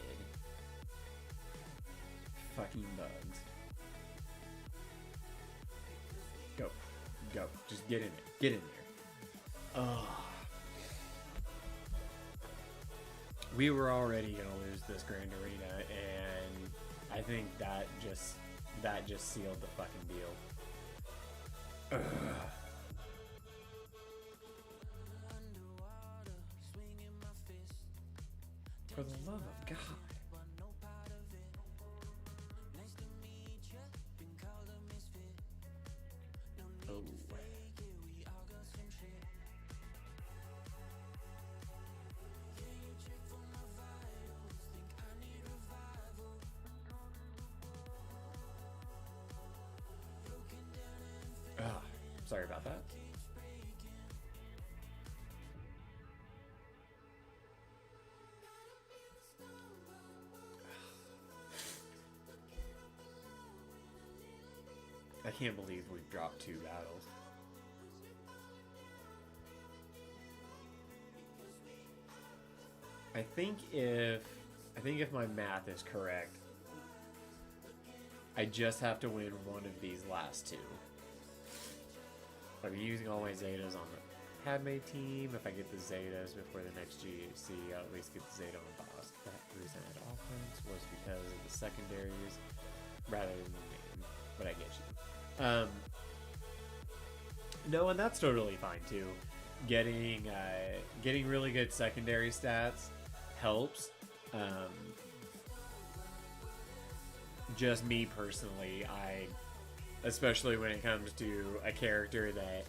fucking bugs. Go, just get in there, Ugh. We were already gonna lose this Grand Arena, and I think that just sealed the fucking deal. Ugh. For the love of God. Oh. Sorry about that. I can't believe we've dropped 2 battles. I think if my math is correct, I just have to win one of these last 2. I've been using all my Zetas on the Padme team. If I get the Zetas before the next GAC, I'll at least get the Zeta on Bosk. That reason I had offense was because of the secondaries rather than the main. But I get you. No, and that's totally fine too. Getting really good secondary stats helps. Just me personally, especially when it comes to a character that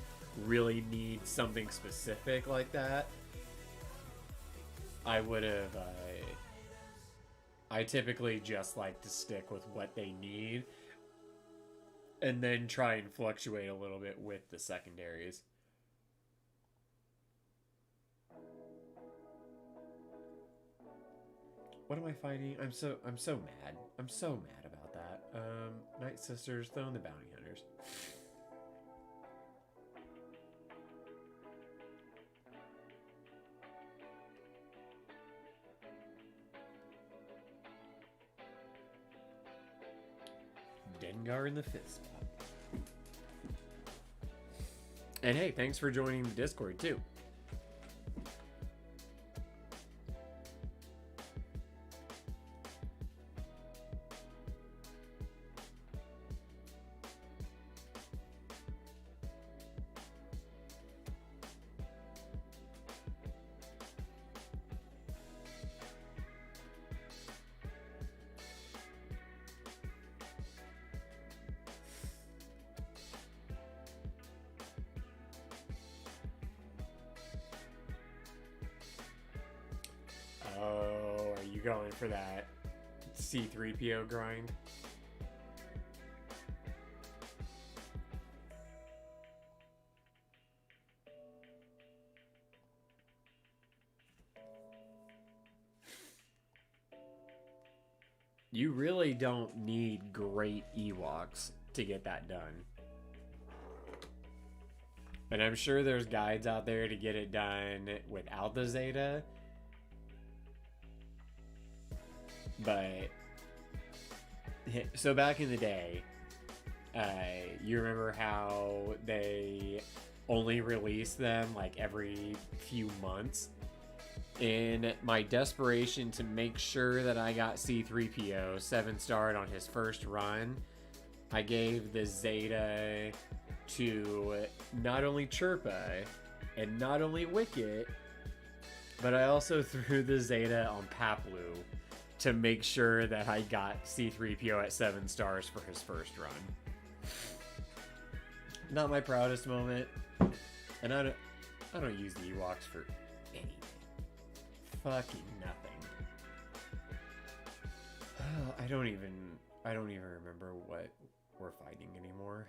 really needs something specific like that, I typically just like to stick with what they need and then try and fluctuate a little bit with the secondaries. What am I fighting? I'm so mad. I'm so mad about that. Night Sisters, throwing the bounty hunters. Dengar in the 5th spot. And hey, thanks for joining the Discord too. Oh, are you going for that C-3PO grind? You really don't need great Ewoks to get that done. And I'm sure there's guides out there to get it done without the Zeta. But so back in the day, you remember how they only release them like every few months? In my desperation to make sure that I got C3PO 7-starred on his first run, I gave the Zeta to not only Chirpa and not only Wicket, but I also threw the Zeta on Paplu to make sure that I got C3PO at 7 stars for his first run. Not my proudest moment, and I don't use the Ewoks for anything. Fucking nothing. I don't even remember what we're fighting anymore.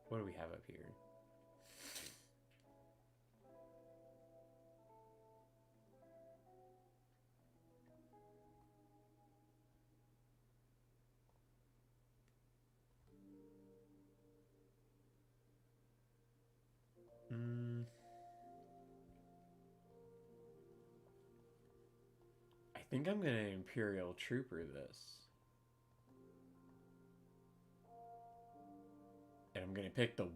What do we have up here? I think I'm gonna Imperial Trooper this. And I'm gonna pick the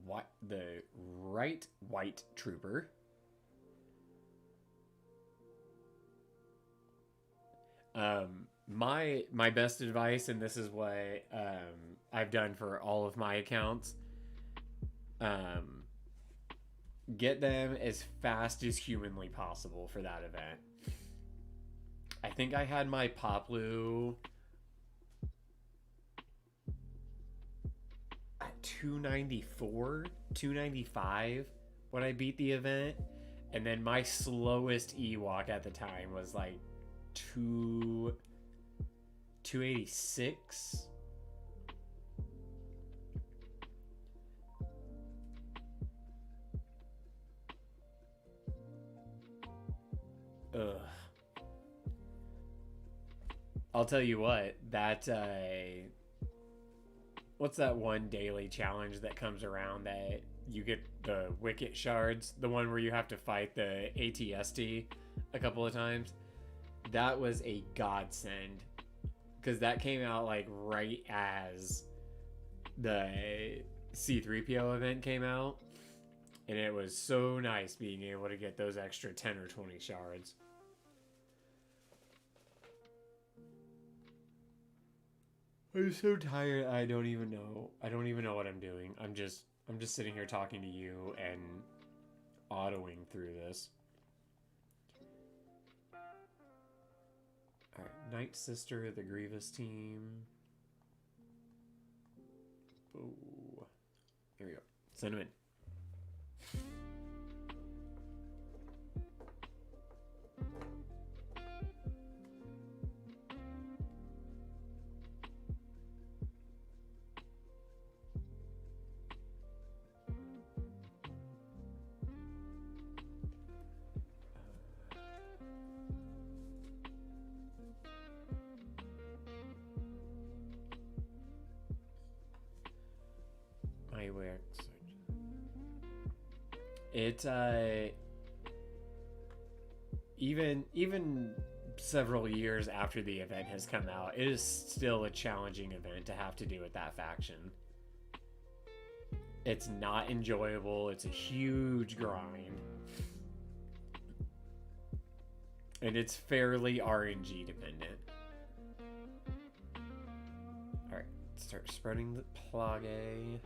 right white trooper. My best advice, and this is what I've done for all of my accounts, get them as fast as humanly possible for that event. I think I had my Poplu at 294, 295 when I beat the event. And then my slowest Ewok at the time was like 286. Ugh. I'll tell you what, that what's that one daily challenge that comes around that you get the Wicket shards, the one where you have to fight the ATST a couple of times? That was a godsend, because that came out like right as the C3PO event came out, and it was so nice being able to get those extra 10 or 20 shards. I'm so tired. I don't even know what I'm doing. I'm just sitting here talking to you and autoing through this. All right, Night Sister, the Grievous team. Oh, here we go. Send him in. It even several years after the event has come out, it is still a challenging event to have to do with that faction. It's not enjoyable. It's a huge grind. And it's fairly RNG dependent. Alright, start spreading the plage.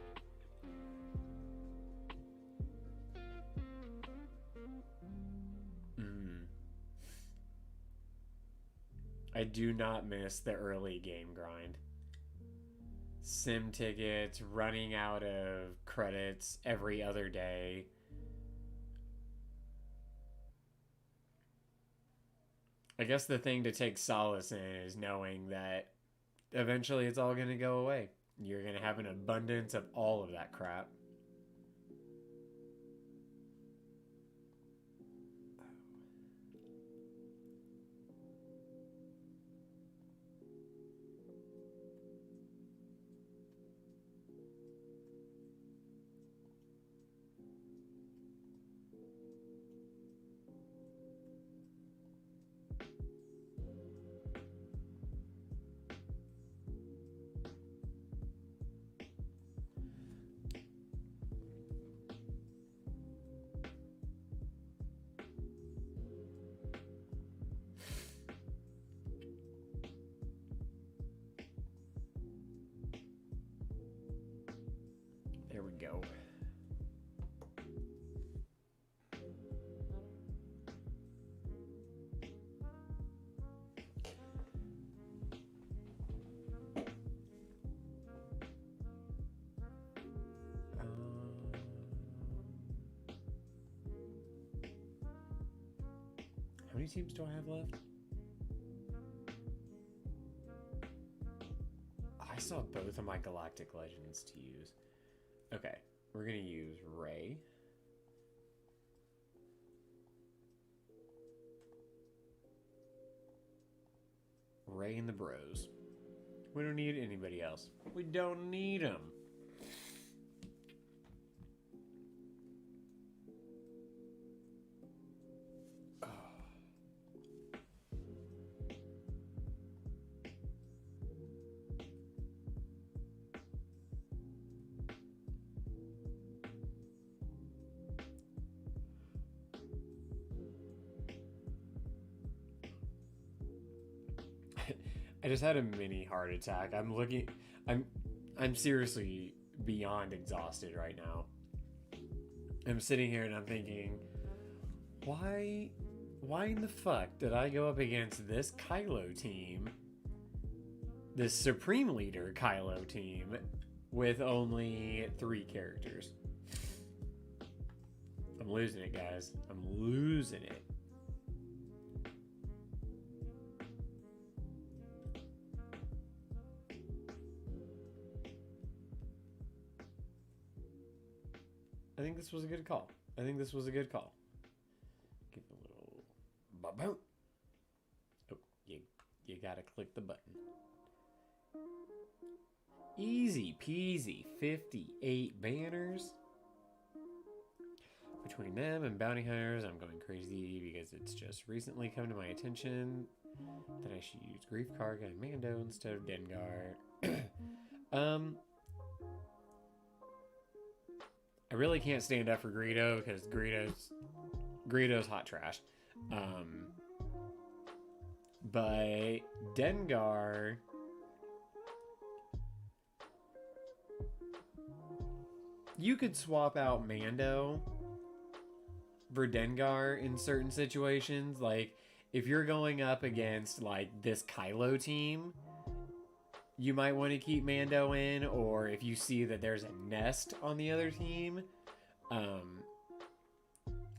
I do not miss the early game grind. Sim tickets, running out of credits every other day. I guess the thing to take solace in is knowing that eventually it's all going to go away. You're going to have an abundance of all of that crap. go. How many teams do I have left? I saw both of my Galactic Legends to use. Okay, we're gonna use Ray. Ray and the Bros. We don't need anybody else. We don't need them. I just had a mini heart attack. I'm seriously beyond exhausted right now. I'm sitting here and I'm thinking, why in the fuck did I go up against this Kylo team, this Supreme Leader Kylo team, with only 3 characters? I'm losing it, guys. I'm losing it. I think this was a good call. Give it a little ba-boom. Oh, you gotta click the button. Easy peasy, 58 banners. Between them and bounty hunters, I'm going crazy because it's just recently come to my attention that I should use Grief Karga and Mando instead of Dengar. I really can't stand up for Greedo because Greedo's hot trash. But Dengar, you could swap out Mando for Dengar in certain situations. Like if you're going up against like this Kylo team, you might want to keep Mando in, or if you see that there's a nest on the other team,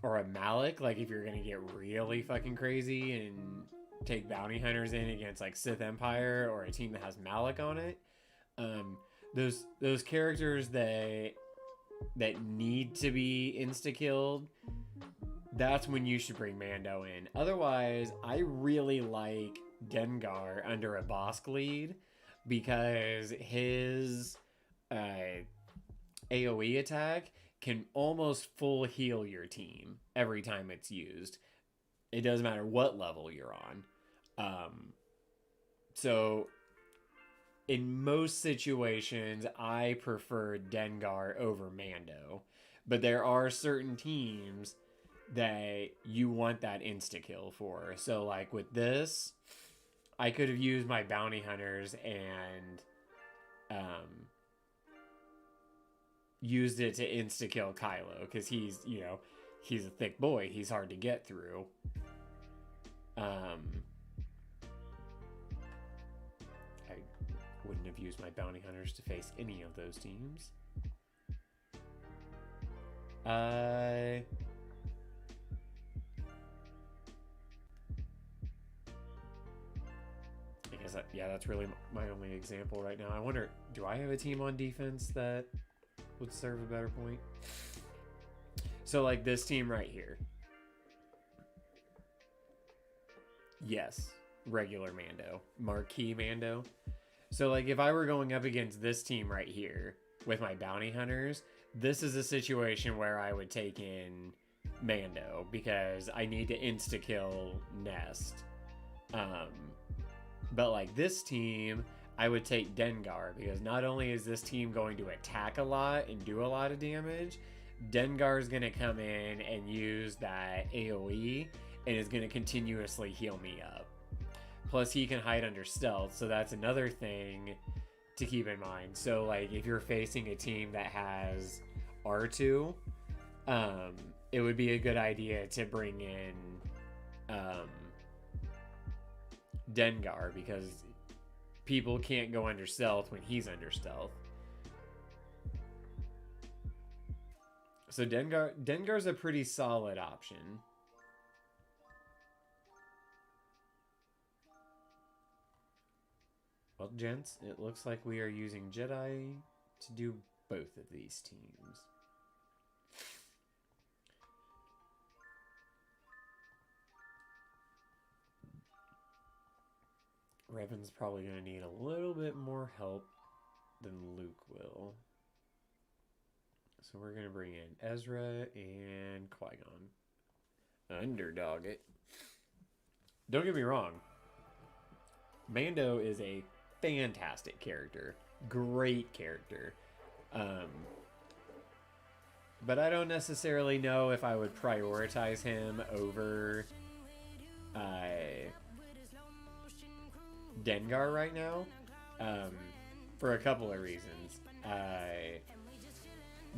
or a Malik, like if you're gonna get really fucking crazy and take bounty hunters in against like Sith Empire or a team that has Malik on it, those characters that need to be insta-killed, that's when you should bring Mando in. Otherwise, I really like Dengar under a Bosk lead, because his AoE attack can almost full heal your team every time it's used. It doesn't matter what level you're on. So in most situations, I prefer Dengar over Mando. But there are certain teams that you want that insta-kill for. So like with this, I could have used my bounty hunters and used it to insta-kill Kylo, because he's a thick boy. He's hard to get through. I wouldn't have used my bounty hunters to face any of those teams. That's really my only example right now. I wonder, do I have a team on defense that would serve a better point? So like this team right here. Yes, regular Mando, Marquee Mando. So like if I were going up against this team right here with my bounty hunters, this is a situation where I would take in Mando because I need to insta-kill Nest. But like this team, I would take Dengar, because not only is this team going to attack a lot and do a lot of damage, Dengar is going to come in and use that AoE and is going to continuously heal me up. Plus he can hide under stealth, so that's another thing to keep in mind. So like if you're facing a team that has R2, it would be a good idea to bring in Dengar, because people can't go under stealth when he's under stealth. So Dengar's a pretty solid option. Well, gents, it looks like we are using Jedi to do both of these teams. Revan's probably going to need a little bit more help than Luke will. So we're going to bring in Ezra and Qui-Gon. Underdog it. Don't get me wrong. Mando is a fantastic character. Great character. But I don't necessarily know if I would prioritize him over Dengar right now. For a couple of reasons.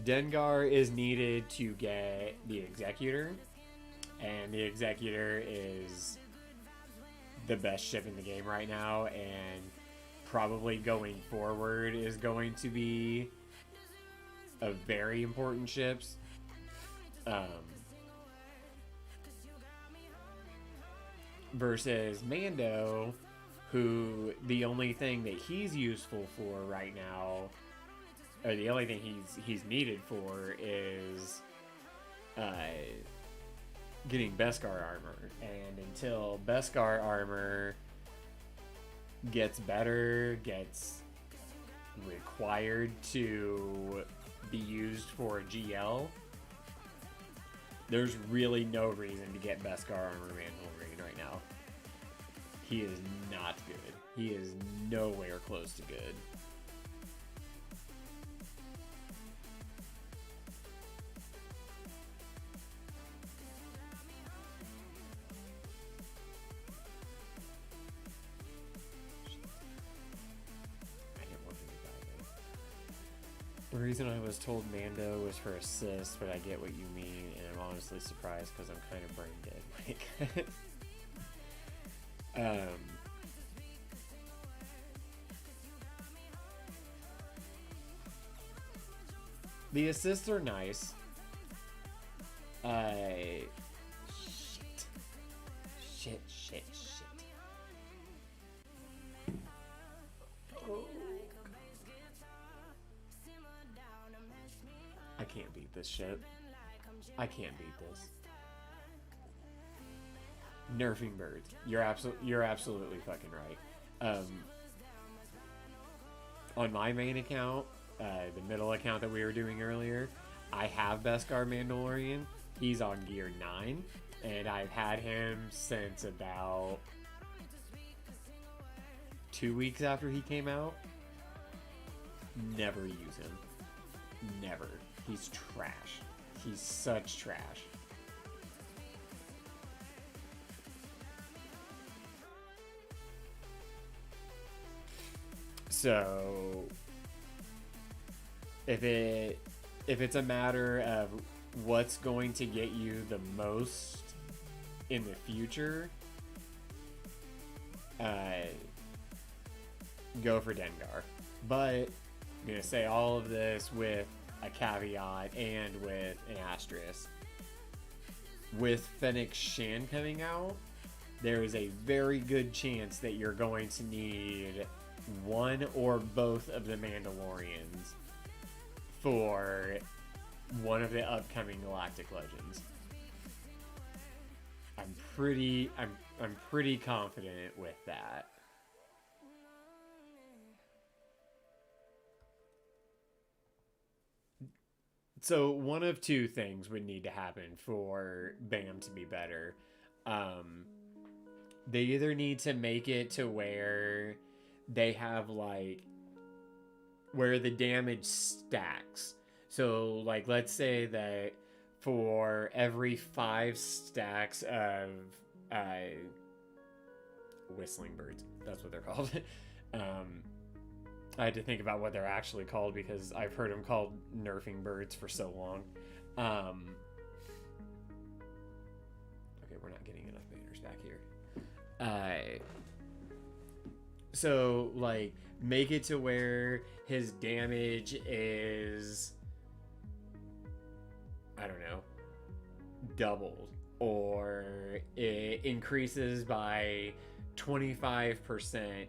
Dengar is needed to get the Executor, and the Executor is the best ship in the game right now, and probably going forward is going to be a very important ship. Versus Mando, who the only thing that he's useful for right now, or the only thing he's needed for, is getting Beskar armor. And until Beskar armor gets better, gets required to be used for GL, there's really no reason to get Beskar armor Mandalorian right now. He is not good. He is nowhere close to good. The reason I was told Mando was for assist, but I get what you mean, and I'm honestly surprised because I'm kind of brain dead. The assists are nice. Shit. Oh. I can't beat this shit. I can't beat this. Nerfing birds. You're absolutely fucking right. On my main account, the middle account that we were doing earlier, I have Beskar Mandalorian. He's on gear 9, and I've had him since about 2 weeks after he came out. Never use him. Never. He's trash. He's such trash. So if it's a matter of what's going to get you the most in the future, go for Dengar. But I'm gonna say all of this with a caveat and with an asterisk. With Fennec Shan coming out, there is a very good chance that you're going to need one or both of the Mandalorians for one of the upcoming Galactic Legends. I'm pretty confident with that. So one of two things would need to happen for BAM to be better. They either need to make it to where they have like where the damage stacks. So like let's say that for every 5 stacks of whistling birds, that's what they're called. I had to think about what they're actually called because I've heard them called nerfing birds for so long. Okay, we're not getting enough banners back here. So, like, make it to where his damage is, I don't know, doubled, or it increases by 25%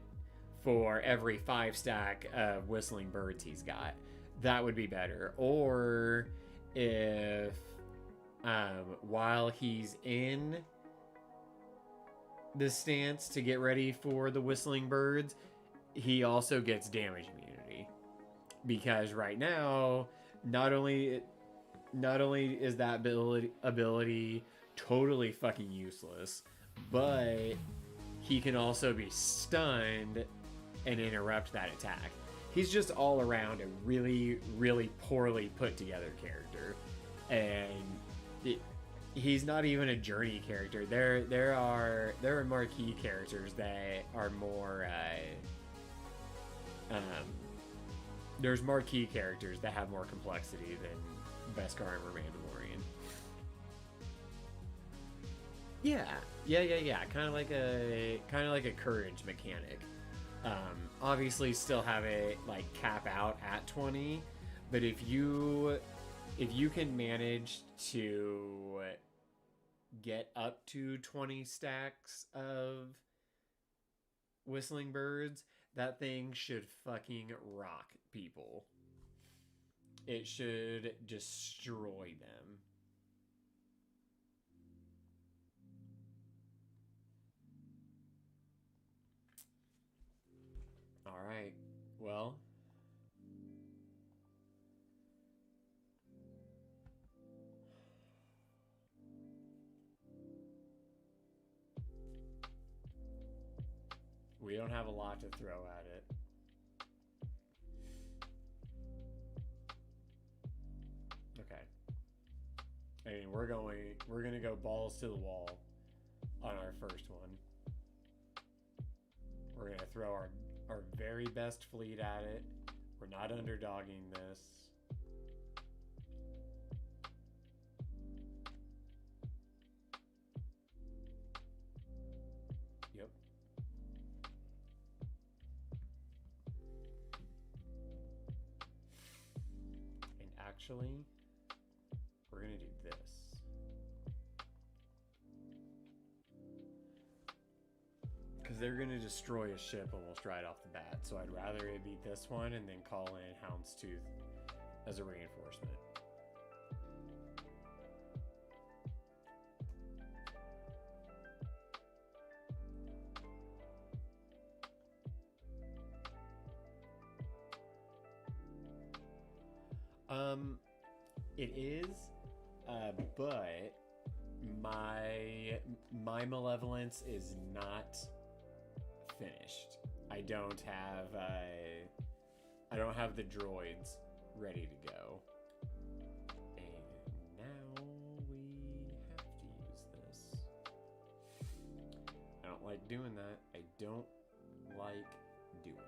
for every 5 stack of whistling birds he's got. That would be better. Or if while he's in the stance to get ready for the whistling birds, he also gets damage immunity. Because right now, not only is that ability totally fucking useless, but he can also be stunned and interrupt that attack. He's just all around a really, really poorly put together character. And he's not even a journey character. There are marquee characters that are more there's marquee characters that have more complexity than Beskar and Mandalorian. Yeah. Kind of like a courage mechanic. Obviously, still have it like cap out at 20, but if you can manage to get up to 20 stacks of whistling birds, that thing should fucking rock people. It should destroy them. All right. Well, we don't have a lot to throw at it. Okay. I mean, we're gonna go balls to the wall on our first one. We're gonna throw our very best fleet at it. We're not underdogging this. Yep. And actually, we're gonna do this. Because they're going to destroy a ship almost right off the bat. So I'd rather it be this one and then call in Houndstooth as a reinforcement. It is, but my malevolence is not finished. I don't have the droids ready to go. And now we have to use this. I don't like doing that. I don't like doing that.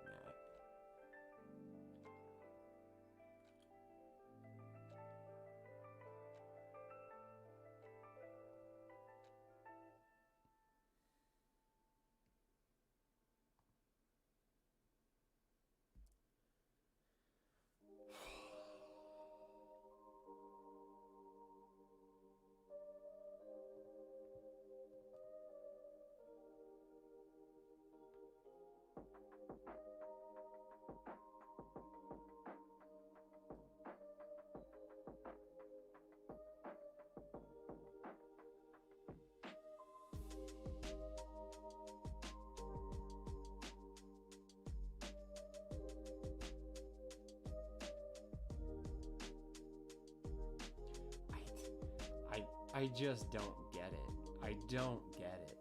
I just don't get it. I don't get it.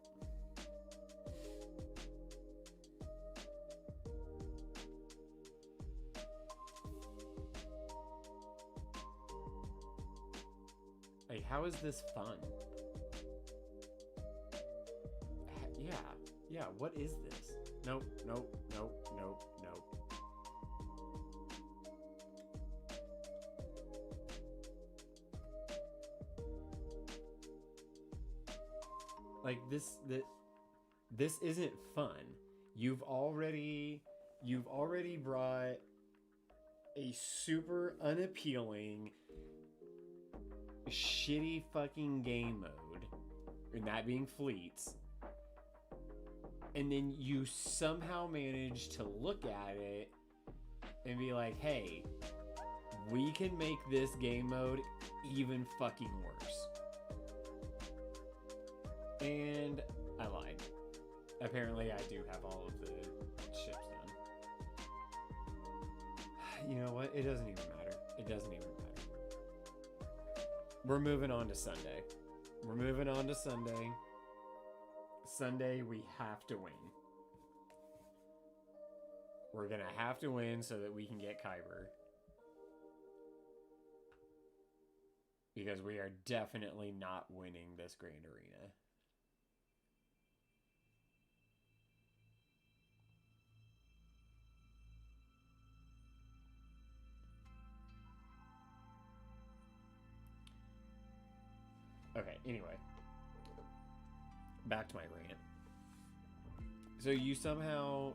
Like, how is this fun? Yeah, what is this? Nope. Like this isn't fun. You've already brought a super unappealing, shitty fucking game mode, and that being fleets, and then you somehow manage to look at it and be like, hey, we can make this game mode even fucking worse. And I lied. Apparently I do have all of the ships done. You know what? It doesn't even matter. It doesn't even matter. We're moving on to Sunday. Sunday, we have to win. We're gonna have to win so that we can get Kyber. Because we are definitely not winning this Grand Arena. Okay, anyway. Back to my rant. So you somehow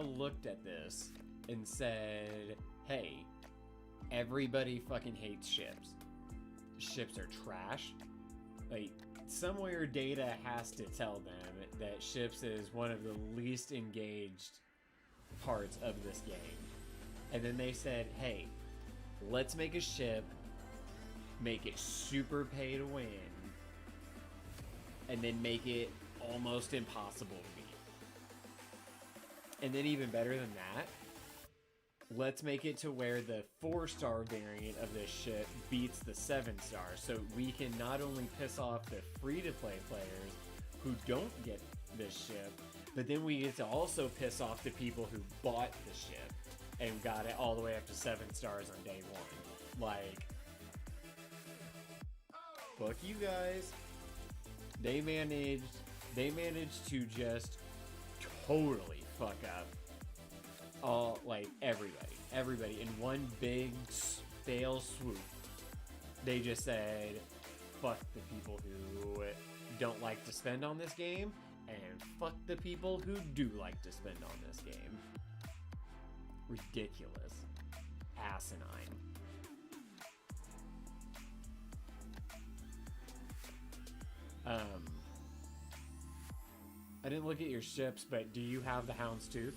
looked at this and said, hey, everybody fucking hates ships. Ships are trash. Like, somewhere data has to tell them that ships is one of the least engaged parts of this game. And then they said, hey, let's make a ship, make it super pay to win, and then make it almost impossible to beat. And then even better than that, let's make it to where the 4-star variant of this ship beats the 7-star, so we can not only piss off the free-to-play players who don't get this ship, but then we get to also piss off the people who bought the ship and got it all the way up to 7 stars on day one. Like, fuck you guys. They managed to just totally fuck up all, like, everybody in one big fail swoop. They just said, fuck the people who don't like to spend on this game, and fuck the people who do like to spend on this game. Ridiculous. Asinine. I didn't look at your ships, but do you have the Houndstooth?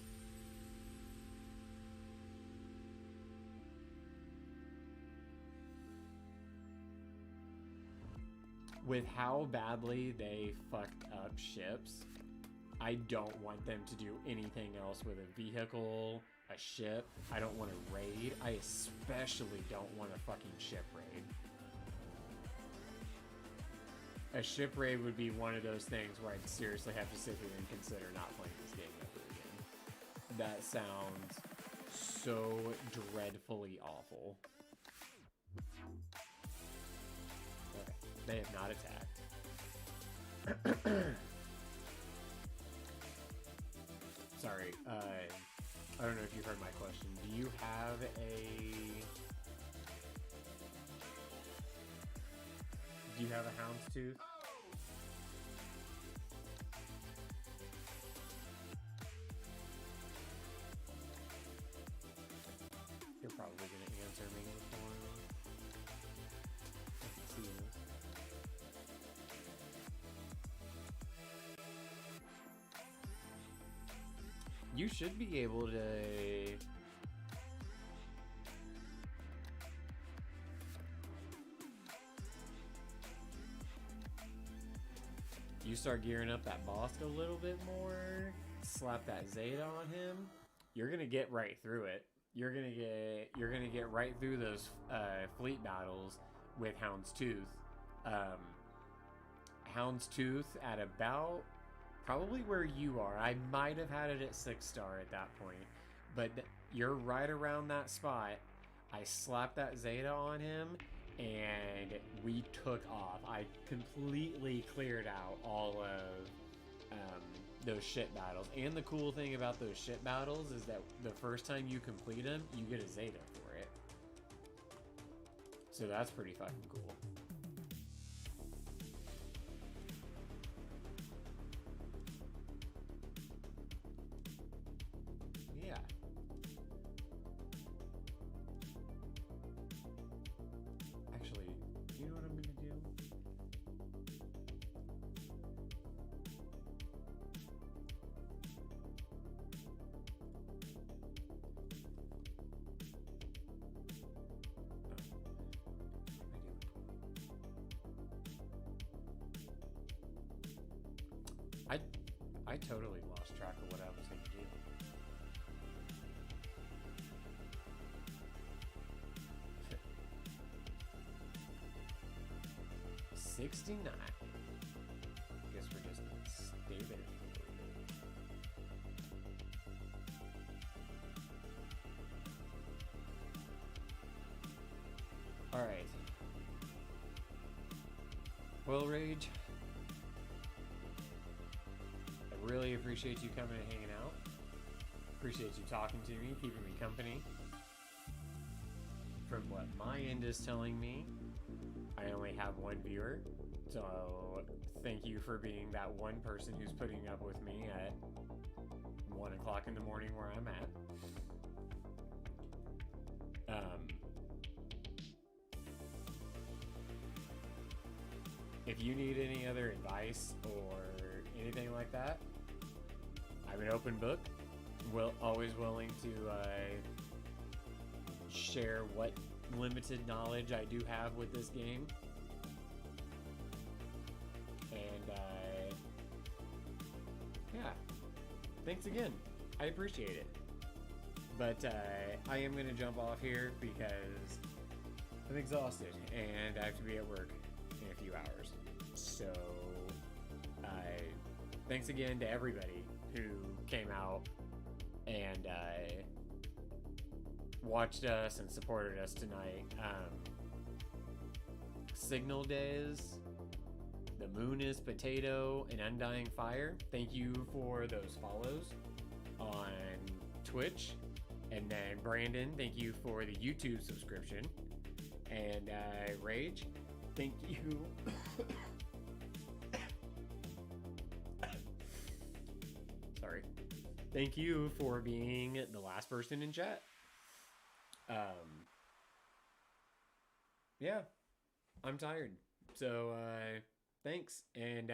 With how badly they fucked up ships, I don't want them to do anything else with a vehicle, a ship. I don't want to raid. I especially don't want a fucking ship raid. A ship raid would be one of those things where I'd seriously have to sit here and consider not playing this game ever again. That sounds so dreadfully awful. Okay, they have not attacked. Sorry, I don't know if you heard my question. Do you have a Houndstooth? You're probably gonna answer me before I can see this. You should be able to. You start gearing up that Bosk a little bit more, slap that Zeta on him, you're gonna get right through it. You're gonna get right through those fleet battles with Houndstooth. Houndstooth at about probably where you are. I might have had it at 6-star at that point, but you're right around that spot. I slapped that Zeta on him, and we took off. I completely cleared out all of those ship battles. And the cool thing about those ship battles is that the first time you complete them, you get a Zeta for it. So that's pretty fucking cool. I I totally lost track of what I was going to do. $69. Guess we're just gonna stay there. All right. Well, Rage, I really appreciate you coming and hanging out. Appreciate you talking to me, keeping me company. From what my end is telling me, I only have one viewer. So thank you for being that one person who's putting up with me at 1 o'clock in the morning where I'm at. If you need any other advice or anything like that, I'm an open book. Always willing to share what limited knowledge I do have with this game. And yeah, thanks again. I appreciate it. But I am going to jump off here because I'm exhausted and I have to be at work in a few hours. So thanks again to everybody who came out and watched us and supported us tonight. Signal Days, The Moon is Potato, and Undying Fire. Thank you for those follows on Twitch. And then Brandon, thank you for the YouTube subscription. And Rage, thank you. Sorry. Thank you for being the last person in chat. Yeah, I'm tired. So thanks, and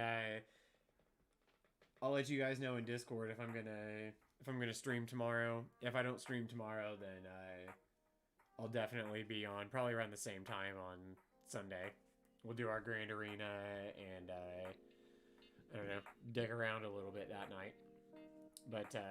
I'll let you guys know in Discord if I'm gonna stream tomorrow. If I don't stream tomorrow, then I'll definitely be on probably around the same time on Sunday. We'll do our Grand Arena and I don't know, dig around a little bit that night. But